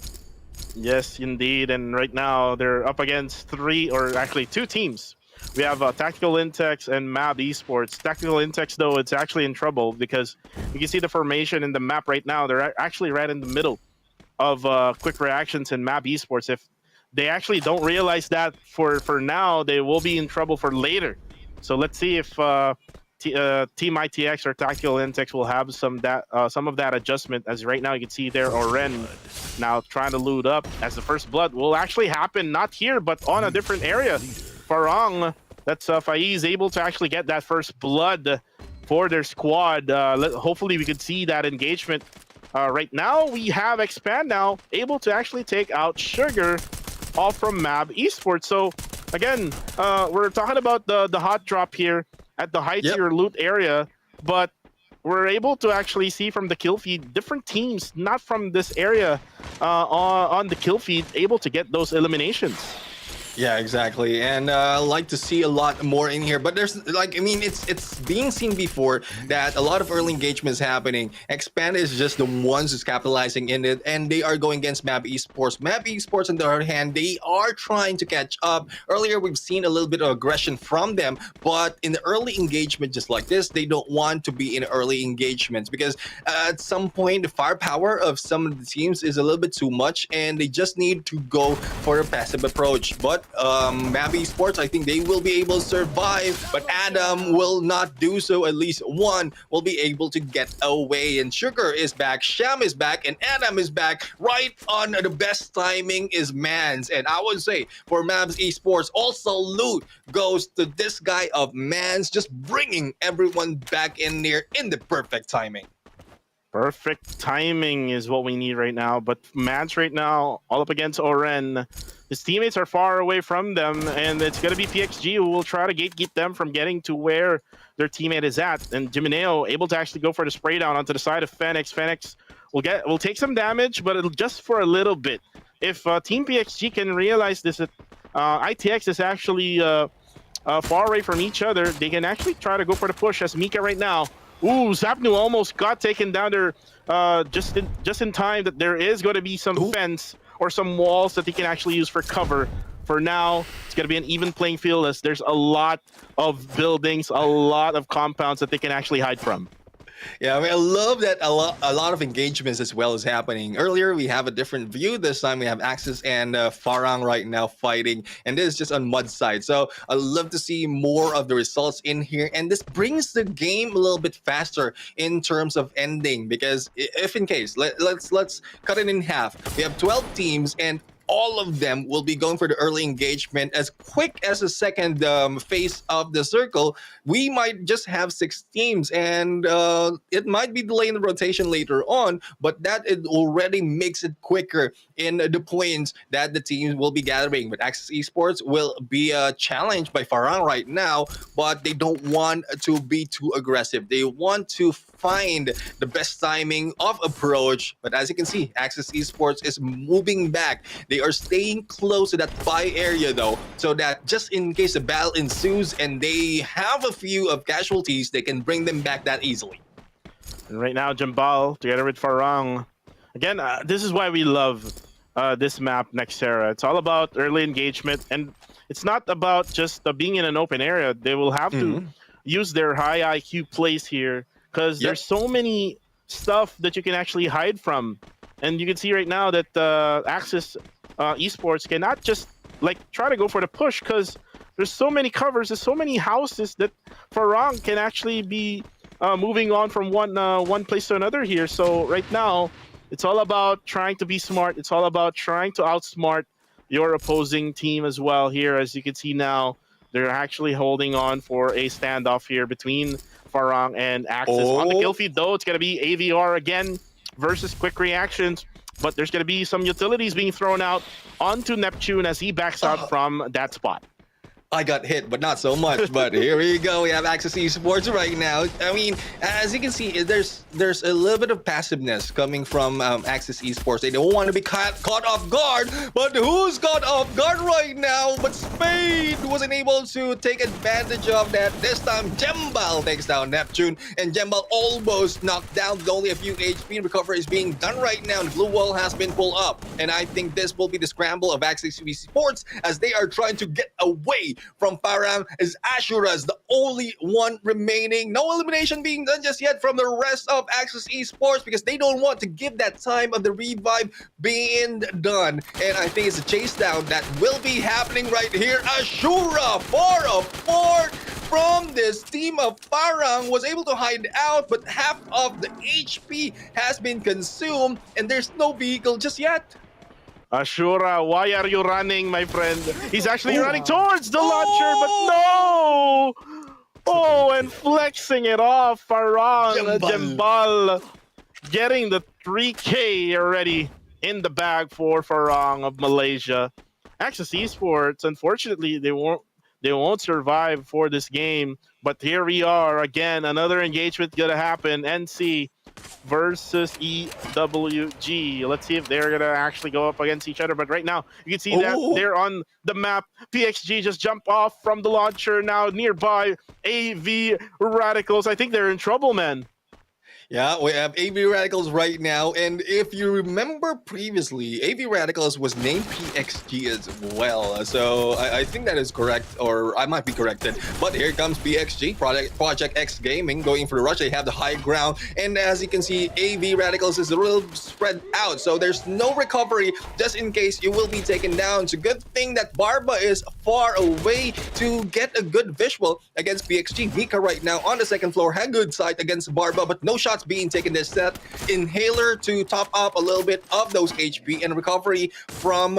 S2: Yes, indeed. And right now they're up against two teams. We have Tactical Intex and Mab Esports. Tactical Intex, though, it's actually in trouble because you can see the formation in the map right now. They're actually right in the middle of Quick Reactions and Mab Esports. If they actually don't realize that for now, they will be in trouble for later. So let's see if Team ITX or Tactical Intex will have some of that adjustment. As right now you can see there, Oren now trying to loot up as the first blood will actually happen not here but on a different area. Farang, that's Faiz able to actually get that first blood for their squad. Hopefully we could see that engagement. Right now we have Expand now able to actually take out Sugar off from Mab Esports. So again, we're talking about the hot drop here at the high tier loot area, but we're able to actually see from the kill feed different teams not from this area on the kill feed able to get those eliminations.
S3: Yeah, exactly. And I like to see a lot more in here. But there's it's being seen before that a lot of early engagement is happening. Expand is just the ones who's capitalizing in it, and they are going against Map Esports. Map Esports, on the other hand, they are trying to catch up. Earlier, we've seen a little bit of aggression from them, but in the early engagement, just like this, they don't want to be in early engagements because at some point, the firepower of some of the teams is a little bit too much, and they just need to go for a passive approach. But Map Esports, I think they will be able to survive, but Adam will not do so. At least one will be able to get away, and Sugar is back, Sham is back, and Adam is back. Right on the best timing is Mans, and I would say for Mavs Esports, also loot goes to this guy of Mans, just bringing everyone back in there in the perfect timing.
S2: Perfect timing is what we need right now, but Mans right now all up against Oren. His teammates are far away from them, and it's going to be PXG who will try to gatekeep them from getting to where their teammate is at. And Jimineo able to actually go for the spray down onto the side of Fenix. Fenix will take some damage, but it'll just for a little bit. If Team PXG can realize this, ITX is actually far away from each other, they can actually try to go for the push as Mika right now. Ooh, Zapnu almost got taken down there just in time that there is going to be some fence or some walls that he can actually use for cover. For now, it's going to be an even playing field as there's a lot of buildings, a lot of compounds that they can actually hide from.
S3: Yeah, I mean, I love that a lot of engagements as well is happening. Earlier, we have a different view. This time, we have Axis and Farang right now fighting, and this is just on Mud side. So I love to see more of the results in here, and this brings the game a little bit faster in terms of ending. Because if in case, let's cut it in half. We have 12 teams, and all of them will be going for the early engagement as quick as the second phase of the circle. We might just have 6 teams, and it might be delayed in the rotation later on, but that it already makes it quicker in the points that the teams will be gathering. But Axis Esports will be challenged by Farang right now, but they don't want to be too aggressive. They want to find the best timing of approach. But as you can see, Axis Esports is moving back. They They are staying close to that buy area though, so that just in case the battle ensues and they have a few of casualties, they can bring them back that easily.
S2: And right now, Jambal together with Farang. Again, this is why we love this map, Nexera. It's all about early engagement, and it's not about just being in an open area. They will have to use their high IQ plays here because there's so many stuff that you can actually hide from. And you can see right now that Axis Esports cannot just like try to go for the push because there's so many covers, there's so many houses that Farang can actually be moving on from one place to another here. So right now, it's all about trying to be smart. It's all about trying to outsmart your opposing team as well here. As you can see now, they're actually holding on for a standoff here between Farang and Axis. On the kill feed, though, it's going to be AVR again versus Quick Reactions. But there's going to be some utilities being thrown out onto Neptune as he backs out from that spot.
S3: I got hit, but not so much. But here we go. We have Axis Esports right now. I mean, as you can see, there's a little bit of passiveness coming from Axis Esports. They don't want to be caught off guard. But who's caught off guard right now? But Spade wasn't able to take advantage of that. This time, Jembal takes down Neptune. And Jembal almost knocked down with only a few HP. Recovery is being done right now. The blue wall has been pulled up. And I think this will be the scramble of Axis Esports as they are trying to get away from Farang, as Ashura is the only one remaining. No elimination being done just yet from the rest of Axis Esports because they don't want to give that time of the revive being done. And I think it's a chase down that will be happening right here. Ashura, 4 of 4 from this team of Farang, was able to hide out, but half of the HP has been consumed and there's no vehicle just yet.
S2: Ashura, why are you running, my friend? He's actually running towards the launcher, but no! Oh, and flexing it off. Farang, Jembal getting the 3K already in the bag for Farang of Malaysia. Axis Esports, unfortunately, they won't survive for this game. But here we are again, another engagement gonna happen. NC versus EWG. Let's see if they're gonna actually go up against each other. But right now, you can see that they're on the map. PXG just jumped off from the launcher. Now nearby, AV Radicals. I think they're in trouble, man.
S3: Yeah, we have AV Radicals right now, and if you remember previously, AV Radicals was named PXG as well, so I think that is correct, or I might be corrected, but here comes PXG, Project X Gaming, going for the rush. They have the high ground, and as you can see, AV Radicals is a little spread out, so there's no recovery, just in case you will be taken down. It's a good thing that Barba is far away to get a good visual against PXG. Mika right now on the second floor, had good sight against Barba, but no shot being taken this set. Inhaler to top up a little bit of those HP and recovery from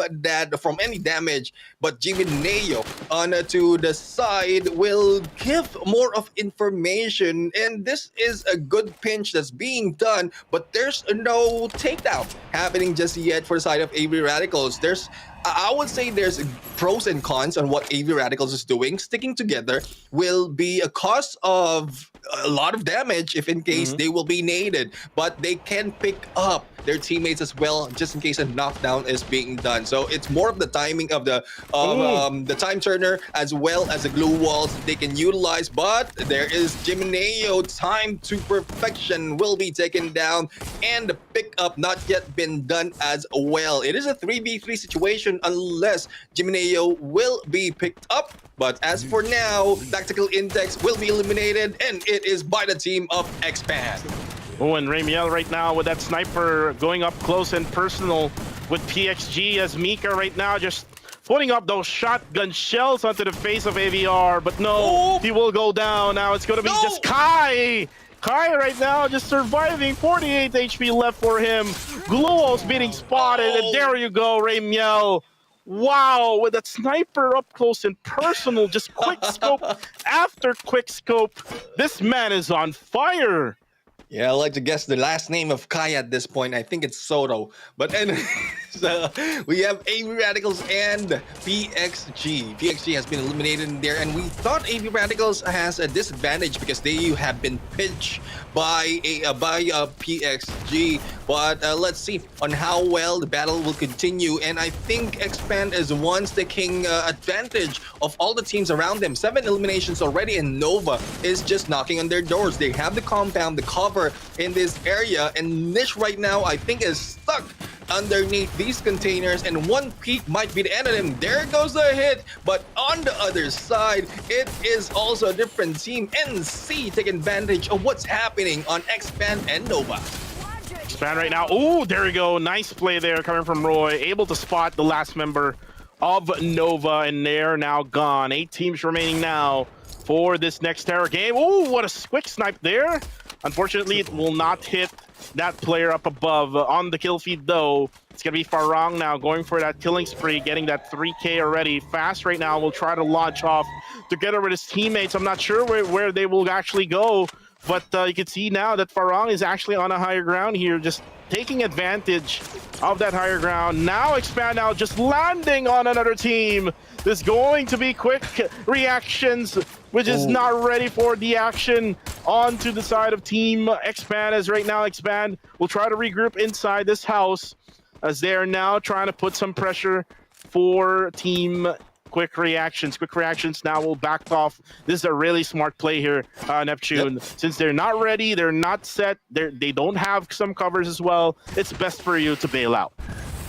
S3: any damage. But Jimmy Neo on to the side will give more of information, and this is a good pinch that's being done, but there's no takedown happening just yet for the side of AV Radicals. I would say there's pros and cons on what AV Radicals is doing. Sticking together will be a cost of a lot of damage if in case they will be naded, but they can pick up their teammates as well just in case a knockdown is being done. So it's more of the timing of the time turner as well as the glue walls they can utilize. But there is Jimeneo, time to perfection will be taken down, and the pickup not yet been done as well. It is a 3v3 situation unless Jimeneo will be picked up. But as for now, Tactical Index will be eliminated, and it is by the team of Expand.
S2: Oh, and Ramiel right now with that sniper going up close and personal with PXG, as Mika right now just putting up those shotgun shells onto the face of AVR. But no, he will go down. Now it's going to be just Kai. Kai right now just surviving, 48 HP left for him. Gluo's being spotted, and there you go, Ramiel. Wow, with that sniper up close and personal, just quick scope after quick scope. This man is on fire.
S3: Yeah, I like to guess the last name of Kai at this point. I think it's Soto. But anyways, So we have AV Radicals and PXG. PXG has been eliminated in there, and we thought AV Radicals has a disadvantage because they have been pinched by PXG. But let's see on how well the battle will continue. And I think Expand is once taking advantage of all the teams around them. 7 eliminations already, and Nova is just knocking on their doors. They have the compound, the cover in this area, and Niche right now I think is stuck underneath these containers, and one peek might be the end of him. There goes the hit, but on the other side, it is also a different team. NC taking advantage of what's happening on Expand and Nova.
S2: Expand right now. Oh, there we go. Nice play there coming from Roy. Able to spot the last member of Nova, and they're now gone. 8 teams remaining now for this next Terror game. Oh, what a quick snipe there. Unfortunately, it will not hit that player up above. On the kill feed, though, it's going to be Farang now going for that killing spree, getting that 3K already. Fast right now will try to launch off together with his teammates. I'm not sure where they will actually go, but you can see now that Farang is actually on a higher ground here, just taking advantage of that higher ground. Now Expand out, just landing on another team. There's going to be quick reactions, which is not ready for the action onto the side of Team Expand, as right now Expand will try to regroup inside this house as they are now trying to put some pressure for Team Quick Reactions. Quick Reactions now will back off. This is a really smart play here, Neptune. Yep. Since they're not ready, they're not set, they don't have some covers as well, it's best for you to bail out.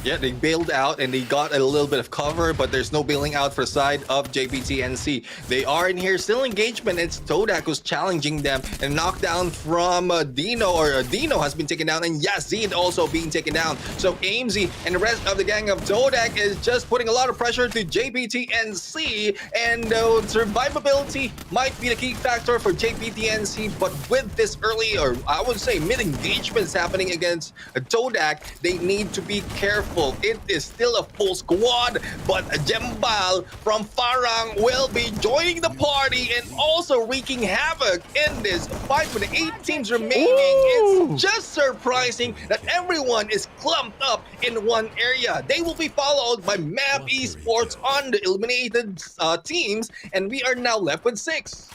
S3: Yeah, they bailed out and they got a little bit of cover, but there's no bailing out for the side of JPTNC. They are in here, still engagement. It's Todak who's challenging them, and knockdown from Dino has been taken down, and Yazid also being taken down. So AMZ and the rest of the gang of Todak is just putting a lot of pressure to JPTNC, and survivability might be the key factor for JPTNC, but with this early, or I would say mid-engagements happening against Todak, they need to be careful. It is still a full squad, but Jembal from Farang will be joining the party and also wreaking havoc in this fight with 8 teams remaining. Ooh. It's just surprising that everyone is clumped up in one area. They will be followed by Map Esports on the eliminated teams, and we are now left with 6.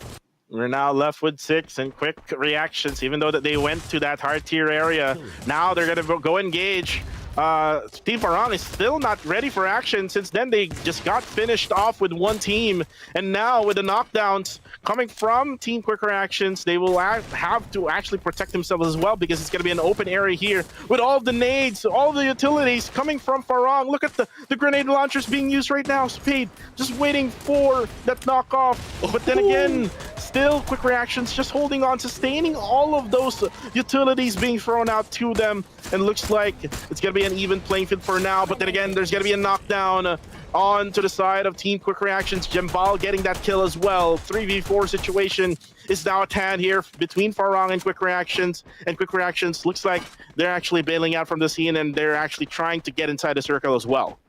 S2: We're now left with 6, and Quick Reactions, even though that they went to that hard tier area, now they're going to go engage. Team Farang is still not ready for action. Since then, they just got finished off with one team, and now with the knockdowns coming from Team Quick Reactions, they will have to actually protect themselves as well, because it's going to be an open area here with all the nades, all the utilities coming from Farang. Look at the grenade launchers being used right now. Speed just waiting for that knockoff, but then again, still Quick Reactions just holding on, sustaining all of those utilities being thrown out to them, and looks like it's going to be an even playing field for now. But then again, there's going to be a knockdown on to the side of Team Quick Reactions. Jembal getting that kill as well. 3v4 situation is now at hand here between Farang and Quick Reactions, and Quick Reactions looks like they're actually bailing out from the scene, and they're actually trying to get inside the circle as well.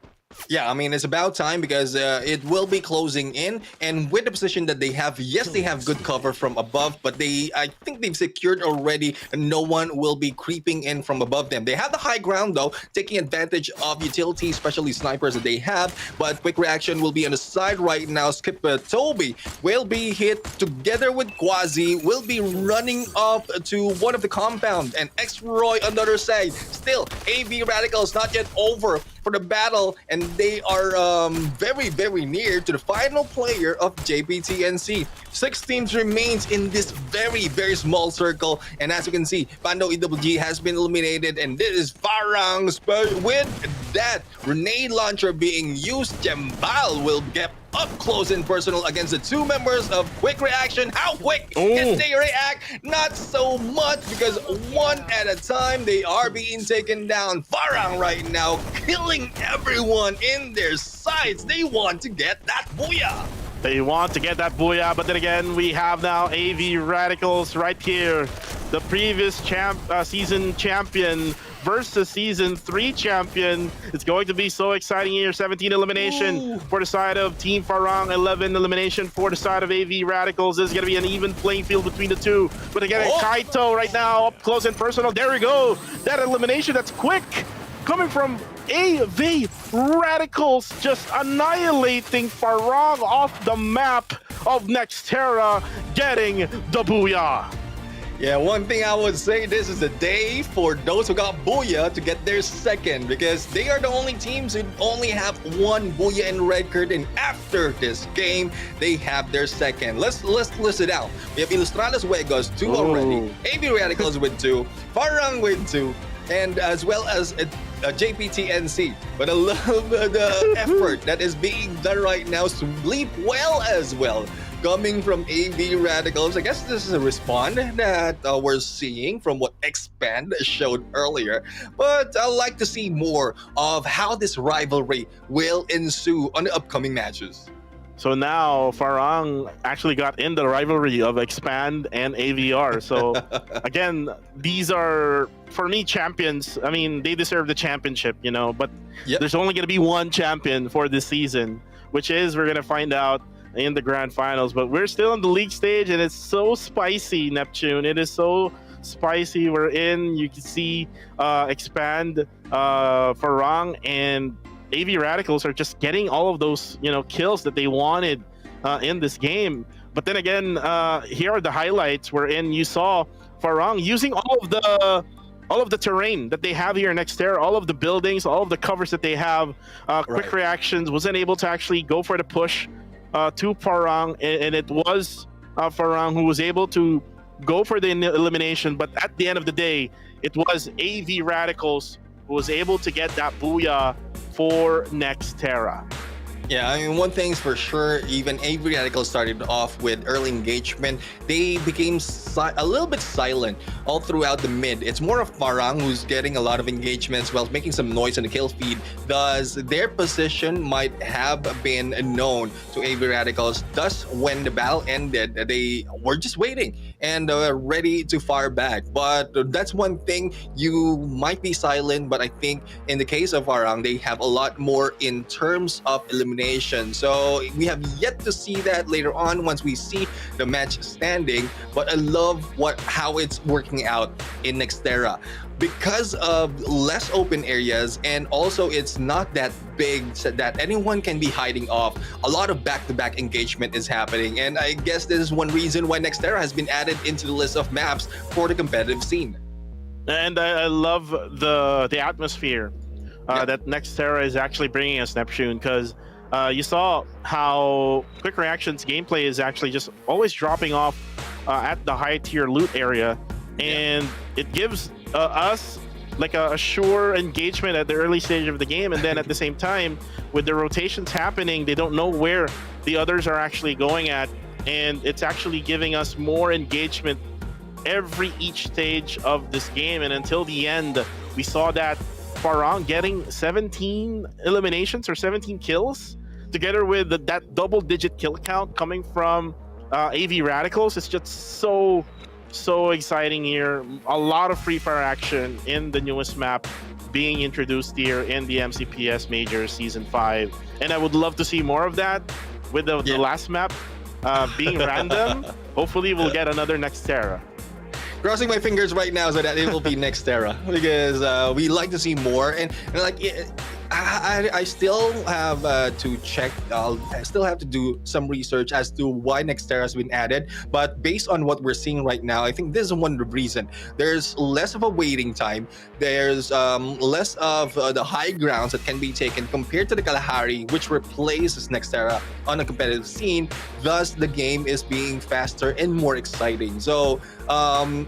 S3: Yeah, I mean, it's about time, because it will be closing in, and with the position that they have, yes, they have good cover from above, but I think they've secured already, and no one will be creeping in from above them. They have the high ground, though, taking advantage of utility, especially snipers that they have, but Quick Reaction will be on the side right now. Skip Toby will be hit together with Quasi, will be running up to one of the compound, and X-Roy on the other side. Still, AV Radicals not yet over for the battle, and they are very, very near to the final player of JPTNC. 6 teams remains in this very, very small circle, and as you can see, Pando EWG has been eliminated, and this is Farang's. With that grenade launcher being used, Jembal will get up close and personal against the 2 members of Quick Reaction. How quick can they react? Not so much, because one at a time they are being taken down. Farang right now killing everyone in their sights. They want to get that booyah.
S2: They want to get that booyah, but then again, we have now AV Radicals right here. The previous season champion versus season 3 champion. It's going to be so exciting here. 17 elimination for the side of Team Farang, 11 elimination for the side of AV Radicals. This is going to be an even playing field between the two. But again, Kaito right now up close and personal. There we go. That elimination, that's quick. coming from AV Radicals, just annihilating Farang off the map of Nextera, getting the booyah.
S3: Yeah, one thing I would say, this is a day for those who got Booyah to get their second, because they are the only teams who only have one Booyah in record, and after this game, they have their second. Let's list it out. We have Ilustrados Juegos, 2 already, AV Radicals with 2, Farang with 2, and as well as JPTNC. But I love the effort that is being done right now. Sleep well as well, coming from AV Radicals. I guess this is a respawn that we're seeing from what Expand showed earlier. But I'd like to see more of how this rivalry will ensue on the upcoming matches.
S2: So now Farang actually got in the rivalry of Expand and AVR. So again, these are, for me, champions. I mean, they deserve the championship, you know, but there's only going to be one champion for this season, which is, we're going to find out in the grand finals. But we're still in the league stage, and it's so spicy, Neptune. It is so spicy. We're in, you can see Expand, Farang, and AV Radicals are just getting all of those, you know, kills that they wanted in this game. But then again, here are the highlights wherein you saw Farang using all of the terrain that they have here in Nextera, all of the buildings, all of the covers that they have. Quick reactions, wasn't able to actually go for the push to Farang, and it was Farang who was able to go for the elimination. But at the end of the day, it was AV Radicals who was able to get that booyah for Nextera.
S3: Yeah, I mean, one thing's for sure, even AV Radicals started off with early engagement. They became a little bit silent all throughout the mid. It's more of Farang who's getting a lot of engagements while making some noise on the kill feed. Thus, their position might have been known to AV Radicals. Thus, when the battle ended, they were just waiting and ready to fire back. But that's one thing, you might be silent, but I think in the case of Farang, they have a lot more in terms of elimination. So we have yet to see that later on once we see the match standing. But I love how it's working out in Nextera because of less open areas, and also it's not that big so that anyone can be hiding off. A lot of back-to-back engagement is happening, and I guess this is one reason why Nextera has been added into the list of maps for the competitive scene.
S2: And I love the atmosphere that Nextera is actually bringing us, Neptune, because you saw how Quick Reaction's gameplay is actually just always dropping off at the high tier loot area, and it gives us like a sure engagement at the early stage of the game. And then at the same time, with the rotations happening, they don't know where the others are actually going at, and it's actually giving us more engagement each stage of this game. And until the end, we saw that Farang getting 17 eliminations or 17 kills, together with that double-digit kill count coming from AV Radicals. It's just so exciting here. A lot of free fire action in the newest map being introduced here in the MCPS Majors Season 5. And I would love to see more of that with the last map being random. Hopefully we'll get another Nextera.
S3: Crossing my fingers right now so that it will be Nextera, because we like to see more. And like, I still have to check. I still have to do some research as to why Nextera has been added. But based on what we're seeing right now, I think this is one of the reasons. There's less of a waiting time. There's less of the high grounds that can be taken compared to the Kalahari, which replaces Nextera on a competitive scene. Thus, the game is being faster and more exciting. So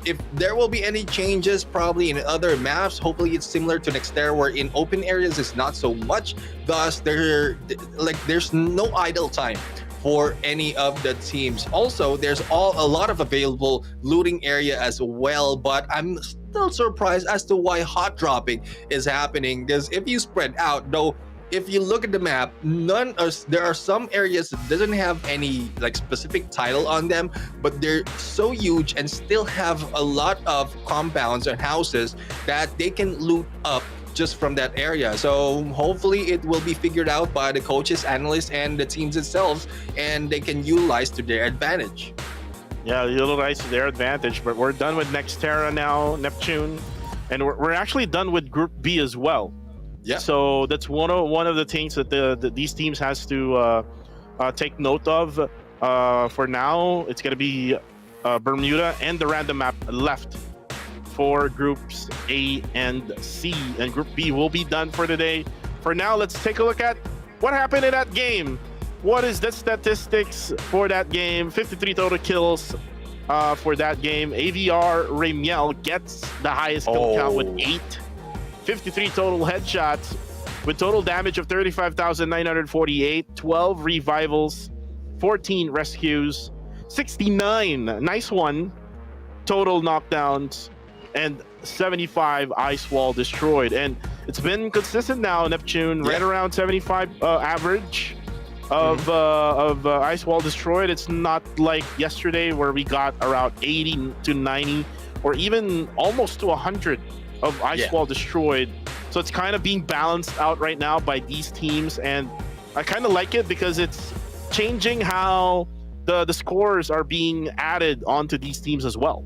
S3: if there will be any changes, probably in other maps, hopefully it's similar to Nextera, where in open areas it's not so much. Thus, there's no idle time for any of the teams. Also, there's a lot of available looting area as well, but I'm still surprised as to why hot dropping is happening, because if you spread out, though, if you look at the map, there are some areas that doesn't have any like specific title on them, but they're so huge and still have a lot of compounds and houses that they can loot up just from that area. So hopefully it will be figured out by the coaches, analysts, and the teams itself, and they can utilize to their advantage.
S2: Yeah, utilize to their advantage. But we're done with Nextera now, Neptune, and we're actually done with Group B as well.
S3: Yeah.
S2: So that's one of the things that these teams has to take note of. For now, it's going to be Bermuda and the random map left for groups A and C, and Group B will be done for today. For now, let's take a look at what happened in that game. What is the statistics for that game? 53 total kills for that game. AVR Ramiel gets the highest kill count with 8. 53 total headshots with total damage of 35,948, 12 revivals, 14 rescues, 69, nice one, total knockdowns, and 75 ice wall destroyed. And it's been consistent now, Neptune, right around 75 average of ice wall destroyed. It's not like yesterday where we got around 80 to 90 or even almost to 100 of ice wall destroyed. So it's kind of being balanced out right now by these teams, and I kind of like it because it's changing how the scores are being added onto these teams as well.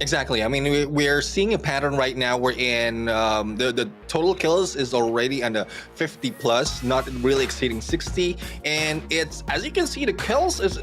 S3: Exactly. I mean, we're seeing a pattern right now wherein the total kills is already under 50 plus, not really exceeding 60, and it's, as you can see, the kills is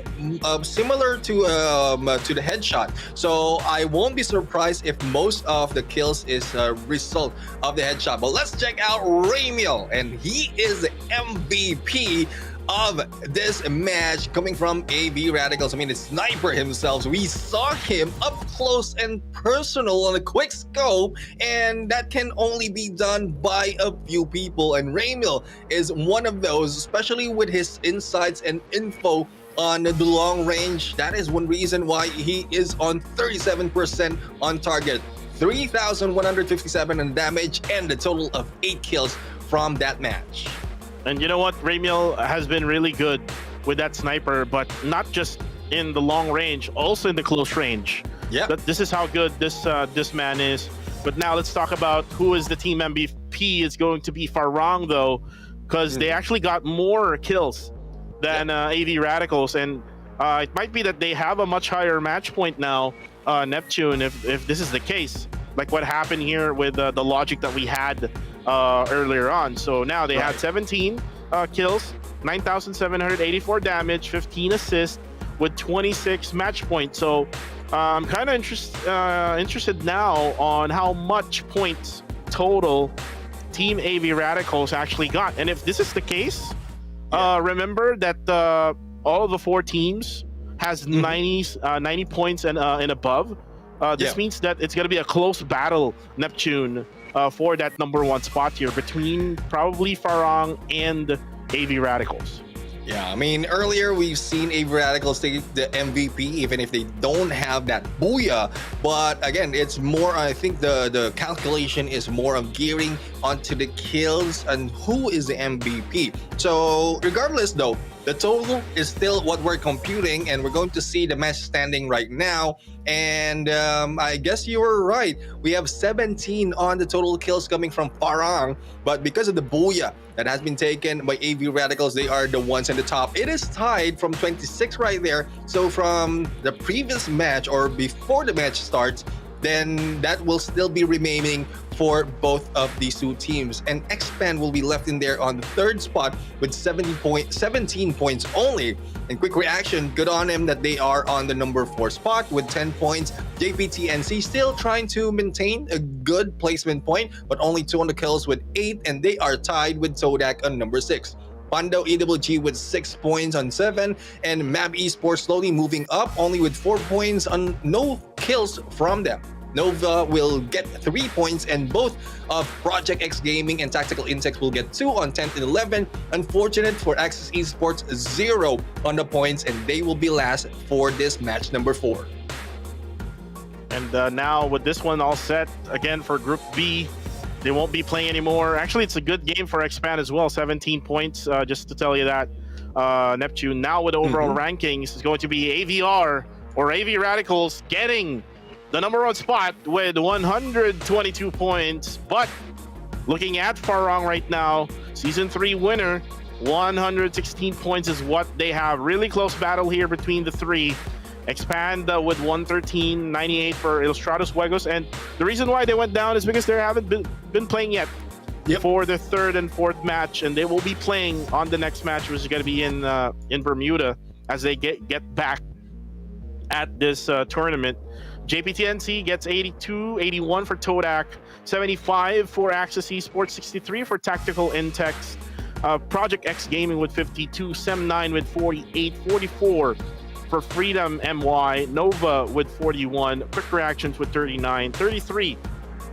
S3: similar to the headshot. So I won't be surprised if most of the kills is a result of the headshot. But let's check out Ramiel, and he is the MVP of this match, coming from AV Radicals. I mean, the sniper himself. We saw him up close and personal on a quick scope, and that can only be done by a few people. And Ramiel is one of those, especially with his insights and info on the long range. That is one reason why he is on 37% on target, 3,157 in damage, and a total of 8 kills from that match.
S2: And you know what? Ramiel has been really good with that sniper, but not just in the long range, also in the close range.
S3: Yeah.
S2: This is how good this man is. But now let's talk about who is the team MVP. It's going to be Farang, though, because they actually got more kills than AV Radicals, and it might be that they have a much higher match point now, Neptune, if this is the case, like what happened here with the logic that we had earlier on. So now they have 17 kills, 9,784 damage, 15 assists with 26 match points. So I'm kind of interested now on how much points total Team AV Radicals actually got. And if this is the case, remember that all of the 4 teams has 90 points and above. This means that it's going to be a close battle, Neptune, for that #1 spot here between probably Farang and AV Radicals.
S3: Yeah, I mean, earlier we've seen AV Radicals take the MVP, even if they don't have that booyah. But again, it's more, I think the calculation is more of gearing onto the kills and who is the MVP. So regardless though, the total is still what we're computing, and we're going to see the match standing right now. And I guess you were right. We have 17 on the total kills coming from Farang, but because of the booyah that has been taken by AV Radicals, they are the ones in the top. It is tied from 26 right there. So from the previous match or before the match starts, then that will still be remaining for both of these two teams. And Expand will be left in there on the 3rd spot with 17 points only. And quick reaction, good on him that they are on the #4 spot with 10 points. JPTNC still trying to maintain a good placement point, but only 200 kills with 8, and they are tied with Todak on #6. Pando EWG with 6 points on 7, and Map Esports slowly moving up, only with 4 points on no kills from them. Nova will get 3 points, and both of Project X Gaming and Tactical Insects will get 2 on 10th and 11. Unfortunate for Access Esports, 0 on the points, and they will be last for this match #4.
S2: And now with this one all set, again for Group B, they won't be playing anymore. Actually, it's a good game for Expand as well, 17 points, just to tell you that. Neptune now with overall rankings is going to be AVR or AV Radicals getting the #1 spot with 122 points. But looking at Farang right now, Season 3 winner, 116 points is what they have. Really close battle here between the 3. Expand with 113, 98 for Ilustrados Juegos. And the reason why they went down is because they haven't been playing yet.
S3: Yep.
S2: for the third and fourth match, and they will be playing on the next match, which is going to be in Bermuda as they get back at this tournament. JPTNC gets 82, 81 for Todak, 75 for Axis Esports, 63 for Tactical Intex, Project X Gaming with 52, Sem9 with 48, 44 for Freedom MY, Nova with 41, Quick Reactions with 39, 33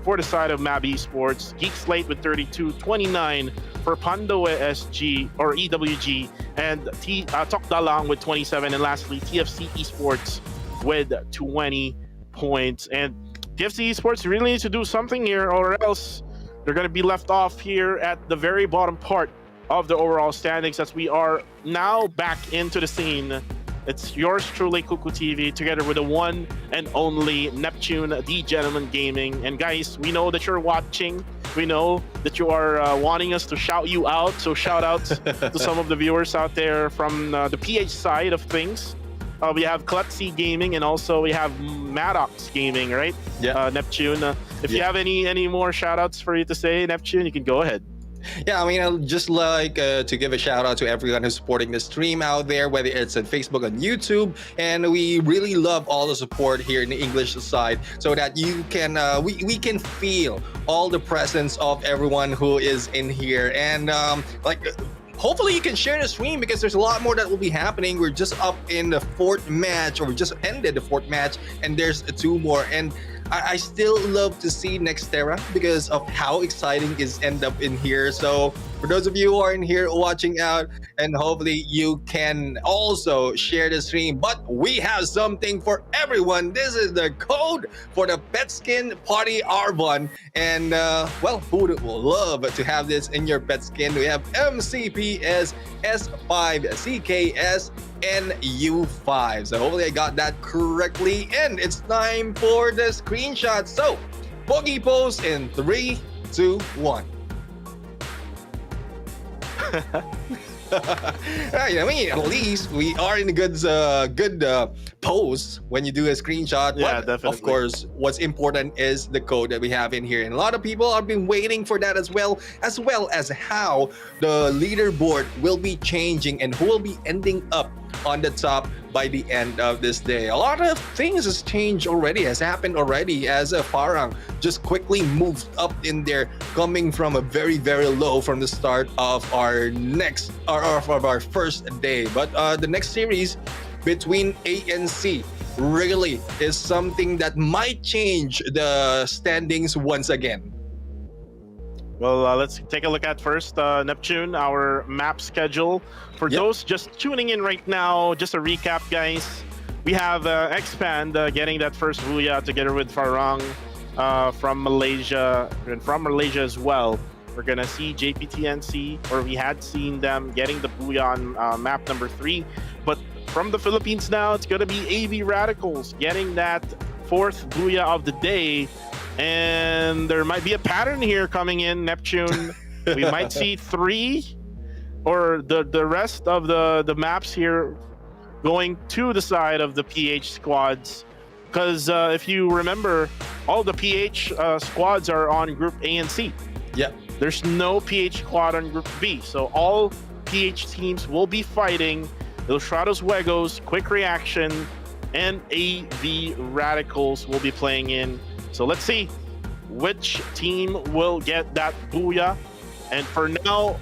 S2: for the side of Mab Esports, Geek Slate with 32, 29 for Pandoe SG or EWG, and Tokdalang with 27, and lastly TFC Esports with 20 points. And TFC Esports really needs to do something here, or else they're going to be left off here at the very bottom part of the overall standings, as we are now back into the scene. It's yours truly, Kuku TV, together with the one and only Neptune, the Gentleman Gaming. And guys, we know that you're watching. We know that you are wanting us to shout you out. So shout out to some of the viewers out there from the PH side of things. We have Klutzy Gaming, and also we have Maddox Gaming, right?
S3: Yeah.
S2: Neptune. If you have any more shout outs for you to say, Neptune, you can go ahead.
S3: Yeah, I mean, I'd just like to give a shout out to everyone who's supporting the stream out there, whether it's on Facebook and YouTube. And we really love all the support here in the English side, so that you can we can feel all the presence of everyone who is in here. And hopefully you can share the stream, because there's a lot more that will be happening. We're just up in the fourth match, or we just ended the fourth match, and there's two more. And I still love to see Nextera because of how exciting is end up in here. So for those of you who are in here watching out, and hopefully you can also share the stream. But we have something for everyone. This is the code for the Petskin Party R1. And well, who would love to have this in your Petskin? We have MCPS S5 CKS NU5. So hopefully I got that correctly. And it's time for the screenshot. So bogey pose in 3, 2, 1. Right, I mean, at least we are in a good pose when you do a screenshot.
S2: Yeah,
S3: but
S2: definitely.
S3: Of course, what's important is the code that we have in here, and a lot of people have been waiting for that, as well as how the leaderboard will be changing and who will be ending up on the top by the end of this day. A lot of things has changed already, has happened already, as Farang just quickly moved up in there, coming from a very, very low from the start of our first day. But the next series between A and C really is something that might change the standings once again.
S2: Well, let's take a look at first, Neptune, our map schedule. For those just tuning in right now, just a recap, guys. We have Expand getting that first Booyah together with Farang from Malaysia, and from Malaysia as well. We're going to see JPTNC, or we had seen them getting the Booyah on map number 3. But from the Philippines now, it's going to be AV Radicals getting that fourth Booyah of the day. And there might be a pattern here coming in, Neptune. We might see 3 or the rest of the maps here going to the side of the PH squads. Because if you remember, all the PH squads are on Group A and C.
S3: Yeah.
S2: There's no PH squad on Group B. So all PH teams will be fighting Ilustrados Juegos, Quick Reaction, and AV Radicals will be playing in. So let's see which team will get that Booyah. And for now,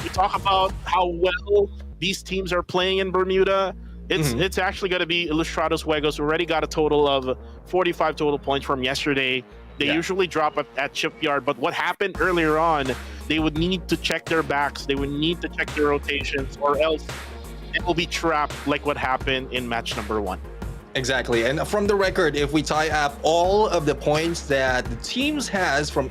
S2: we talk about how well these teams are playing in Bermuda. It's actually going to be Ilustrados Juegos. Already got a total of 45 total points from yesterday. They usually drop at Shipyard, but what happened earlier on, they would need to check their backs. They would need to check their rotations, or else it will be trapped like what happened in match number 1.
S3: Exactly. And from the record, if we tie up all of the points that the teams has from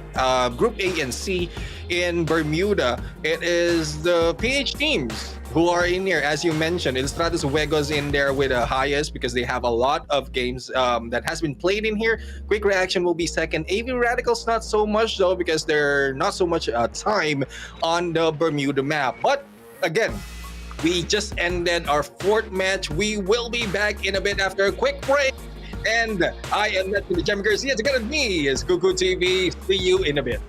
S3: Group A and C in Bermuda, it is the PH teams who are in here. As you mentioned, Ilustrados Juegos in there with the highest, because they have a lot of games that has been played in here. Quick Reaction will be second. AV Radicals not so much though, because they're not so much time on the Bermuda map. But again, we just ended our fourth match. We will be back in a bit after a quick break. And I am Neptune the Gem Garcia. Together with me is Kuku TV. See you in a bit.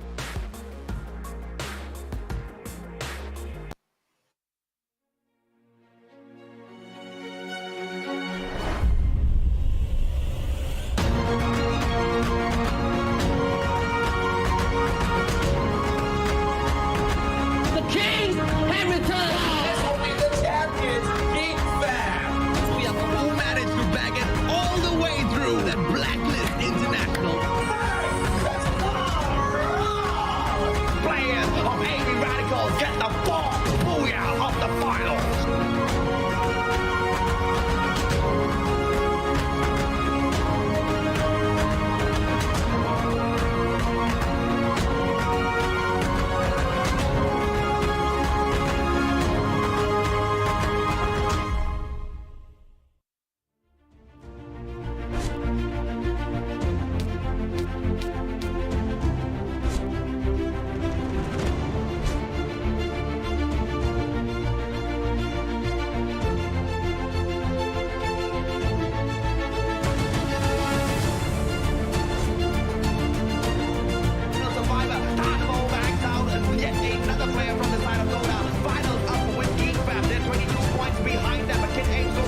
S1: will get the Pop-Pow of the finals. Survivor, Taco bags out, and yet another player from the side of Dota. Finals up with Geek Fam. They're 22 points behind them, but Kid Angel.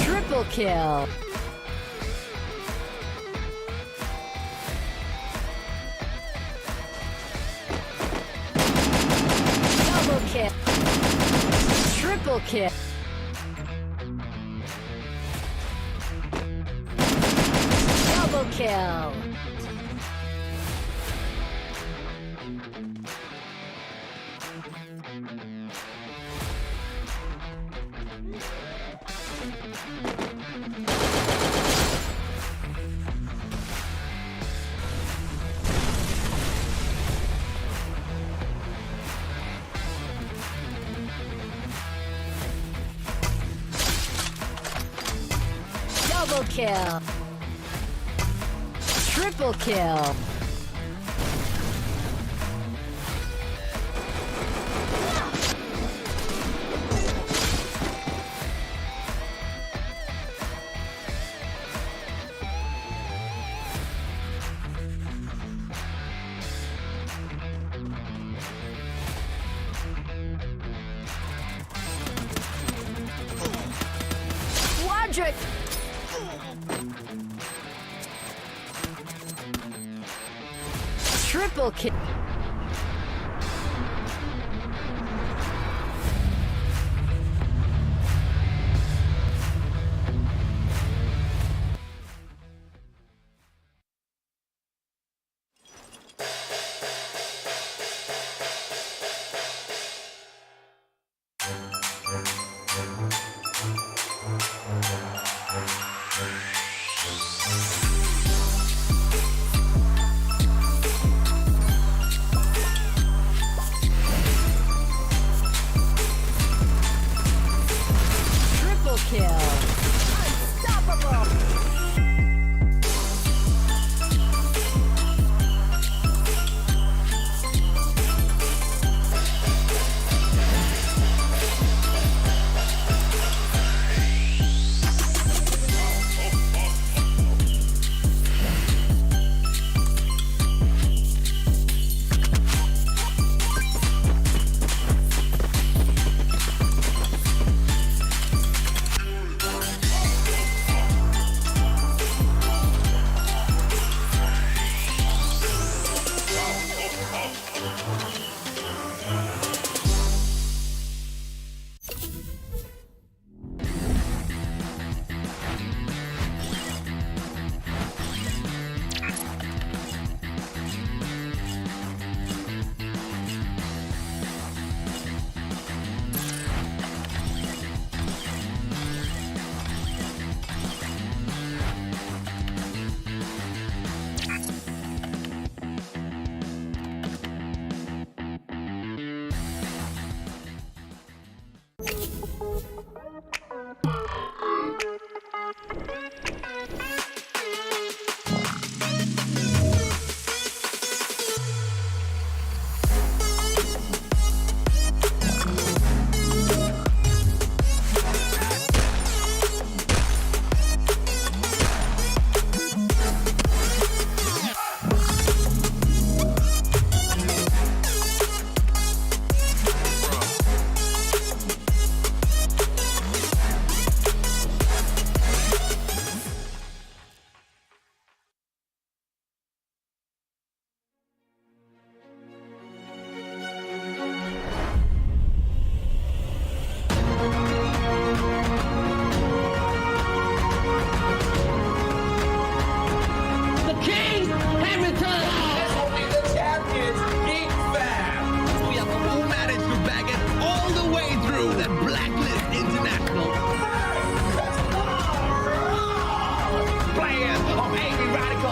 S4: Triple kill. Double kill. Triple kill. Double kill. Double kill. Triple kill. Quadric. Triple kill.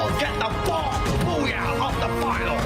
S1: will get the booyah of the finals.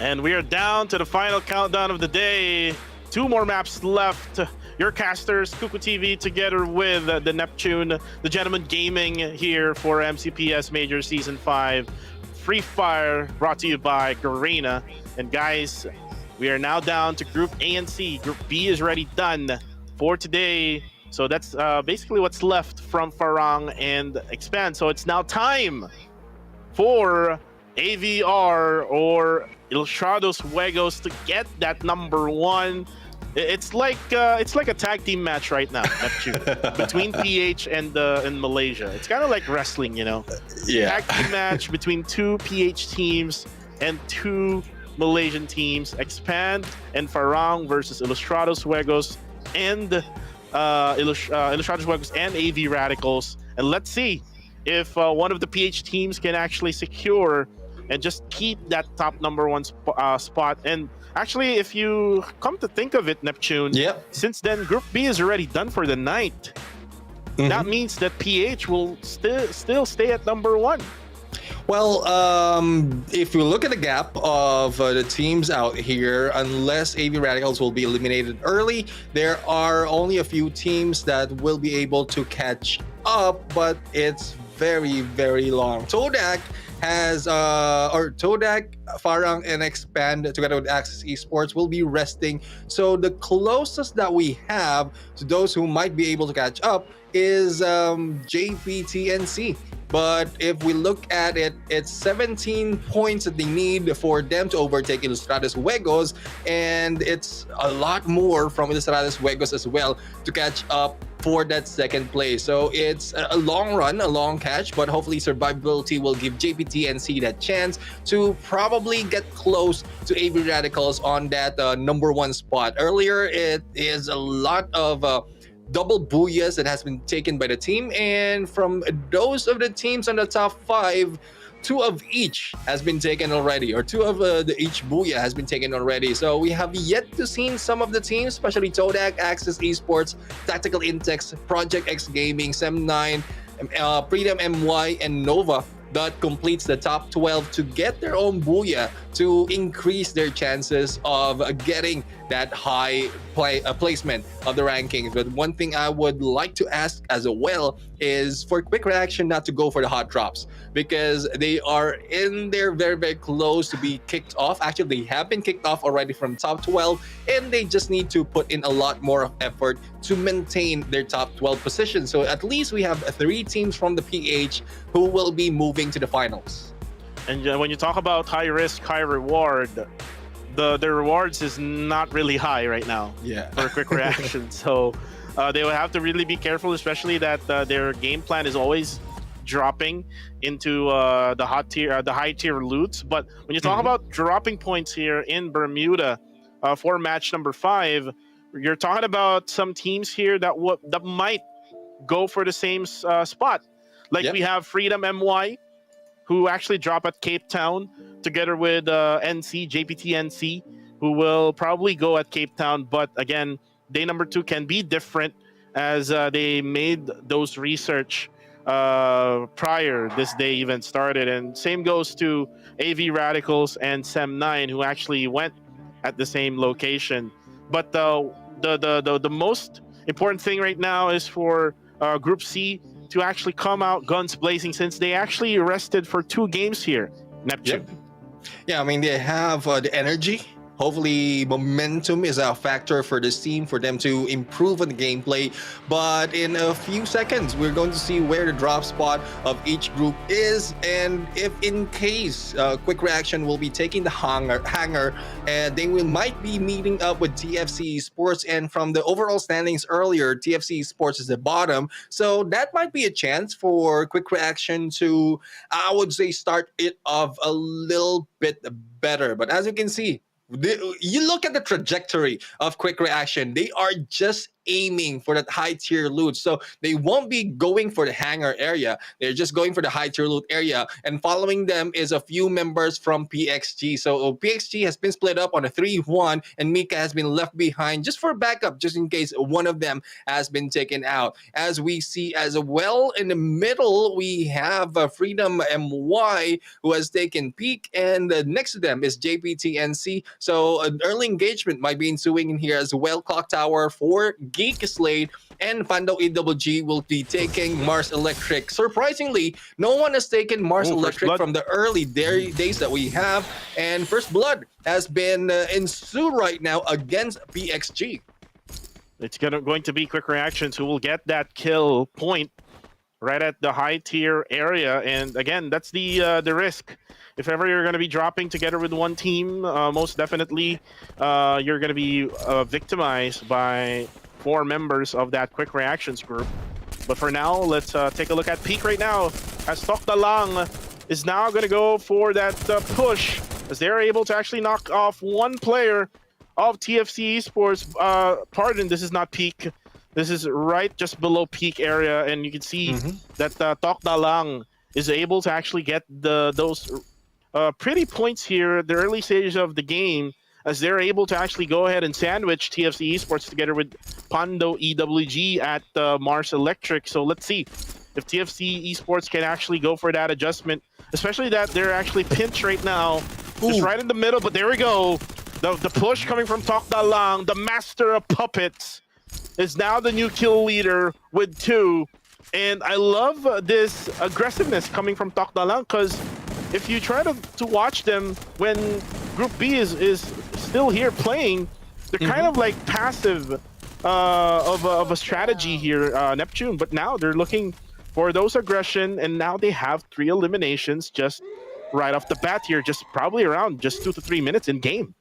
S2: And we are down to the final countdown of the day. 2 more maps left. Your casters, Kuku TV, together with the Neptune, the Gentleman Gaming here for MCPS Majors Season 5. Free Fire, brought to you by Garena. And guys, we are now down to Group A and C. Group B is already done for today. So that's basically what's left from Farang and Expand. So it's now time for AVR or Ilustrados Juegos to get that #1. It's like a tag team match right now, Neptune, between PH and Malaysia. It's kind of like wrestling, you know.
S3: Yeah.
S2: Tag team match between 2 PH teams and 2 Malaysian teams. Expand and Farang versus Ilustrados Juegos and Ilustrados Juegos and AV Radicals. And let's see if one of the PH teams can actually secure and just keep that top #1 spot. And actually, if you come to think of it, Neptune,
S3: Yep.
S2: since then Group B is already done for the night. That means that PH will still stay at #1.
S3: Well, if you look at the gap of the teams out here, unless AV Radicals will be eliminated early, there are only a few teams that will be able to catch up, but it's very, very long. Todak has, Todak, Farang, and Expand together with Access Esports will be resting. So the closest that we have to those who might be able to catch up is JPTNC. But if we look at it, it's 17 points that they need for them to overtake Ilustrados Juegos, and it's a lot more from Ilustrados Juegos as well to catch up for that second place. So it's a long run, a long catch, but hopefully survivability will give JPTNC that chance to probably get close to AV Radicals on that #1 spot. Earlier, it is a lot of double booyahs that has been taken by the team, and from those of the teams on the top 5, 2 of each has been taken already, or 2 of each booyah has been taken already. So we have yet to see some of the teams, especially Todak, Access Esports, Tactical Intex, Project X Gaming, Sem9, Freedom MY, and Nova, that completes the top 12 to get their own booyah to increase their chances of getting that high placement of the rankings. But one thing I would like to ask as well is for Quick Reaction not to go for the hot drops, because they are in there very, very close to be kicked off. Actually, they have been kicked off already from top 12, and they just need to put in a lot more of effort to maintain their top 12 position. So at least we have 3 teams from the PH who will be moving to the finals.
S2: And when you talk about high risk, high reward, the rewards is not really high right now.
S3: Yeah.
S2: For a Quick Reaction. So they will have to really be careful, especially that their game plan is always dropping into the high tier loots. But when you talk about dropping points here in Bermuda for match #5, you're talking about some teams here that might go for the same spot. Like we have Freedom MY, who actually drop at Cape Town together with JPTNC, who will probably go at Cape Town. But again, day #2 can be different as they made those research prior this day even started. And same goes to AV Radicals and Sem9, who actually went at the same location. But the most important thing right now is for Group C to actually come out guns blazing, since they actually rested for 2 games here, Neptune.
S3: Yeah, I mean, they have the energy. Hopefully, momentum is a factor for this team for them to improve on the gameplay. But in a few seconds, we're going to see where the drop spot of each group is. And if in case Quick Reaction will be taking the hanger, and they might be meeting up with TFC Sports. And from the overall standings earlier, TFC Sports is the bottom. So that might be a chance for Quick Reaction to, I would say, start it off a little bit better. But as you can see, you look at the trajectory of Quick Reaction. They are just aiming for that high tier loot. So they won't be going for the hangar area. They're just going for the high tier loot area. And following them is a few members from PXG. So PXG has been split up on a 3-1, and Mika has been left behind just for backup, just in case one of them has been taken out. As we see as well in the middle, we have Freedom MY who has taken peak, and next to them is JPTNC. So an early engagement might be ensuing in here as well. Clock Tower for Geek Slade, and Pando EWG will be taking Mars Electric. Surprisingly, no one has taken Mars Electric from the early days that we have, and First Blood has been ensued right now against PXG.
S2: It's going to be quick reactions who will get that kill point right at the high tier area. And again, that's the risk. If ever you're going to be dropping together with one team, most definitely you're going to be victimized by 4 members of that quick reactions group. But for now, let's take a look at peak right now, as Tokdalang is now going to go for that push, as they're able to actually knock off one player of TFC Esports. Pardon, this is not peak. This is right just below peak area, and you can see that Tokdalang is able to actually get those pretty points here at the early stages of the game, as they're able to actually go ahead and sandwich TFC Esports together with Pando EWG at Mars Electric. So let's see if TFC Esports can actually go for that adjustment, especially that they're actually pinched right now, just right in the middle. But there we go. The push coming from Tokdalang, the master of puppets, is now the new kill leader with 2. And I love this aggressiveness coming from Tokdalang, because if you try to watch them when Group B is still here playing, they're kind of like passive of a strategy here, Neptune. But now they're looking for those aggression, and now they have 3 eliminations just right off the bat here, just probably around just 2 to 3 minutes in game.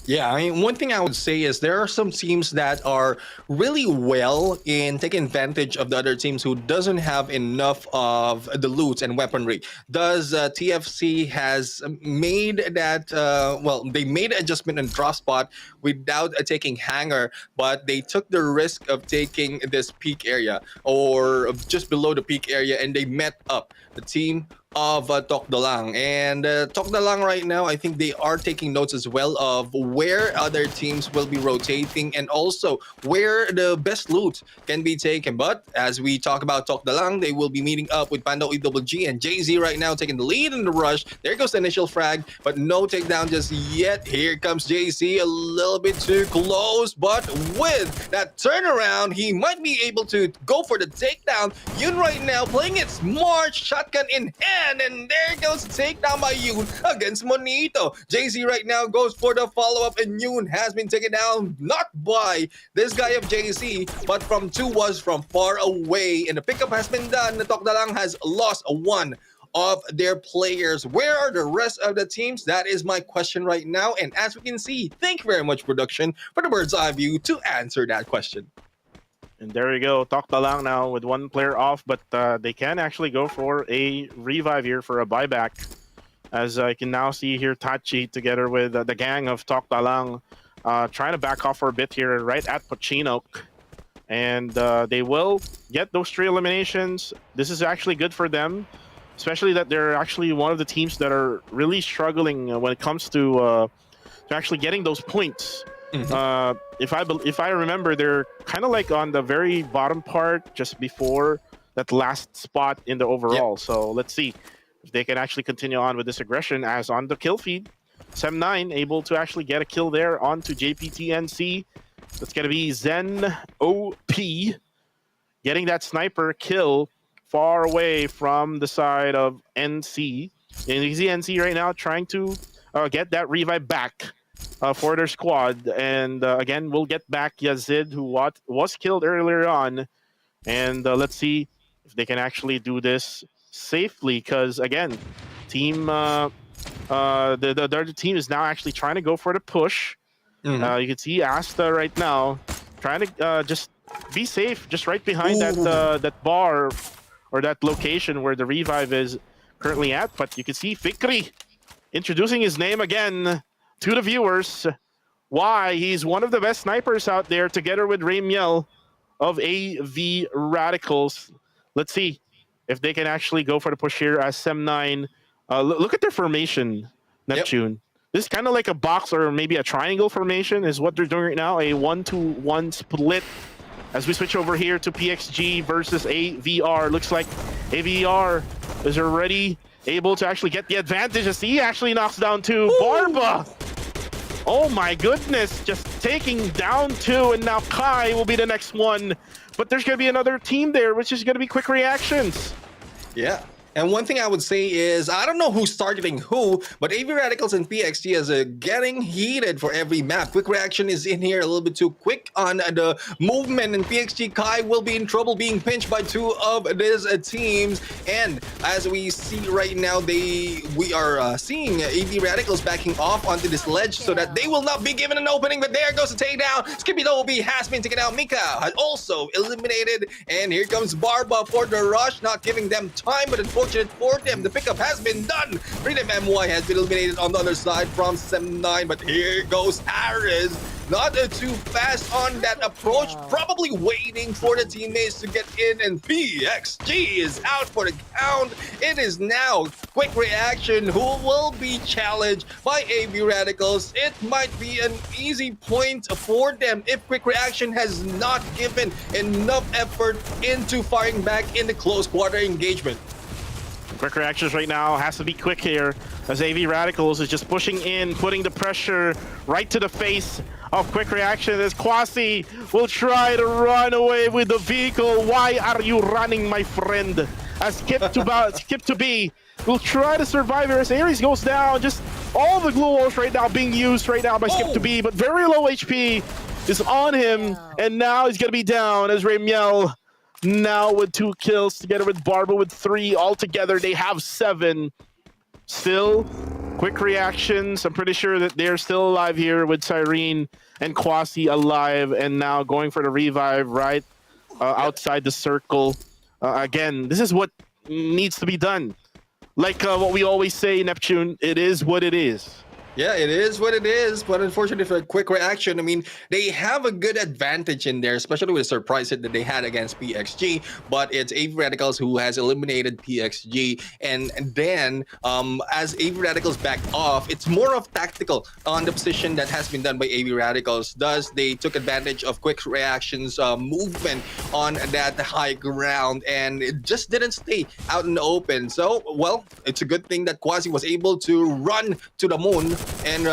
S3: Yeah, I mean, one thing I would say is there are some teams that are really well in taking advantage of the other teams who doesn't have enough of the loot and weaponry. Thus, TFC has made that, well, they made an adjustment in drop spot without taking hangar, but they took the risk of taking this peak area or just below the peak area, and they met up the team of Tokdalang. And Tokdalang right now, I think they are taking notes as well of where other teams will be rotating, and also where the best loot can be taken. But as we talk about Tokdalang, they will be meeting up with Pando EWG and Jay-Z right now, taking the lead in the rush. There goes the initial frag, but no takedown just yet. Here comes Jay-Z, a little bit too close, but with that turnaround, he might be able to go for the takedown. Yun right now playing it smart, shotgun in hand, and there goes the takedown by Yoon against Monito. Jay-Z right now goes for the follow-up, and Yoon has been taken down, not by this guy of Jay-Z, but from 2 was from far away, and the pickup has been done. The Tokdalang has lost 1 of their players. Where are the rest of the teams? That is my question right now, and as we can see, thank you very much, production, for the bird's eye view to answer that question.
S2: And there you go, Tokdalang now with 1 player off, but they can actually go for a revive here for a buyback. As I can now see here, Tachi together with the gang of Tokdalang trying to back off for a bit here right at Pachinok. And they will get those 3 eliminations. This is actually good for them, especially that they're actually one of the teams that are really struggling when it comes to actually getting those points. If I remember, they're kind of like on the very bottom part, just before that last spot in the overall. So let's see if they can actually continue on with this aggression. As on the kill feed, Sem9 able to actually get a kill there onto JPTNC. That's gonna be Zen OP getting that sniper kill far away from the side of NC. And you see NC right now trying to get that revive back for their squad. And again, we'll get back Yazid, who was killed earlier on. And let's see if they can actually do this safely, because again, the other team is now actually trying to go for the push. You can see Asta right now trying to just be safe, just right behind that bar or that location where the revive is currently at. But you can see Fikri introducing his name again to the viewers. Why? He's one of the best snipers out there, together with Ramiel. of AV Radicals. Let's see if they can actually go for the push here as Sem9. Look at their formation, Neptune. This is kind of like a box or maybe a triangle formation is what they're doing right now. A 1-2-1 split. As we switch over here to PXG versus AVR. Looks like AVR is already able to actually get the advantage as he actually knocks down two. Barba! Oh my goodness, just taking down two, and now Kai will be the next one. But there's going to be another team there, which is going to be Quick Reactions.
S3: Yeah. And one thing I would say is, I don't know who's targeting who, but AV Radicals and PXG is getting heated for every map. Quick Reaction is in here a little bit too quick on the movement, and PXG Kai will be in trouble being pinched by two of these teams. And as we see right now, we are seeing AV Radicals backing off onto this ledge so that they will not be given an opening, but there goes the takedown. Skippy Doby has been taken out. Mika has also eliminated, and here comes Barba for the rush, not giving them time, but unfortunately for them, the pickup has been done. Freedom MY has been eliminated on the other side from Sem9, but here goes Ares. Not too fast on that approach, probably waiting for the teammates to get in, and PXG is out for the count. It is now Quick Reaction who will be challenged by AV Radicals. It might be an easy point for them if Quick Reaction has not given enough effort into firing back in the close quarter engagement.
S2: Quick Reactions right now has to be quick here as AV Radicals is just pushing in, putting the pressure right to the face of Quick Reaction as Kwasi will try to run away with the vehicle. Why are you running, my friend? As Skip to B will try to survive here as Ares goes down. Just all the glue walls right now being used right now by Skip to B, but very low HP is on him, and now he's gonna be down as Ramiel now with 2 kills together with Barba with 3. Altogether, they have 7. Still, Quick Reactions. I'm pretty sure that they're still alive here with Cyrene and Kwasi alive, and now going for the revive right outside the circle. Again, this is what needs to be done. Like what we always say, Neptune, it is what it is.
S3: Yeah, it is what it is, but unfortunately for Quick Reaction, I mean, they have a good advantage in there, especially with the surprise hit that they had against PXG, but it's AV Radicals who has eliminated PXG, and then as AV Radicals back off, it's more of tactical on the position that has been done by AV Radicals. Thus, they took advantage of Quick Reaction's movement on that high ground, and it just didn't stay out in the open. So, well, it's a good thing that Kwasi was able to run to the moon, and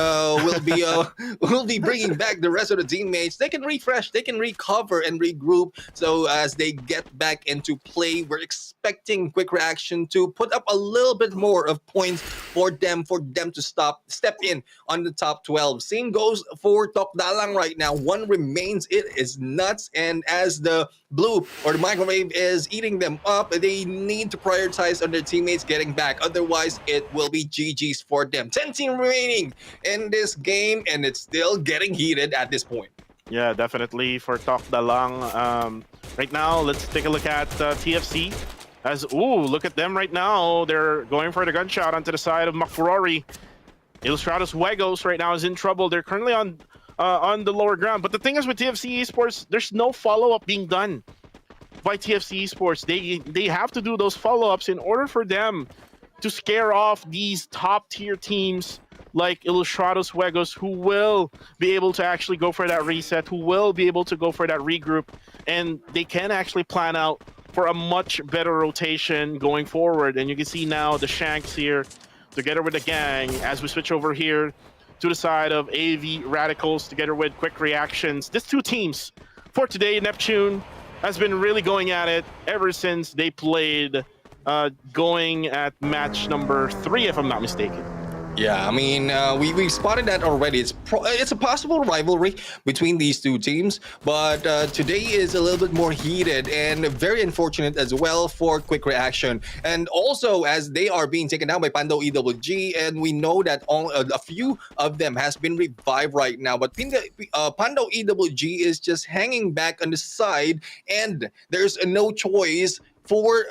S3: we'll be bringing back the rest of the teammates. They can refresh, they can recover and regroup. So as they get back into play, we're expecting Quick Reaction to put up a little bit more of points for them to step in on the top 12. Same goes for Tokdalang right now. 1 remains. It is nuts, and as the blue or the microwave is eating them up, they need to prioritize on their teammates getting back. Otherwise, it will be GG's for them. 10 team remaining in this game, and it's still getting heated at this point.
S2: Yeah, definitely for Tokdalang. Right now, let's take a look at TFC. Look at them right now. They're going for the gunshot onto the side of McRory. Ilustrados Huegos right now is in trouble. They're currently on the lower ground. But the thing is with TFC Esports, there's no follow-up being done by TFC Esports. They have to do those follow-ups in order for them to scare off these top-tier teams like Ilustrados Huegos, who will be able to actually go for that reset, who will be able to go for that regroup, and they can actually plan out for a much better rotation going forward. And you can see now the Shanks here together with the gang as we switch over here to the side of AV Radicals together with Quick Reactions. These 2 teams for today, Neptune has been really going at it ever since they played going at match number 3, if I'm not mistaken.
S3: Yeah, I mean, we spotted that already. It's a possible rivalry between these 2 teams, but today is a little bit more heated and very unfortunate as well for Quick Reaction. And also, as they are being taken down by Pando EWG, and we know that a few of them has been revived right now, but Pando EWG is just hanging back on the side, and there's no choice for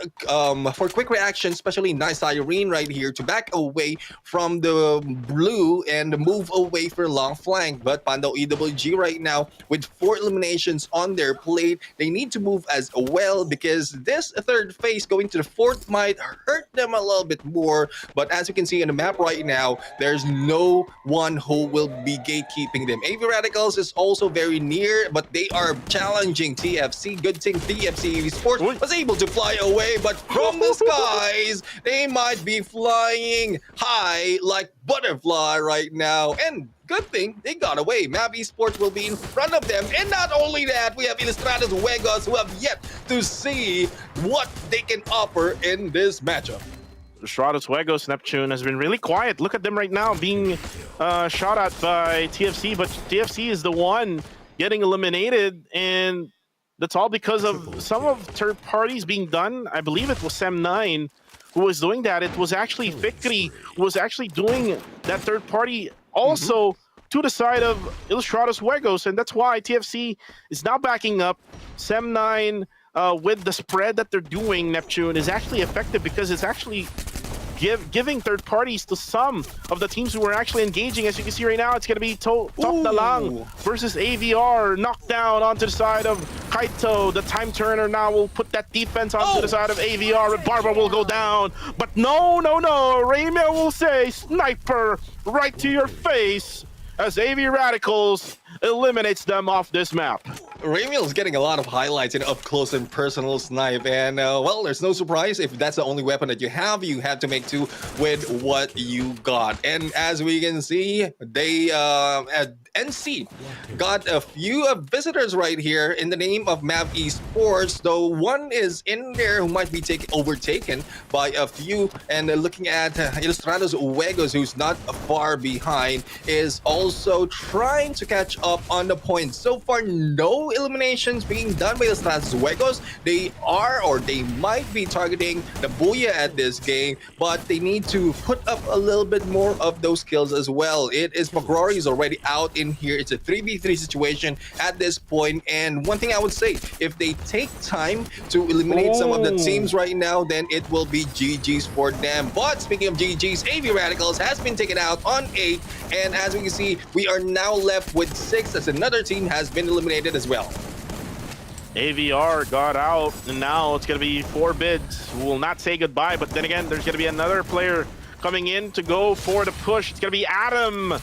S3: quick reaction, especially nice Irene right here to back away from the blue and move away for long flank. But Pando EWG right now with 4 eliminations on their plate, they need to move as well because this third phase going to the 4th might hurt them a little bit more. But as you can see on the map right now, there's no one who will be gatekeeping them. AV Radicals is also very near, but they are challenging TFC. Good thing TFC Sports was able to fly away, but from the skies, they might be flying high like butterfly right now. And good thing they got away. Map Esports will be in front of them. And not only that, we have Ilustrados Juegos who have yet to see what they can offer in this matchup.
S2: Stratos Juegos Neptune has been really quiet. Look at them right now being shot at by TFC, but TFC is the one getting eliminated, and that's all because of some of third parties being done. I believe it was Sem9 who was doing that. It was actually Fikri who was actually doing that third party also to the side of Ilustrados Juegos, and that's why TFC is now backing up. Sem9 with the spread that they're doing, Neptune, is actually effective because it's actually giving third parties to some of the teams who are actually engaging. As you can see right now, it's going to be Top Dalang versus AVR. Knocked down onto the side of Kaito. The time turner now will put that defense onto the side of AVR. And Barba will go down. But no. Raymel will say, sniper right to your face as AV Radicals eliminates them off this map.
S3: Ramiel is getting a lot of highlights in up close and personal snipe, and well, there's no surprise if that's the only weapon that you have to make do with what you got. And as we can see, they at NC got a few visitors right here in the name of Mav Esports, though one is in there who might be overtaken by a few. And looking at Ilustrados Juegos, who's not far behind, is also trying to catch up on the points. So far, no eliminations being done by Ilustrados Juegos. They are, or they might be targeting the Booyah at this game, but they need to put up a little bit more of those kills as well. It is McCrory is already out in here. It's a 3v3 situation at this point, and one thing I would say, if they take time to eliminate some of the teams right now, then it will be GG's for them. But speaking of GG's, AV Radicals has been taken out on 8, and as we can see, we are now left with 6 as another team has been eliminated as well.
S2: AVR got out, and now it's going to be 4 bids who will not say goodbye, but then again, there's going to be another player coming in to go for the push. It's going to be Adam,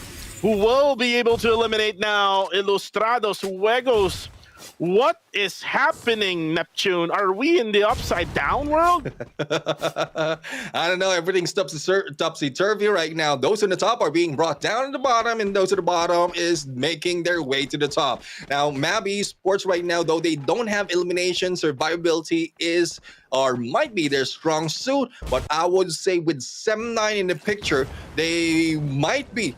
S2: who will be able to eliminate now Ilustrados Juegos. What is happening, Neptune? Are we in the upside down world?
S3: I don't know. Everything's topsy-turvy right now. Those in the top are being brought down to the bottom, and those at the bottom is making their way to the top. Now, Mab Esports right now, though they don't have elimination, survivability is or might be their strong suit. But I would say with Sem9 in the picture, they might be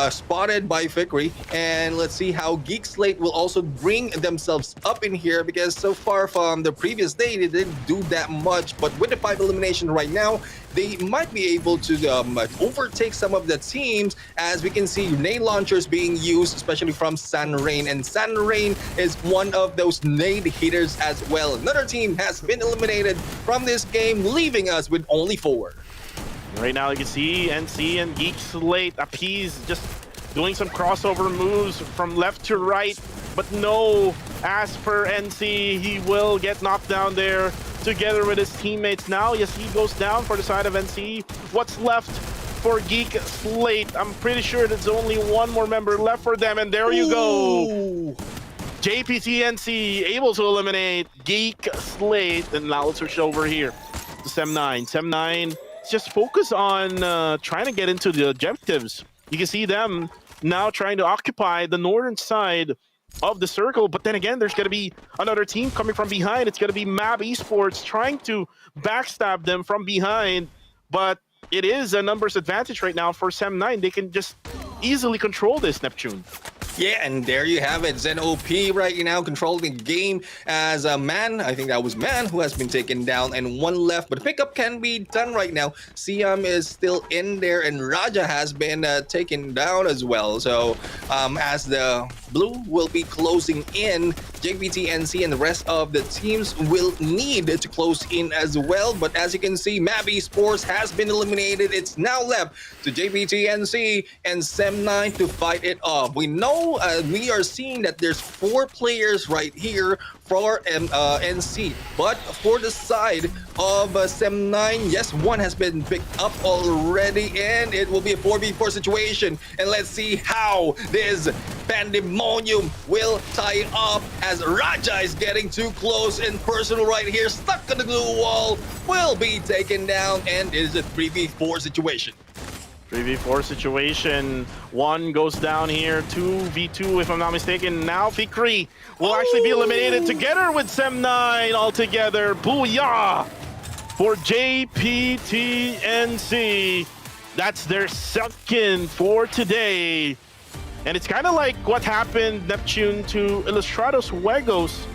S3: spotted by Fikri, and let's see how Geek Slate will also bring themselves up in here, because so far from the previous day they didn't do that much, but with the 5 elimination right now, they might be able to overtake some of the teams. As we can see, nade launchers being used, especially from San Rain, and San Rain is one of those nade hitters as well. Another team has been eliminated from this game, leaving us with only 4.
S2: Right now you can see NC and Geek Slate appease, just doing some crossover moves from left to right, but no, as per NC, he will get knocked down there together with his teammates. Now yes, he goes down for the side of NC. What's left for Geek Slate? I'm pretty sure there's only one more member left for them, and there you go. JPT NC able to eliminate Geek Slate, and now let's switch over here to Sem9. Sem9 just focus on trying to get into the objectives. You can see them now trying to occupy the northern side of the circle, but then again, there's going to be another team coming from behind. It's going to be Mab Esports trying to backstab them from behind, but it is a numbers advantage right now for Sem9. They can just easily control this, Neptune.
S3: Yeah, and there you have it. Zen OP right now controlling the game as a Man. I think that was Man who has been taken down, and one left, but pickup can be done right now. Siam is still in there, and Raja has been taken down as well. So as the blue will be closing in JPT-NC and the rest of the teams will need to close in as well. But as you can see, Mavi Sports has been eliminated. It's now left to JPT-NC and Sem9 to fight it off. We know we are seeing that there's 4 players right here for NC, but for the side of Sem9, yes, one has been picked up already, and it will be a 4v4 situation. And let's see how this pandemonium will tie up as Raja is getting too close and personal right here, stuck on the glue wall, will be taken down, and it is a 3v4 situation.
S2: 3v4 situation. One goes down here. 2v2, if I'm not mistaken. Now Fikri will actually be eliminated together with Sem9 altogether. Booyah for JPT-NC. That's their second for today. And it's kind of like what happened, Neptune, to Ilustrados Juegos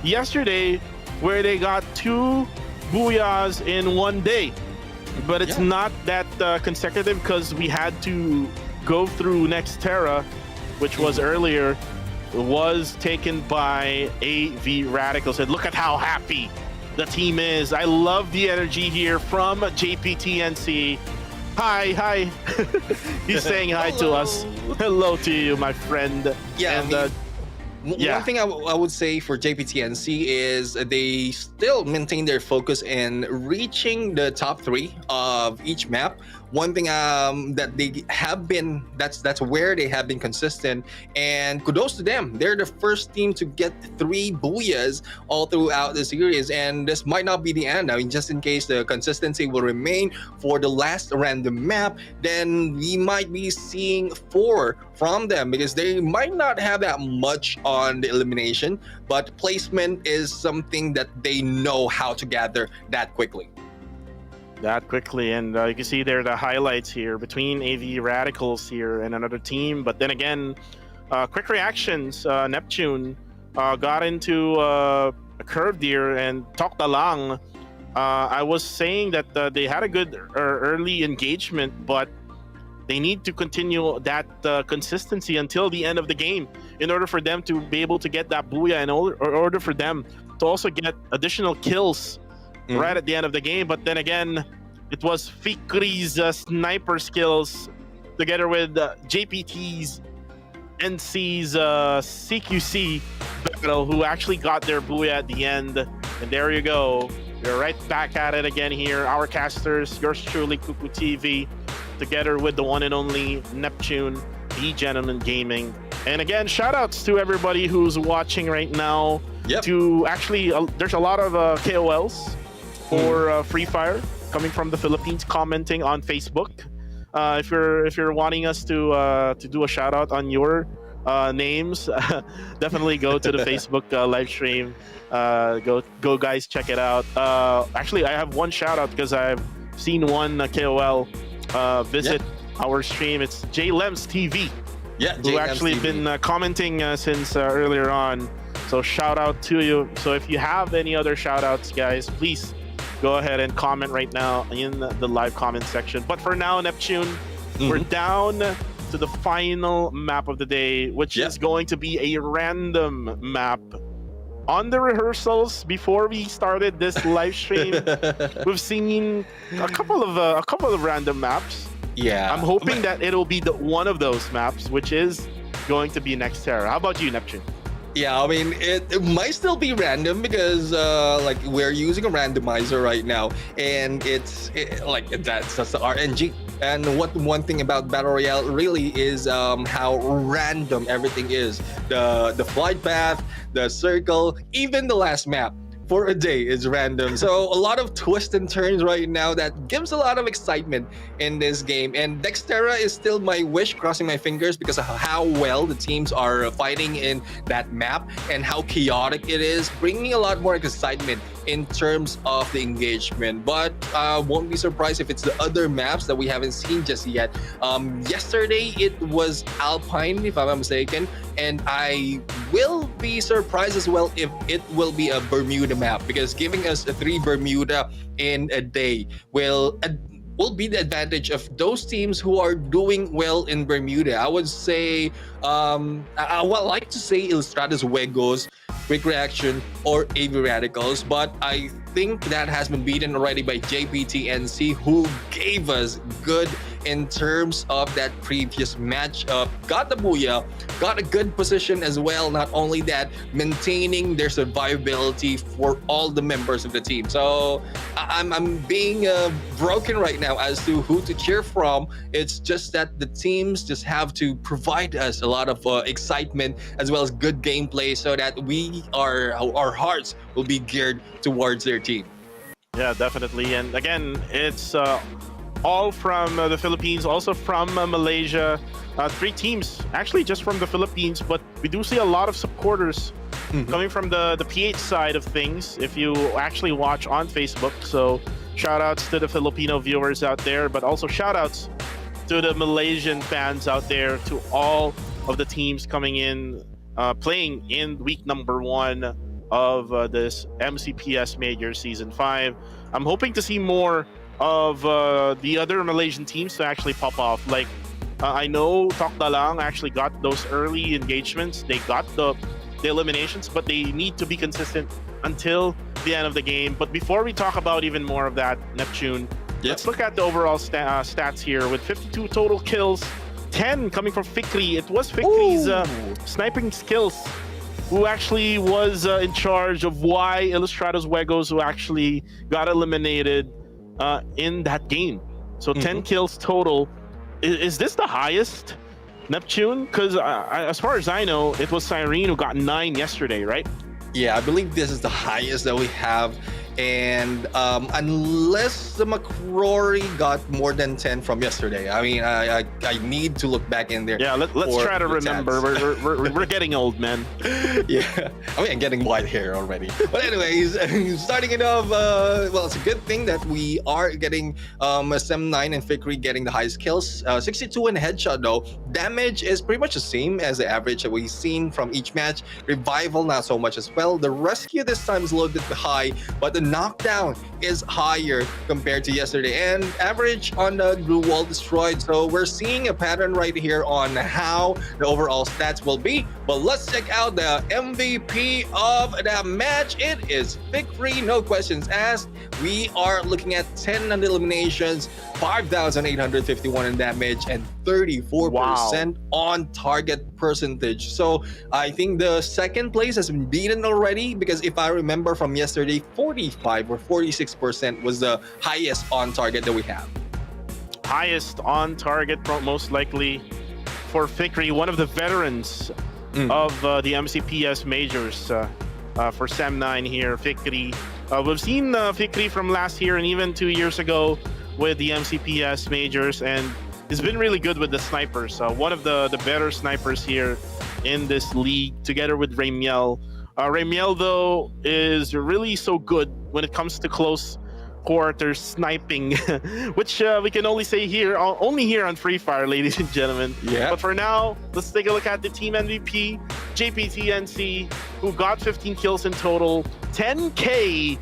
S2: yesterday, where they got 2 booyahs in one day. But it's not that consecutive because we had to go through Nextera, which was earlier, was taken by AV Radicals. And look at how happy the team is. I love the energy here from JPT-NC. Hi. He's saying hi to us. Hello to you, my friend.
S3: Yeah,
S2: and,
S3: one thing I would say for JPT-NC is they still maintain their focus in reaching the top 3 of each map. One thing that they have been, that's where they have been consistent, and kudos to them. They're the first team to get 3 booyahs all throughout the series, and this might not be the end. I mean, just in case the consistency will remain for the last random map, then we might be seeing 4 from them, because they might not have that much on the elimination, but placement is something that they know how to gather that quickly.
S2: And you can see there the highlights here between AV Radicals here and another team. But then again, quick reactions. Neptune got into a curve deer and Toktalang. I was saying that they had a good early engagement, but they need to continue that consistency until the end of the game in order for them to be able to get that booyah, in order for them to also get additional kills right at the end of the game. But then again, it was Fikri's sniper skills together with JPT's NC's CQC battle who actually got their booyah at the end. And there you go. You're right back at it again here. Our casters, yours truly, Kuku TV, together with the one and only Neptune, the Gentleman Gaming. And again, shout outs to everybody who's watching right now. To actually, there's a lot of KOLs for Free Fire coming from the Philippines commenting on Facebook. If you're wanting us to do a shout out on your names, definitely go to the Facebook live stream. Go guys, check it out. Actually, I have one shout out because I've seen one KOL visit our stream. It's JLems TV, who actually been commenting since earlier on. So shout out to you. So if you have any other shout outs, guys, please go ahead and comment right now in the live comment section. But for now, Neptune, we're down to the final map of the day, which is going to be a random map. On the rehearsals before we started this live stream, we've seen a couple of random maps. I'm hoping that it'll be one of those maps, which is going to be Nextera. How about you, Neptune?
S3: Yeah, I mean, it might still be random because like we're using a randomizer right now, and that's the RNG. And one thing about Battle Royale really is how random everything is. The flight path, the circle, even the last map for a day is random. So a lot of twists and turns right now that gives a lot of excitement in this game. And Nextera is still my wish, crossing my fingers, because of how well the teams are fighting in that map and how chaotic it is, bringing a lot more excitement in terms of the engagement. But won't be surprised if it's the other maps that we haven't seen just yet. Yesterday it was Alpine, if I'm not mistaken, and I will be surprised as well if it will be a Bermuda map, because giving us a 3 Bermuda in a day will be the advantage of those teams who are doing well in Bermuda. I would say, I would like to say Ilustrados Juegos, Quick Reaction, or AV Radicals. But I think that has been beaten already by JPTNC, who gave us good in terms of that previous matchup. Got the booyah, got a good position as well. Not only that, maintaining their survivability for all the members of the team. So I'm being broken right now as to who to cheer from. It's just that the teams just have to provide us a lot of excitement as well as good gameplay, so that our hearts will be geared towards their team.
S2: Yeah, definitely. And again, it's all from the Philippines, also from Malaysia. 3 teams actually just from the Philippines, but we do see a lot of supporters coming from the PH side of things if you actually watch on Facebook. So shout outs to the Filipino viewers out there, but also shout outs to the Malaysian fans out there, to all of the teams coming in, playing in week number 1 of this MCPS Majors Season 5. I'm hoping to see more of the other Malaysian teams to actually pop off. Like, I know Tok Dalang actually got those early engagements. They got the eliminations, but they need to be consistent until the end of the game. But before we talk about even more of that, Neptune, let's look at the overall stats here with 52 total kills, 10 coming from Fikri. It was Fikri's sniping skills who actually was in charge of why Ilustrados Wegos who actually got eliminated in that game. So 10 kills total. Is this the highest, Neptune? Because as far as I know, it was Cyrene who got 9 yesterday, right?
S3: Yeah, I believe this is the highest that we have. And unless the McCrory got more than 10 from yesterday, I mean, I need to look back in there.
S2: Yeah, let's try to remember. We're getting old, man.
S3: Yeah, I mean, I'm getting white hair already. But anyways, starting it off, well, it's a good thing that we are getting SM9 and Fikri getting the highest kills. 62 in headshot though. Damage is pretty much the same as the average that we've seen from each match. Revival, not so much as well. The rescue this time is a little bit high, but the knockdown is higher compared to yesterday, and average on the blue wall destroyed. So we're seeing a pattern right here on how the overall stats will be. But let's check out the MVP of the match. It is Fikri, no questions asked. We are looking at 10 eliminations, 5,851 in damage, and 34% on target percentage. So I think the second place has been beaten already, because if I remember from yesterday, 45 or 46% was the highest on target that we have.
S2: Highest on target, most likely for Fikri, one of the veterans of the MCPS Majors for Sem9 here. Fikri, we've seen Fikri from last year and even 2 years ago with the MCPS Majors, and he's been really good with the snipers. One of the better snipers here in this league, together with Ramiel. Ramiel, though, is really so good when it comes to close quarter sniping, which we can only say here, only here on Free Fire, ladies and gentlemen.
S3: Yeah.
S2: But for now, let's take a look at the team MVP, JPTNC, who got 15 kills in total, 10k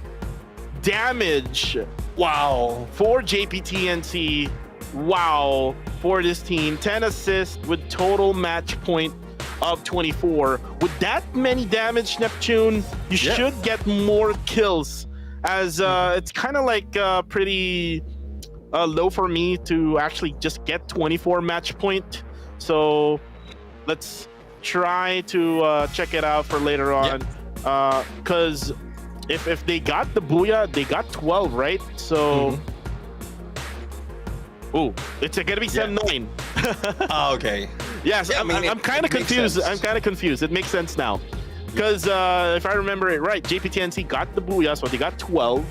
S2: damage. Wow. For JPTNC. Wow. For this team, 10 assists with total match point of 24. With that many damage, Neptune, you should get more kills, as it's kind of like pretty low for me to actually just get 24 match point. So let's try to check it out for later on, because if they got the booyah, they got 12, right? So it's gonna be 7-9.
S3: Okay.
S2: Yes, yeah, so I'm kind of confused. I'm kind of confused. It makes sense now, because if I remember it right, JPTNC got the booyah, so they got 12,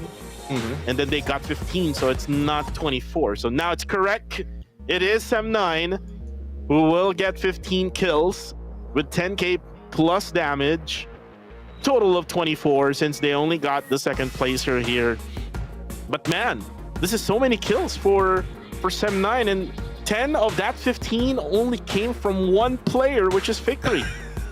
S2: and then they got 15, so it's not 24. So now it's correct. It is Sem9 who will get 15 kills with 10k plus damage, total of 24, since they only got the second placer here. But man, this is so many kills for Sem9, and 10 of that 15 only came from one player, which is Fikri.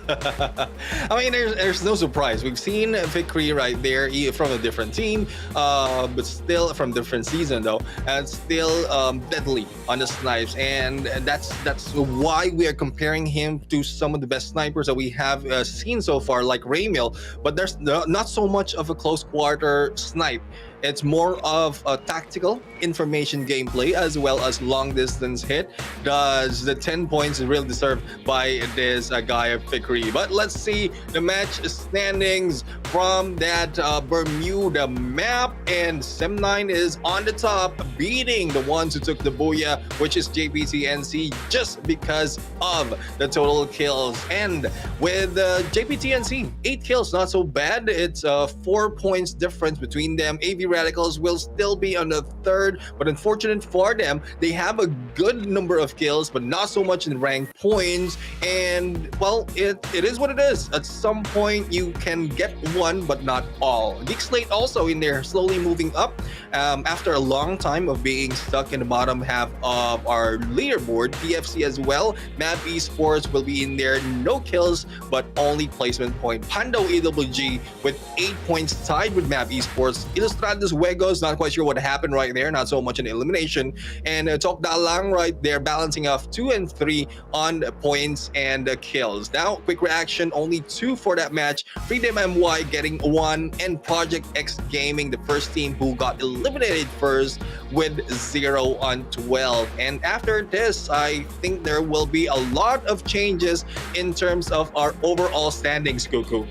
S3: I mean, there's no surprise. We've seen Vickery right there from a different team, but still from different season though, and still deadly on the snipes, and that's why we are comparing him to some of the best snipers that we have seen so far, like Raymil. But there's not so much of a close quarter snipe. It's more of a tactical information gameplay as well as long distance hit. Does the 10 points really deserved by this guy of Vickery? But let's see the match standings from that Bermuda map, and Sem9 is on the top, beating the ones who took the Booyah, which is JPTNC, just because of the total kills. And with JPTNC, 8 kills, not so bad. It's 4 points difference between them. AV Radicals will still be on the third, but unfortunate for them, they have a good number of kills, but not so much in rank points. And well, it is what it is. At some point, you can get one, but not all. Geek Slate also in there, slowly moving up after a long time of being stuck in the bottom half of our leaderboard. PFC as well. Map Esports will be in there, no kills, but only placement point. Pando EWG with 8 points, tied with Map Esports. Ilustrados Juegos, not quite sure what happened right there, not so much an elimination. And Tok Dalang right there, balancing off 2 and 3 on points and kills. Now, quick reaction, only 2 for that match. Freedom MY getting 1, and Project X Gaming, the first team who got eliminated first, with 0 on 12. And after this, I think there will be a lot of changes in terms of our overall standings, Cuckoo.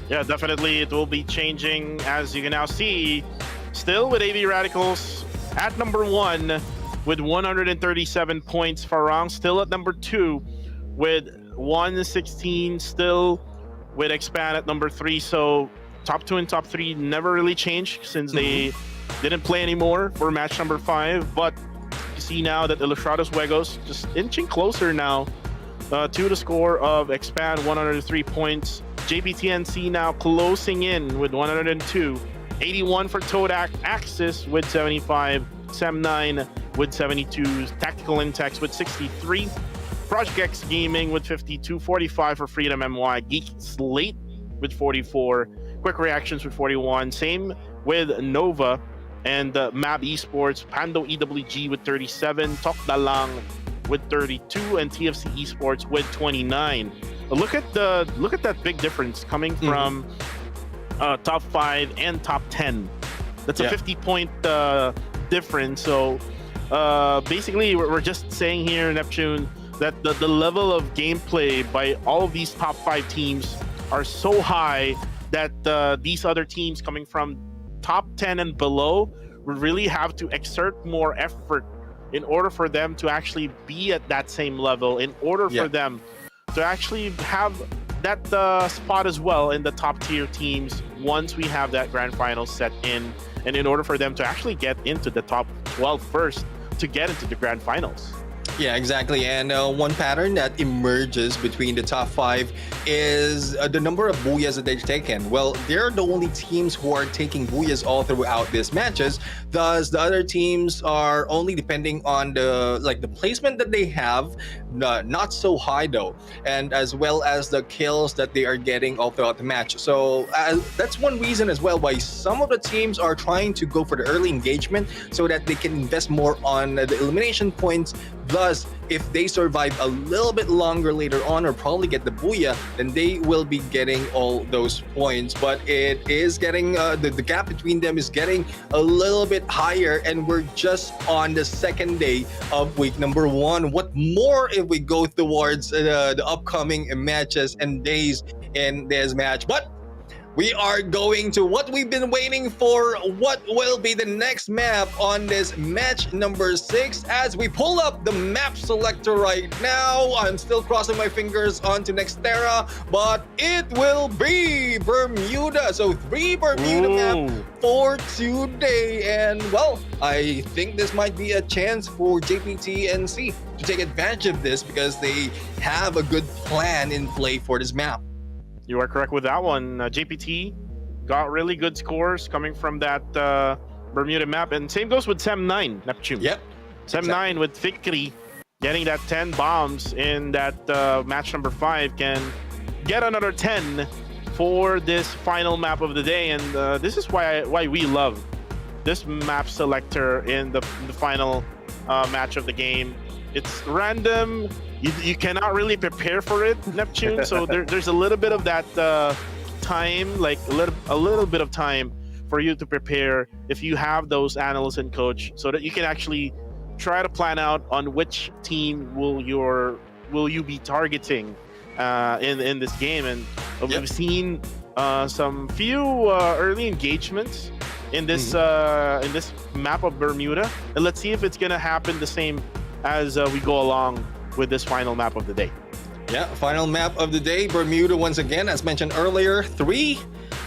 S2: Yeah, definitely it will be changing, as you can now see. Still with AV Radicals at number 1 with 137 points. Farang still at number 2 with 116. Still with Expand at number 3. So top 2 and top 3 never really changed since they didn't play anymore for match number 5. But you see now that Ilustrados Juegos just inching closer now to the score of Expand, 103 points. JPTNC now closing in with 102. 81 for Todak, Axis with 75. Sem9 with 72. Tactical Intex with 63. Project X Gaming with 52. 45 for Freedom MY. Geek Slate with 44. Quick Reactions with 41. Same with Nova and Map Esports. Pando EWG with 37. Tok Dalang with 32, and TFC Esports with 29. Look at that big difference coming from top 5 and top 10. That's a 50-point difference. So basically, we're just saying here, Neptune, that the level of gameplay by all of these top 5 teams are so high that these other teams coming from top 10 and below would really have to exert more effort in order for them to actually be at that same level, in order for them to actually have that spot as well in the top tier teams once we have that grand final set in, and in order for them to actually get into the top 12 first to get into the grand finals.
S3: Yeah, exactly. And one pattern that emerges between the top 5 is the number of booyahs that they've taken. Well, they're the only teams who are taking booyahs all throughout these matches. Thus, the other teams are only depending on the placement that they have, not so high though, and as well as the kills that they are getting all throughout the match. So that's one reason as well why some of the teams are trying to go for the early engagement so that they can invest more on the elimination points. Thus, if they survive a little bit longer later on, or probably get the booyah, then they will be getting all those points. But it is getting the gap between them is getting a little bit higher, and we're just on the second day of week number 1. What more if we go towards the upcoming matches and days in this match? But we are going to what we've been waiting for. What will be the next map on this match number 6? As we pull up the map selector right now, I'm still crossing my fingers onto Nextera, but it will be Bermuda. So 3 Bermuda map for today. And well, I think this might be a chance for JPTNC to take advantage of this because they have a good plan in play for this map.
S2: You are correct with that one. JPT got really good scores coming from that Bermuda map, and same goes with Sem9, Neptune.
S3: Yep.
S2: Sem9 with Vickery getting that 10 bombs in that match number 5 can get another 10 for this final map of the day, and this is why we love this map selector in the final match of the game. It's random. You cannot really prepare for it, Neptune. So there's a little bit of that time, like a little bit of time for you to prepare if you have those analysts and coach, so that you can actually try to plan out on which team will you be targeting in this game. And we've seen some few early engagements in this map of Bermuda, and let's see if it's gonna happen the same as we go along with this final map of the day.
S3: Yeah, final map of the day, Bermuda once again. As mentioned earlier, 3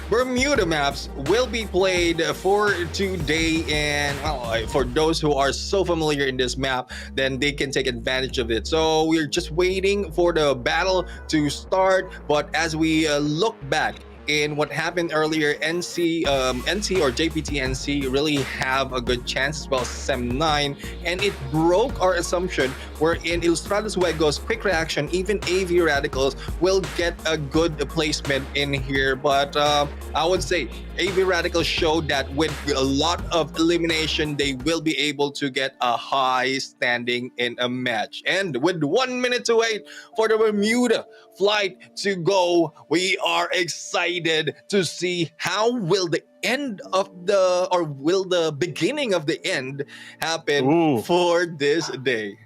S3: Bermuda maps will be played for today, and well, for those who are so familiar in this map, then they can take advantage of it. So we're just waiting for the battle to start, but as we look back in what happened earlier, NC or JPT-NC really have a good chance as well as Sem9, and it broke our assumption wherein Ilustrados Juegos, Quick Reaction, even AV Radicals will get a good placement in here. But I would say AV Radicals showed that with a lot of elimination, they will be able to get a high standing in a match. And with 1 minute to wait for the Bermuda flight to go, we are excited to see how will the end of will the beginning of the end happen for this day.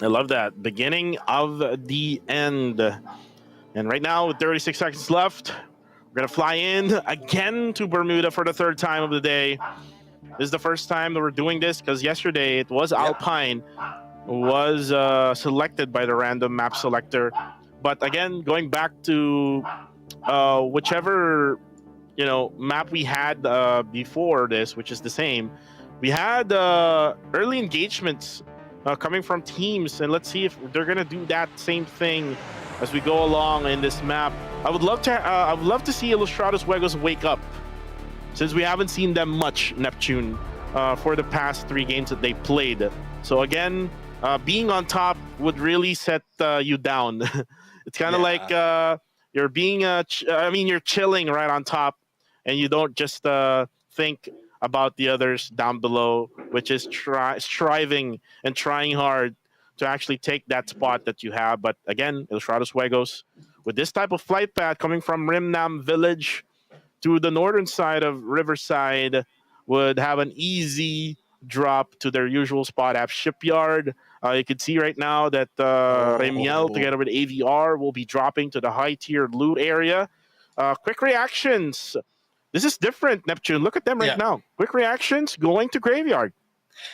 S2: I love that. Beginning of the end. And right now, with 36 seconds left, we're going to fly in again to Bermuda for the 3rd time of the day. This is the first time that we're doing this, because yesterday it was Alpine was selected by the random map selector. But again, going back to whichever map we had before this, which is the same, we had early engagements coming from teams, and let's see if they're gonna do that same thing as we go along in this map. I would love to see Ilustrados Juegos wake up, since we haven't seen them much, Neptune, for the past 3 games that they played. So again, being on top would really set you down. It's kind of like you're being you're chilling right on top, and you don't just think about the others down below, which is striving and trying hard to actually take that spot that you have. But again, Ilustrados Juegos, with this type of flight path coming from Rimnam Village to the northern side of Riverside, would have an easy drop to their usual spot at Shipyard. You can see right now that Remiel, together with AVR, will be dropping to the high-tiered loot area. Quick Reactions. This is different, Neptune. Look at them right now. Quick Reactions going to Graveyard.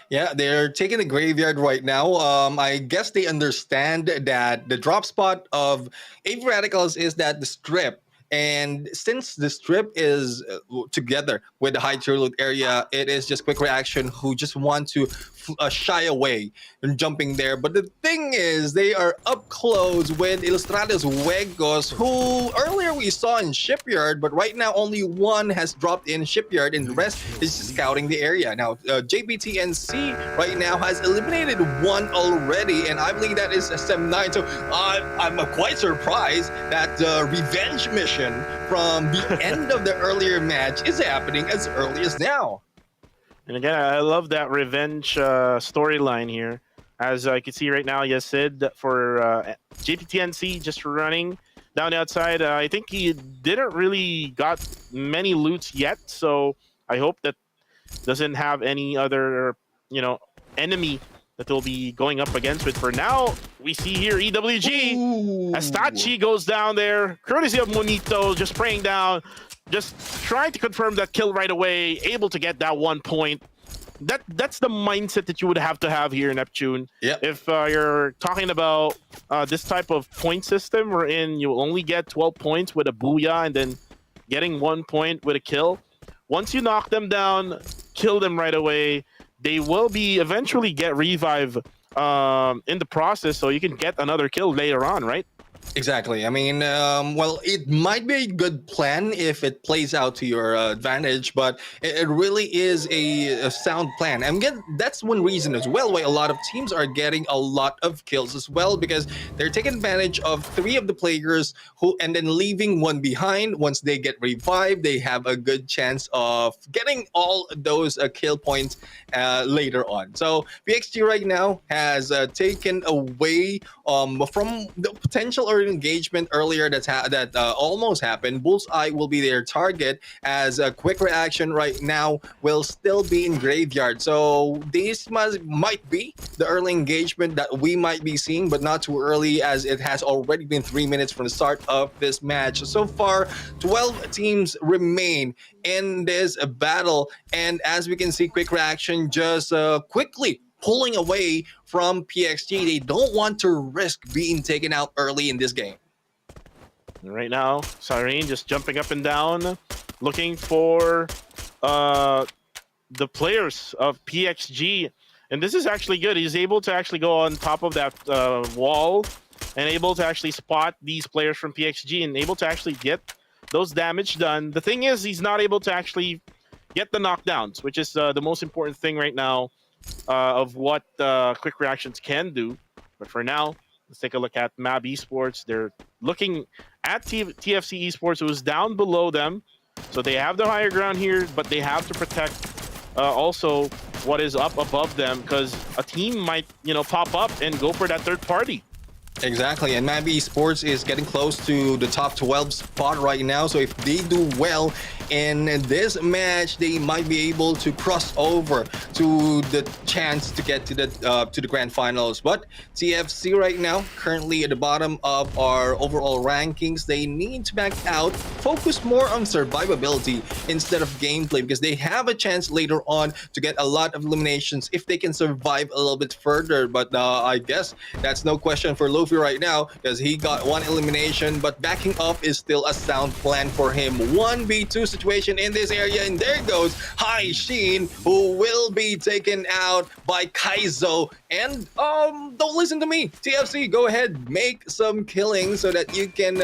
S3: Yeah, they're taking the Graveyard right now. I guess they understand that the drop spot of AV Radicals is that the strip. And since the strip is together with the high tier loot area, it is just Quick Reaction who just want to shy away and jumping there. But the thing is, they are up close with Ilustrados Juegos, who earlier we saw in Shipyard, but right now only one has dropped in Shipyard, and the rest is just scouting the area. Now, JPT-NC right now has eliminated one already, and I believe that is SM9. So I'm quite surprised that the revenge mission from the end of the earlier match is happening as early as now.
S2: And again, I love that revenge storyline here. As I can see right now, Yasid for JPT-NC just running down the outside. I think he didn't really got many loots yet, so I hope that doesn't have any other, enemy that they'll be going up against. But for now, we see here EWG as Tachi goes down there, courtesy of Monito, just spraying down, just trying to confirm that kill right away, able to get that 1 point. That's the mindset that you would have to have here, Neptune. If you're talking about this type of point system wherein you only get 12 points with a booyah and then getting 1 point with a kill. Once you knock them down, kill them right away, they will be eventually get revive in the process, so you can get another kill later on, right?
S3: Exactly. I mean, well, it might be a good plan if it plays out to your advantage, but it really is a sound plan. And again, that's one reason as well why a lot of teams are getting a lot of kills as well, because they're taking advantage of three of the players who, and then leaving one behind. Once they get revived, they have a good chance of getting all those kill points later on. So PXG right now has taken away from the potential or engagement earlier that almost happened. Bullseye will be their target, as a quick reaction right now will still be in graveyard. So this might be the early engagement that we might be seeing, but not too early, as it has already been 3 minutes from the start of this match. So far, 12 teams remain in this battle, and as we can see, quick reaction just quickly pulling away from PXG. They don't want to risk being taken out early in this game.
S2: And right now, Cyrene just jumping up and down, looking for the players of PXG. And this is actually good. He's able to actually go on top of that wall and able to actually spot these players from PXG and able to actually get those damage done. The thing is, he's not able to actually get the knockdowns, which is the most important thing right now of what quick reactions can do. But for now, let's take a look at MAB Esports. They're looking at TFC Esports, who is down below them. So they have the higher ground here, but they have to protect also what is up above them, because a team might, pop up and go for that third party.
S3: Exactly, and MAB Esports is getting close to the top 12 spot right now. So if they do well in this match, they might be able to cross over to the chance to get to the grand finals. But TFC right now, currently at the bottom of our overall rankings, they need to back out, focus more on survivability instead of gameplay, because they have a chance later on to get a lot of eliminations if they can survive a little bit further. But I guess that's no question for Luffy right now, because he got one elimination, but backing up is still a sound plan for him. 1v2 situation in this area, and there goes Hai Sheen, who will be taken out by Kaizo. And don't listen to me, TFC, go ahead, make some killing so that you can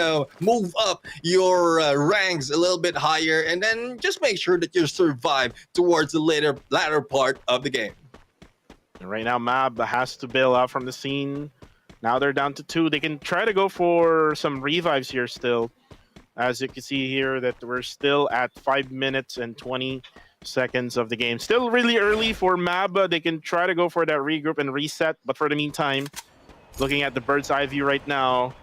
S3: move up your ranks a little bit higher, and then just make sure that you survive towards the latter part of the game.
S2: And right now, MAB has to bail out from the scene. Now they're down to 2. They can try to go for some revives here still. As you can see here, that we're still at 5 minutes and 20 seconds of the game. Still really early for MAB. They can try to go for that regroup and reset. But for the meantime, looking at the bird's eye view right now,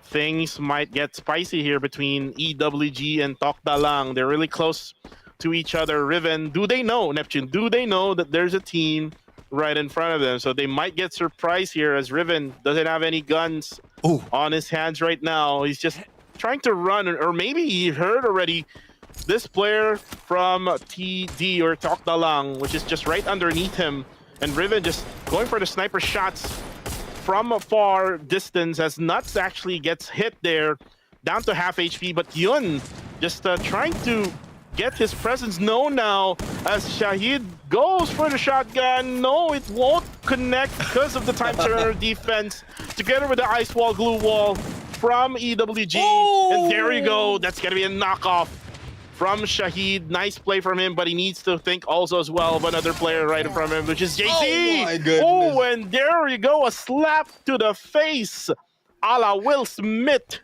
S2: things might get spicy here between EWG and Tokdalang. They're really close to each other. Riven, do they know, Neptune, do they know that there's a team right in front of them? So they might get surprised here, as Riven doesn't have any guns on his hands right now. He's just trying to run, or maybe he heard already this player from TD or Tokdalang, which is just right underneath him, and Riven just going for the sniper shots from a far distance, as Nuts actually gets hit there, down to half HP. But Yun just trying to get his presence known now, as Shahid goes for the shotgun. No, it won't connect because of the time turner defense, together with the ice wall, glue wall from EWG. And there you go. That's going to be a knockoff from Shahid. Nice play from him, but he needs to think also as well of another player right in front of him, which is JC.
S3: Oh my goodness.
S2: Oh, and there you go. A slap to the face a la Will Smith.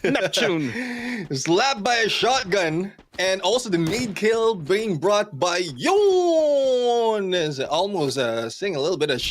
S2: Neptune.
S3: Slapped by a shotgun, and also the mid kill being brought by Yoon. Is almost seeing a little bit of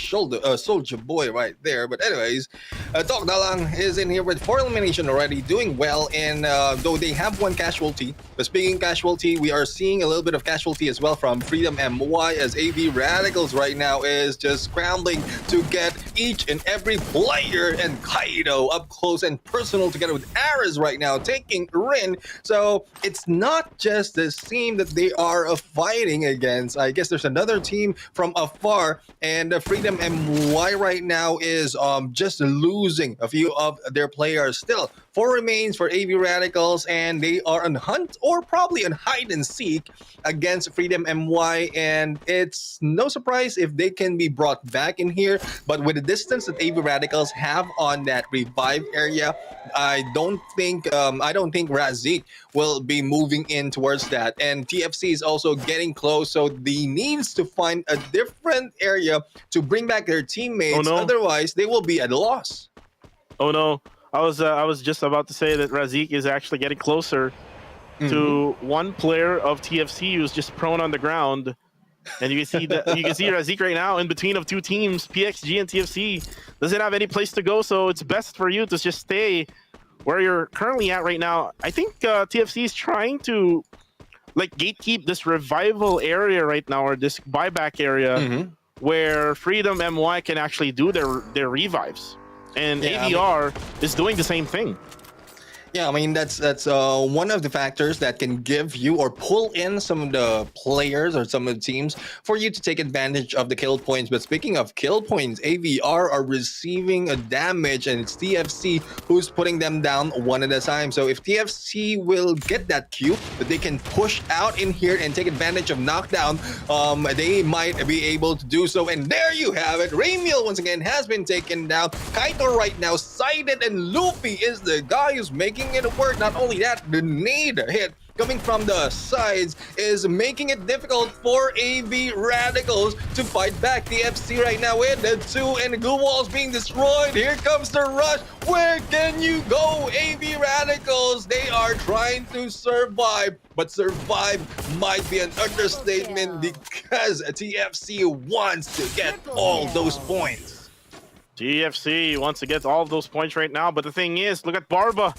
S3: Soldier Boy right there. But anyways, Tokdalang is in here with 4 elimination already, doing well. And though they have 1 casualty, but speaking casualty, we are seeing a little bit of casualty as well from Freedom MY, as AV Radicals right now is just scrambling to get each and every player, and Kaido up close and personal together with Ares right now taking Rin. So it's not just this team that they are fighting against. I guess there's another team from afar, and Freedom MY right now is just losing a few of their players. Still, 4 remains for AV Radicals, and they are on hunt or probably on hide and seek against Freedom MY, and it's no surprise if they can be brought back in here. But with the distance that AV Radicals have on that revive area, I don't think Razik will be moving in towards that. And TFC is also getting close, so they needs to find a different area to bring back their teammates.
S2: Oh, no.
S3: Otherwise, they will be at a loss.
S2: Oh no, I was just about to say that Razik is actually getting closer to one player of TFC who's just prone on the ground. And you can see that Razik right now in between of two teams, PXG and TFC, doesn't have any place to go, so it's best for you to just stay where you're currently at right now. I think TFC is trying to like gatekeep this revival area right now, or this buyback area, where Freedom MY can actually do their revives, and AVR is doing the same thing.
S3: Yeah, I mean that's one of the factors that can give you or pull in some of the players or some of the teams for you to take advantage of the kill points. But speaking of kill points, AVR are receiving a damage, and it's TFC who's putting them down one at a time. So if TFC will get that Q that they can push out in here and take advantage of knockdown, they might be able to do so. And there you have it. Raymiel once again has been taken down. Kaito right now sighted, and Luffy is the guy who's making it work. Not only that, the nade hit coming from the sides is making it difficult for AV Radicals to fight back. The FC right now in the 2, and the glue wall's being destroyed. Here comes the rush. Where can you go, AV Radicals? They are trying to survive, but survive might be an understatement because TFC wants to get all those points.
S2: TFC wants to get all of those points right now, but the thing is, look at Barba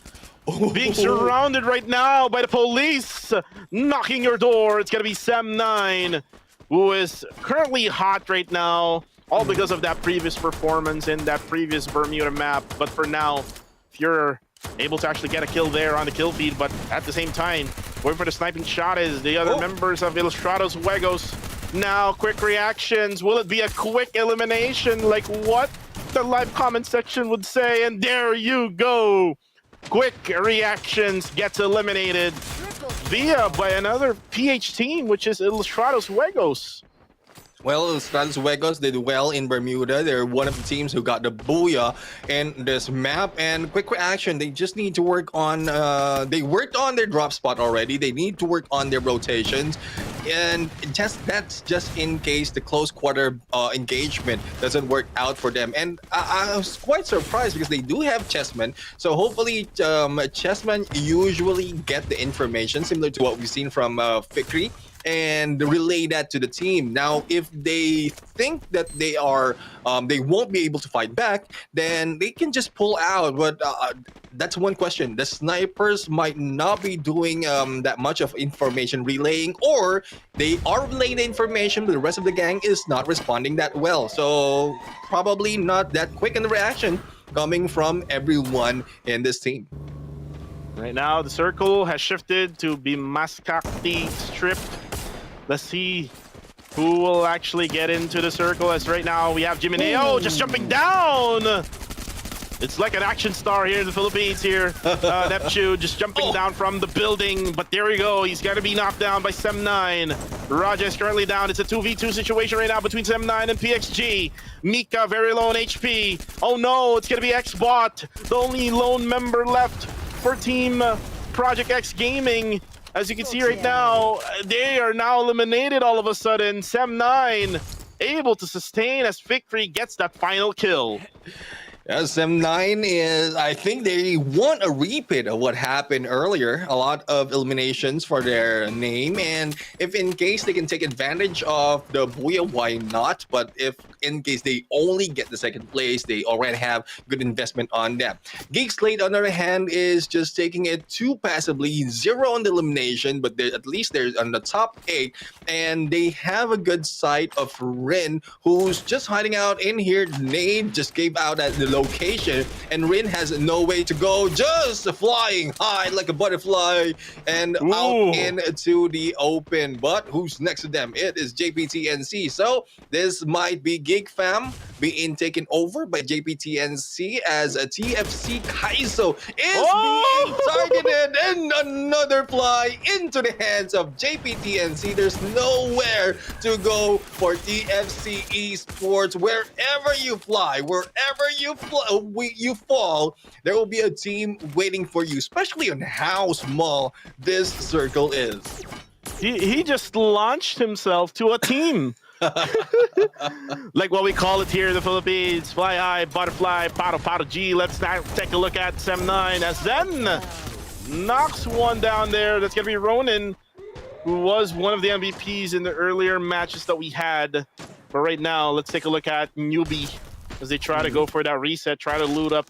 S2: being surrounded right now by the police, knocking your door. It's gonna be Sam9, who is currently hot right now, all because of that previous performance in that previous Bermuda map. But for now, if you're able to actually get a kill there on the kill feed, but at the same time, waiting for the sniping shot is the other members of Ilustrados Juegos. Now, quick reactions. Will it be a quick elimination like what the live comment section would say? And there you go. Quick reactions gets eliminated by another PH team, which is Ilustrados Juegos.
S3: Well, Ilustrados Juegos did well in Bermuda. They're one of the teams who got the booyah in this map. And quick reaction, they just need to work on, they worked on their drop spot already. They need to work on their rotations. And that's just in case the close quarter engagement doesn't work out for them. And I was quite surprised because they do have chessmen. So hopefully chessmen usually get the information similar to what we've seen from Fikri, and relay that to the team. Now, if they think that they are, they won't be able to fight back, then they can just pull out. But that's one question. The snipers might not be doing that much of information relaying, or they are relaying the information, but the rest of the gang is not responding that well. So probably not that quick in the reaction coming from everyone in this team.
S2: Right now, the circle has shifted to be Mascati Strip. Let's see who will actually get into the circle, as right now we have Jimineo just jumping down. It's like an action star here in the Philippines here. Neptune just jumping down from the building, but there we go. He's got to be knocked down by Sem9. Raja is currently down. It's a 2v2 situation right now between Sem9 and PXG. Mika, very low on HP. Oh no, it's going to be Xbot, the only lone member left for Team Project X Gaming. As you can see right now, they are now eliminated all of a sudden. Sem9 able to sustain as Victory gets that final kill.
S3: Yes, M9 is, I think they want a repeat of what happened earlier. A lot of eliminations for their name. And if in case they can take advantage of the Booyah, why not? But if in case they only get the second place, they already have good investment on them. Geek Slate, on the other hand, is just taking it too passively. 0 on the elimination, but at least they're on the top 8. And they have a good sight of Rin, who's just hiding out in here. Nade just gave out at the location, and Rin has no way to go, just flying high like a butterfly and
S2: Ooh.
S3: out into the open. But who's next to them? It is JPTNC. So this might be Gig Fam being taken over by JPTNC as a TFC Kaizo is being targeted, and another fly into the hands of JPTNC. There's nowhere to go for TFC Esports. Wherever you fly, wherever you fall, there will be a team waiting for you, especially on how small this circle is.
S2: He just launched himself to a team. Like what we call it here in the Philippines, fly high, butterfly, paddle G. Let's now take a look at Sem9 as Zen knocks one down there. That's gonna be Ronin, who was one of the MVPs in the earlier matches that we had. But right now, let's take a look at Newbie as they try to go for that reset, try to loot up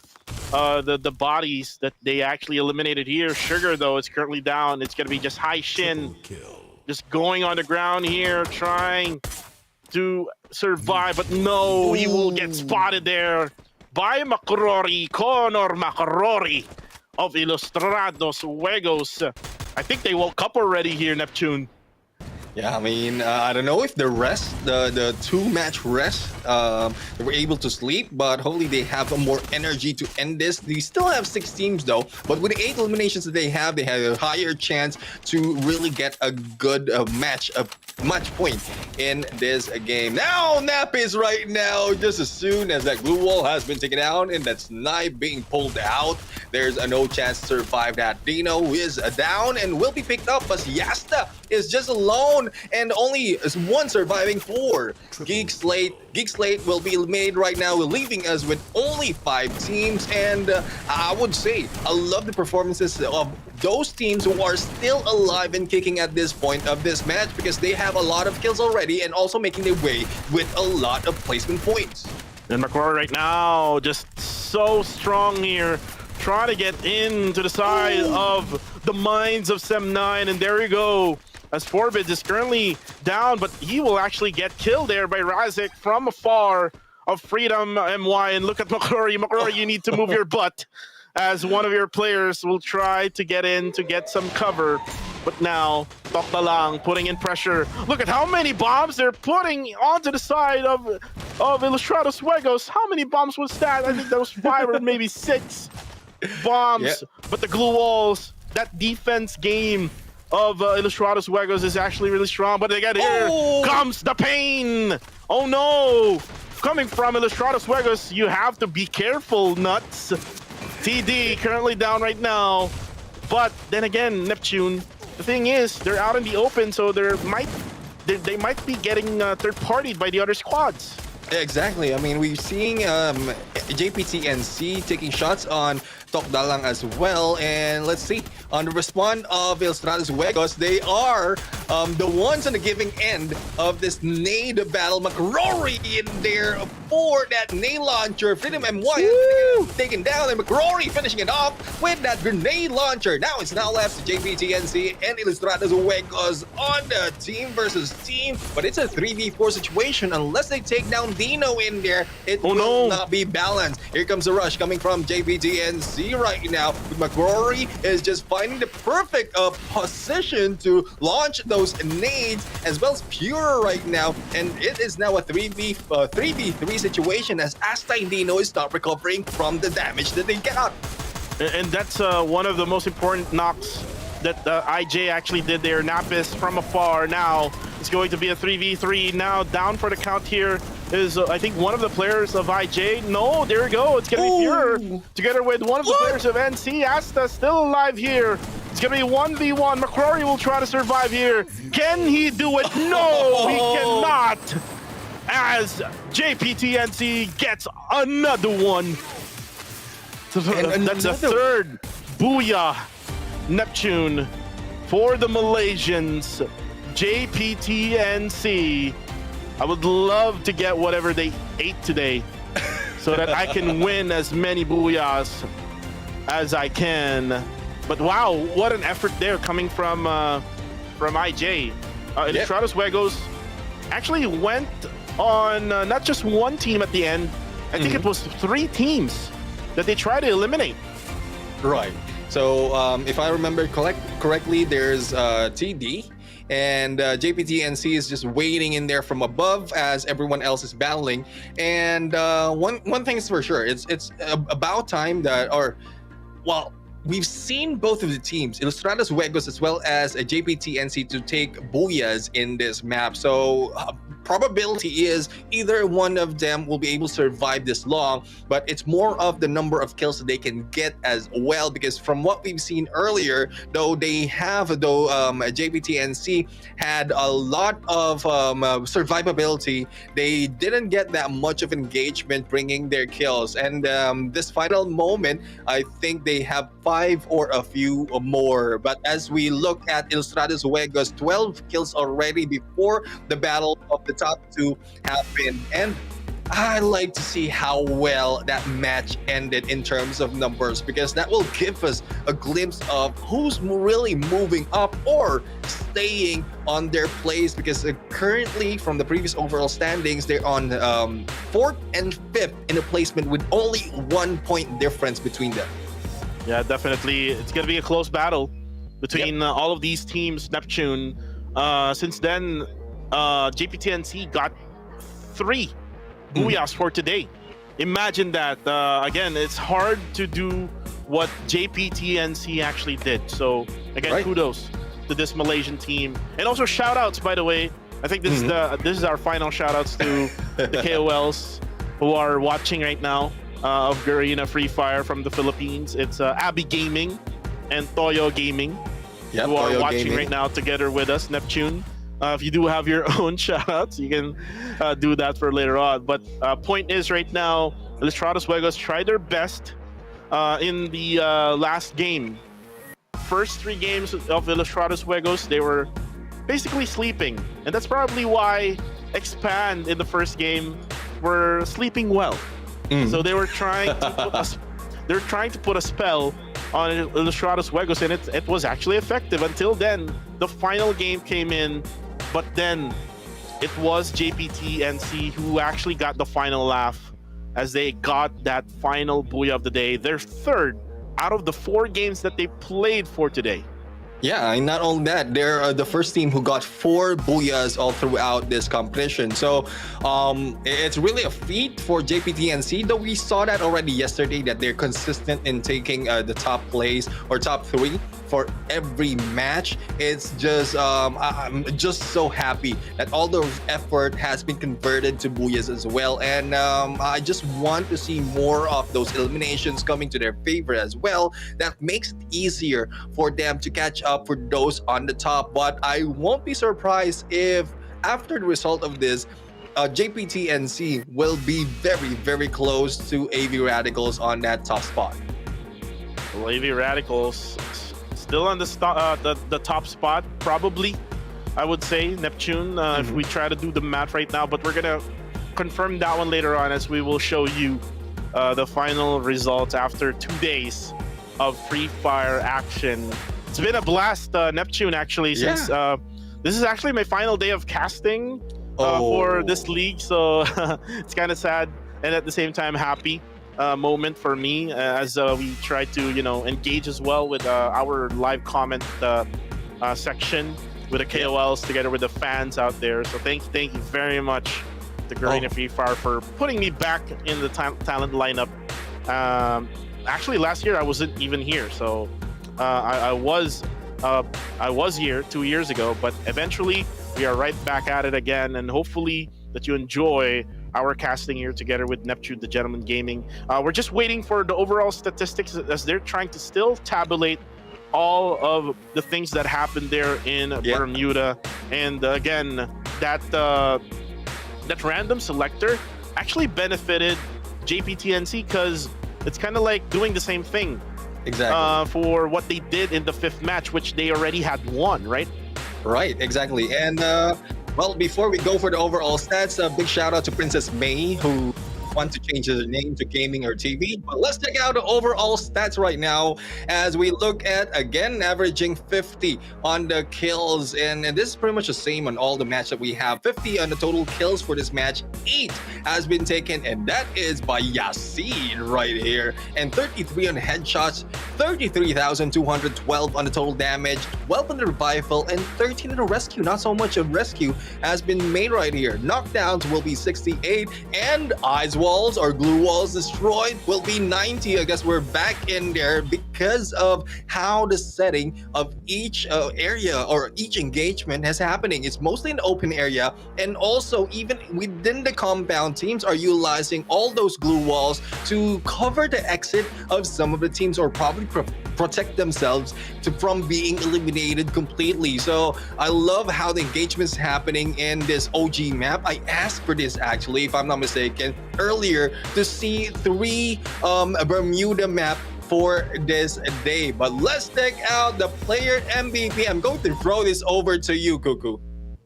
S2: the bodies that they actually eliminated here. Sugar, though, is currently down. It's gonna be just High Shin, just going on the ground here, trying to survive, but no, he will get spotted there by Makrori, Conor Makrori of Ilustrados Juegos. I think they woke up already here, Neptune.
S3: Yeah, I mean, I don't know if the rest, the two-match rest, they were able to sleep, but hopefully they have more energy to end this. They still have 6 teams though, but with the 8 eliminations that they have a higher chance to really get a good match point in this game. Now, Nap is right now, just as soon as that glue wall has been taken out and that snipe being pulled out, there's no chance to survive that. Dino is down and will be picked up, but Yasta is just alone and only one surviving 4. Geek Slate will be made right now, leaving us with only 5 teams. And I would say I love the performances of those teams who are still alive and kicking at this point of this match, because they have a lot of kills already and also making their way with a lot of placement points.
S2: And McCrory right now just so strong here, trying to get into the side of the minds of Sem9, and there you go. As Forbid is currently down, but he will actually get killed there by Razik from afar of Freedom MY. And look at McCrory. McCrory, you need to move your butt, as one of your players will try to get in to get some cover. But now, Toktalang putting in pressure. Look at how many bombs they're putting onto the side of Ilustrados Juegos. How many bombs was that? I think that was 5 or maybe 6 bombs.
S3: Yeah.
S2: But the glue walls, that defense game of Ilustrados Juegos is actually really strong. But again, here comes the pain. Oh no! Coming from Ilustrados Juegos, you have to be careful, nuts. TD currently down right now. But then again, Neptune, the thing is, they're out in the open, so they might be getting third-partied by the other squads.
S3: Exactly. I mean, we're seeing JPTNC taking shots on Tokdalang as well. And let's see, on the respawn of Ilustrados Juegos, they are the ones on the giving end of this nade battle. McRory in there for that nade launcher. Freedom MY taken down, and McRory finishing it off with that grenade launcher. Now it's left to JPTNC and Ilustrados Juegos on the team versus team. But it's a 3v4 situation. Unless they take down Dino in there, it will not be balanced. Here comes the rush coming from JPTNC right now. McRory is just finding the perfect position to launch those nades, as well as Pure right now. And it is now a 3v3 situation, as Asta and Dino is not recovering from the damage that they got.
S2: And that's one of the most important knocks that IJ actually did there. Napis from afar. Now it's going to be a 3v3. Now down for the count here is I think one of the players of IJ. No, there we go. It's gonna be Pure together with one of the players of NC. Asta still alive here. It's gonna be 1v1. McCrory will try to survive here. Can he do it? No, he cannot. As JPTNC gets another one. That's a third booyah, Neptune, for the Malaysians. JPTNC. I would love to get whatever they ate today so that I can win as many booyahs as I can. But wow, what an effort there coming from IJ. Ilustrados Juegos actually went on not just one team at the end, I think it was 3 teams that they tried to eliminate.
S3: Right. So if I remember correctly, there's TD and JPTNC is just waiting in there from above as everyone else is battling. And one thing is for sure, it's about time that, or well, we've seen both of the teams, Ilustrados Juegos as well as JPTNC, to take booyahs in this map. So probability is either one of them will be able to survive this long, but it's more of the number of kills that they can get as well, because from what we've seen earlier, though JPTNC had a lot of survivability, they didn't get that much of engagement bringing their kills. And this final moment, I think they have 5 or a few more. But as we look at Ilustrados Juegos, 12 kills already before the battle of the top 2 happened. And I like to see how well that match ended in terms of numbers, because that will give us a glimpse of who's really moving up or staying on their place, because currently from the previous overall standings, they're on 4th and 5th in a placement with only 1 point difference between them.
S2: Yeah, definitely. It's going to be a close battle between all of these teams. Neptune, since then, JPTNC got 3 booyahs for today. Imagine that. Again, it's hard to do what JPTNC actually did. So, again, kudos to this Malaysian team. And also shout-outs, by the way. I think this is our final shout-outs to the KOLs who are watching right now. Of Garena Free Fire from the Philippines. It's Abby Gaming and Toyo Gaming who are watching right now together with us. Neptune, if you do have your own shoutouts, you can do that for later on. But point is, right now, Ilustrados Juegos tried their best in the last game. First 3 games of Ilustrados Juegos, they were basically sleeping. And that's probably why Expand in the first game were sleeping well. So they were trying to put a spell on Ilustrados Juegos, and it was actually effective until then. The final game came in, but then it was JPTNC who actually got the final laugh as they got that final booyah of the day, their 3rd out of the 4 games that they played for today.
S3: Yeah, and not only that, they're the first team who got 4 booyahs all throughout this competition. So it's really a feat for JPTNC, though we saw that already yesterday, that they're consistent in taking the top place or top 3 for every match. It's just I'm just so happy that all those effort has been converted to booyahs as well. And I just want to see more of those eliminations coming to their favor as well. That makes it easier for them to catch up for those on the top. But I won't be surprised if after the result of this, JPTNC will be very, very close to AV Radicals on that top spot.
S2: Well, AV Radicals still on the top spot, probably, I would say. Neptune, if we try to do the math right now, but we're gonna confirm that one later on, as we will show you the final results after 2 days of Free Fire action. It's been a blast, Neptune, actually, since this is actually my final day of casting for this league, so it's kind of sad and at the same time happy moment for me as we try to, engage as well with our live comment section with the KOLs together with the fans out there. So thank you very much to Garena Free Fire for putting me back in the talent lineup. Actually, last year I wasn't even here, so I was here 2 years ago, but eventually we are right back at it again, and hopefully that you enjoy our casting here together with Neptune, the Gentleman Gaming. We're just waiting for the overall statistics as they're trying to still tabulate all of the things that happened there in Bermuda. And again, that random selector actually benefited JPTNC because it's kind of like doing the same thing.
S3: Exactly.
S2: For what they did in the 5th match, which they already had won, right?
S3: Right, exactly. And well, before we go for the overall stats, a big shout out to Princess May, who want to change the name to gaming or TV. But let's check out the overall stats right now as we look at, again, averaging 50 on the kills. And this is pretty much the same on all the match that we have. 50 on the total kills for this match. 8 has been taken, and that is by Yasin right here. And 33 on headshots, 33,212 on the total damage, 12 on the revival, and 13 on the rescue. Not so much of rescue has been made right here. Knockdowns will be 68, and eyes walls or glue walls destroyed will be 90. I guess we're back in there because of how the setting of each area or each engagement is happening. It's mostly an open area, and also even within the compound, teams are utilizing all those glue walls to cover the exit of some of the teams, or probably protect themselves from being eliminated completely. So I love how the engagement's happening in this OG map. I asked for this actually, if I'm not mistaken, earlier to see 3 Bermuda map for this day. But let's check out the player MVP. I'm going to throw this over to you, Cuckoo.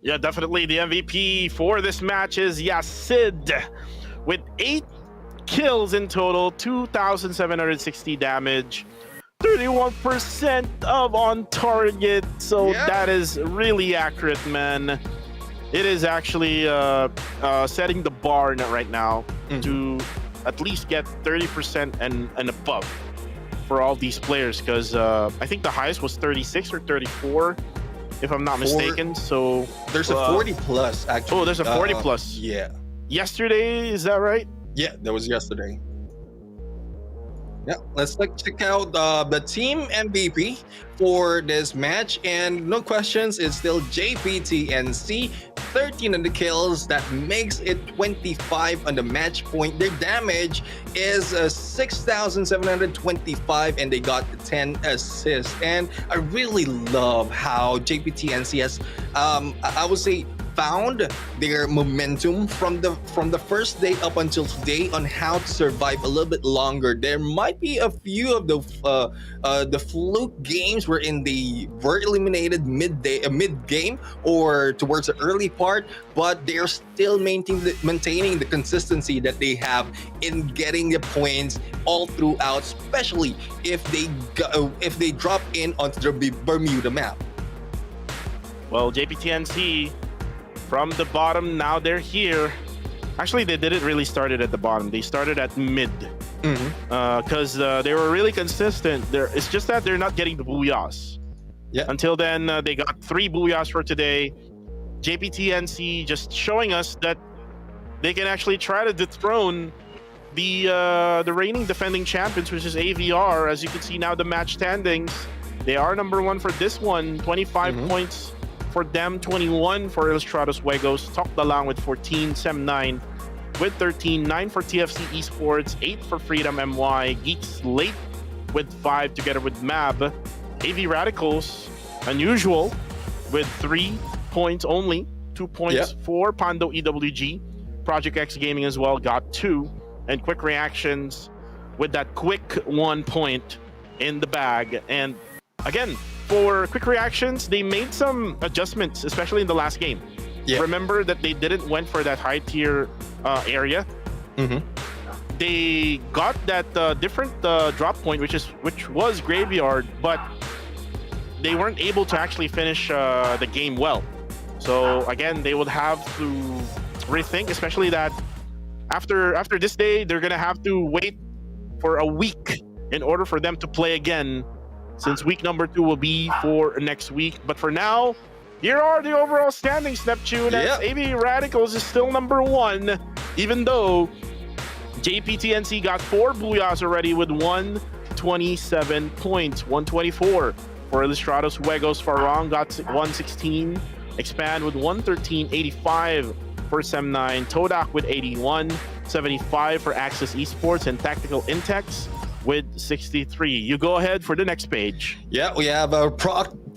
S2: Yeah, definitely the MVP for this match is Yasid with 8 kills in total, 2,760 damage, 31% of on target. So that is really accurate, man. It is actually setting the bar right now to at least get 30% and above for all these players, because I think the highest was 36 or 34, if I'm not mistaken. So
S3: there's a 40 plus actually.
S2: Oh, there's a 40 plus.
S3: Yeah.
S2: Yesterday, is that right?
S3: Yeah, that was yesterday. Yeah, let's check out the team MVP for this match, and no questions, it's still JPTNC. 13 on the kills, that makes it 25 on the match point. Their damage is 6,725, and they got 10 assists. And I really love how JPTNC has, I would say, found their momentum from the first day up until today on how to survive a little bit longer. There might be a few of the fluke games wherein they were eliminated mid game or towards the early part, but they're still maintaining the consistency that they have in getting the points all throughout, especially if they drop in onto the Bermuda map.
S2: Well, JPTNC from the bottom, now they're here. Actually, they didn't really start it at the bottom. They started at mid because they were really consistent. It's just that they're not getting the booyahs.
S3: Yeah.
S2: Until then, they got 3 booyahs for today. JPTNC just showing us that they can actually try to dethrone the reigning defending champions, which is AVR. As you can see now, the match standings, they are number 1 for this one. 25 points for them, 21 for Ilustrados Juegos, Tok Dalang with 14, Sem 9 with 13, 9 for TFC Esports, 8 for Freedom MY, Geeks Late with 5 together with MAB, AV Radicals, unusual, with 3 points only, 2 points for Pando EWG, Project X Gaming as well got 2, and Quick Reactions with that quick 1 point in the bag. And again, for Quick Reactions, they made some adjustments, especially in the last game. Yeah. Remember that they didn't went for that high tier area. They got that different drop point, which was Graveyard, but they weren't able to actually finish the game well. So again, they would have to rethink, especially that after this day, they're gonna have to wait for a week in order for them to play again, since week number 2 will be for next week. But for now, here are the overall standings, Neptune. As AV Radicals is still number 1, even though JPTNC got 4 booyahs already with 127 points, 124 for Ilustrados Juegos. Farong got 116, Expand with 113, 85 for Sem 9, Todak with 81, 75 for Access Esports, and Tactical Intex with 63. You go ahead for the next page.
S3: Yeah, we have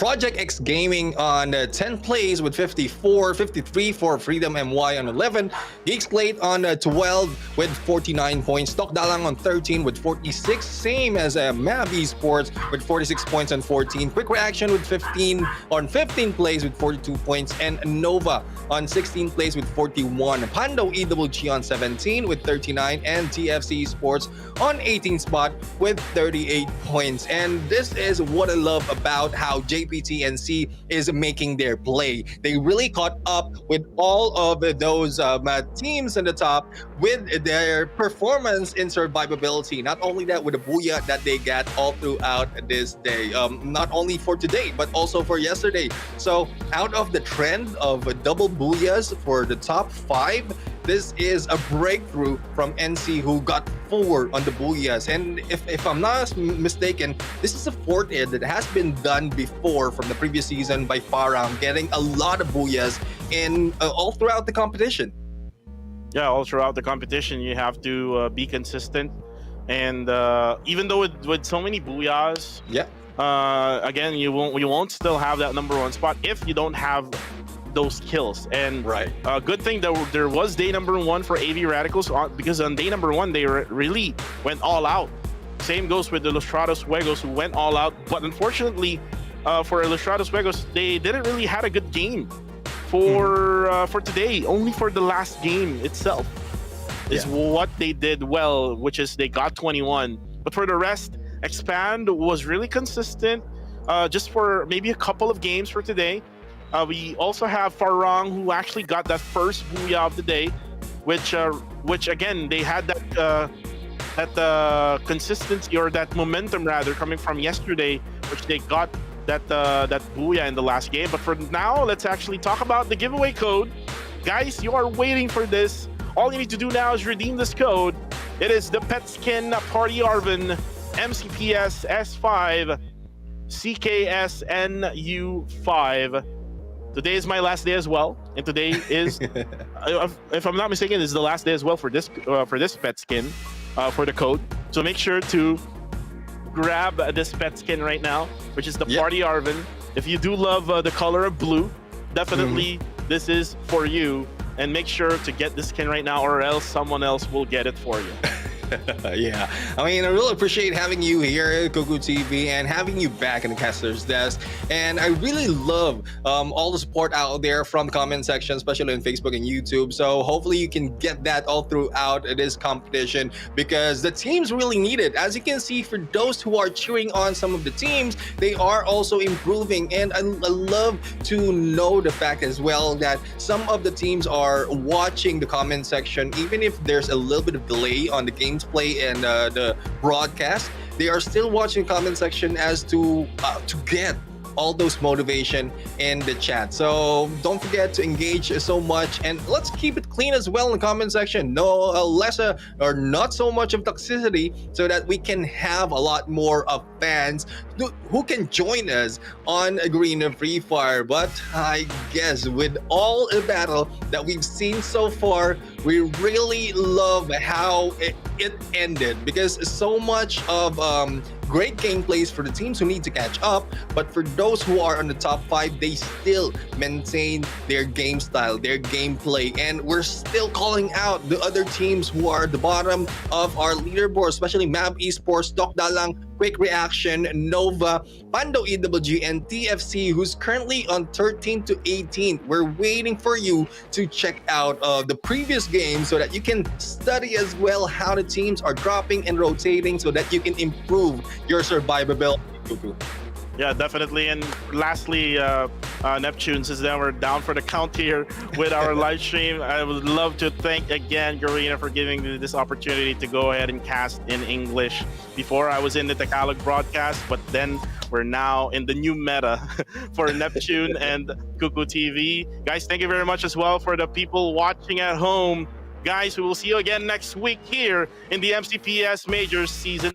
S3: Project X Gaming on 10th place with 54, 53 for Freedom MY on 11, Geeks Plate on 12 with 49 points, Tok Dalang on 13 with 46, same as Mab Esports with 46 points and 14, Quick Reaction with 15 on 15th place with 42 points, and Nova on 16th place with 41, Pando EWG on 17 with 39, and TFC Sports on 18th spot with 38 points. And this is what I love about how JPTNC is making their play. They really caught up with all of those teams in the top with their performance in survivability. Not only that, with the booyah that they got all throughout this day, not only for today but also for yesterday. So out of the trend of double booyahs for the top 5, this is a breakthrough from NC, who got 4 on the booyahs. And if I'm not mistaken, this is the 4th hit that has been done before from the previous season by Farang, getting a lot of booyahs in all throughout the competition.
S2: Yeah, all throughout the competition, you have to be consistent. And even though with so many booyahs,
S3: yeah,
S2: again, you won't still have that number 1 spot if you don't have those kills. And
S3: right,
S2: good thing that there was day number 1 for AV Radicals, because on day number 1 they really went all out. Same goes with the Ilustrados Juegos, who went all out. But unfortunately, for Ilustrados Juegos, they didn't really had a good game for today. Only for the last game itself is what they did well, which is they got 21. But for the rest, Expand was really consistent, just for maybe a couple of games for today. We also have Farang, who actually got that first booyah of the day, which again, they had that consistency, or that momentum rather, coming from yesterday, which they got that booyah in the last game. But for now, let's actually talk about the giveaway code. Guys, you are waiting for this. All you need to do now is redeem this code. It is the Pet Skin Party Arvin MCPS S5 CKSNU5. Today is my last day as well, and today is, if I'm not mistaken, is the last day as well for this pet skin, for the code. So make sure to grab this pet skin right now, which is the Party Arvin. If you do love the color of blue, definitely this is for you. And make sure to get this skin right now, or else someone else will get it for you.
S3: Yeah, I mean, I really appreciate having you here at Kuku TV and having you back in the caster's desk. And I really love all the support out there from the comment section, especially on Facebook and YouTube. So hopefully you can get that all throughout this competition, because the teams really need it. As you can see, for those who are cheering on some of the teams, they are also improving. And I love to know the fact as well that some of the teams are watching the comment section, even if there's a little bit of delay on the game's play and the broadcast. They are still watching comment section as to get all those motivation in the chat. So don't forget to engage so much, and let's keep it clean as well in the comment section. No less or not so much of toxicity, so that we can have a lot more of fans who can join us on Green Free Fire. But I guess with all the battle that we've seen so far, we really love how it ended, because so much of great gameplays for the teams who need to catch up, but for those who are on the top 5, they still maintain their game style, their gameplay, and we're still calling out the other teams who are at the bottom of our leaderboard, especially Mab Esports, Tok Dalang, Quick Reaction, Nova, Pando EWG, and TFC, who's currently on 13th to 18th. We're waiting for you to check out the previous game so that you can study as well how the teams are dropping and rotating, so that you can improve your survivability.
S2: Yeah, definitely. And lastly, Neptune, since then we're down for the count here with our live stream, I would love to thank again Garina for giving me this opportunity to go ahead and cast in English. Before, I was in the Tagalog broadcast, but then we're now in the new meta for Neptune and Kuku TV. Guys, thank you very much as well for the people watching at home. Guys, we will see you again next week here in the MCPS Majors Season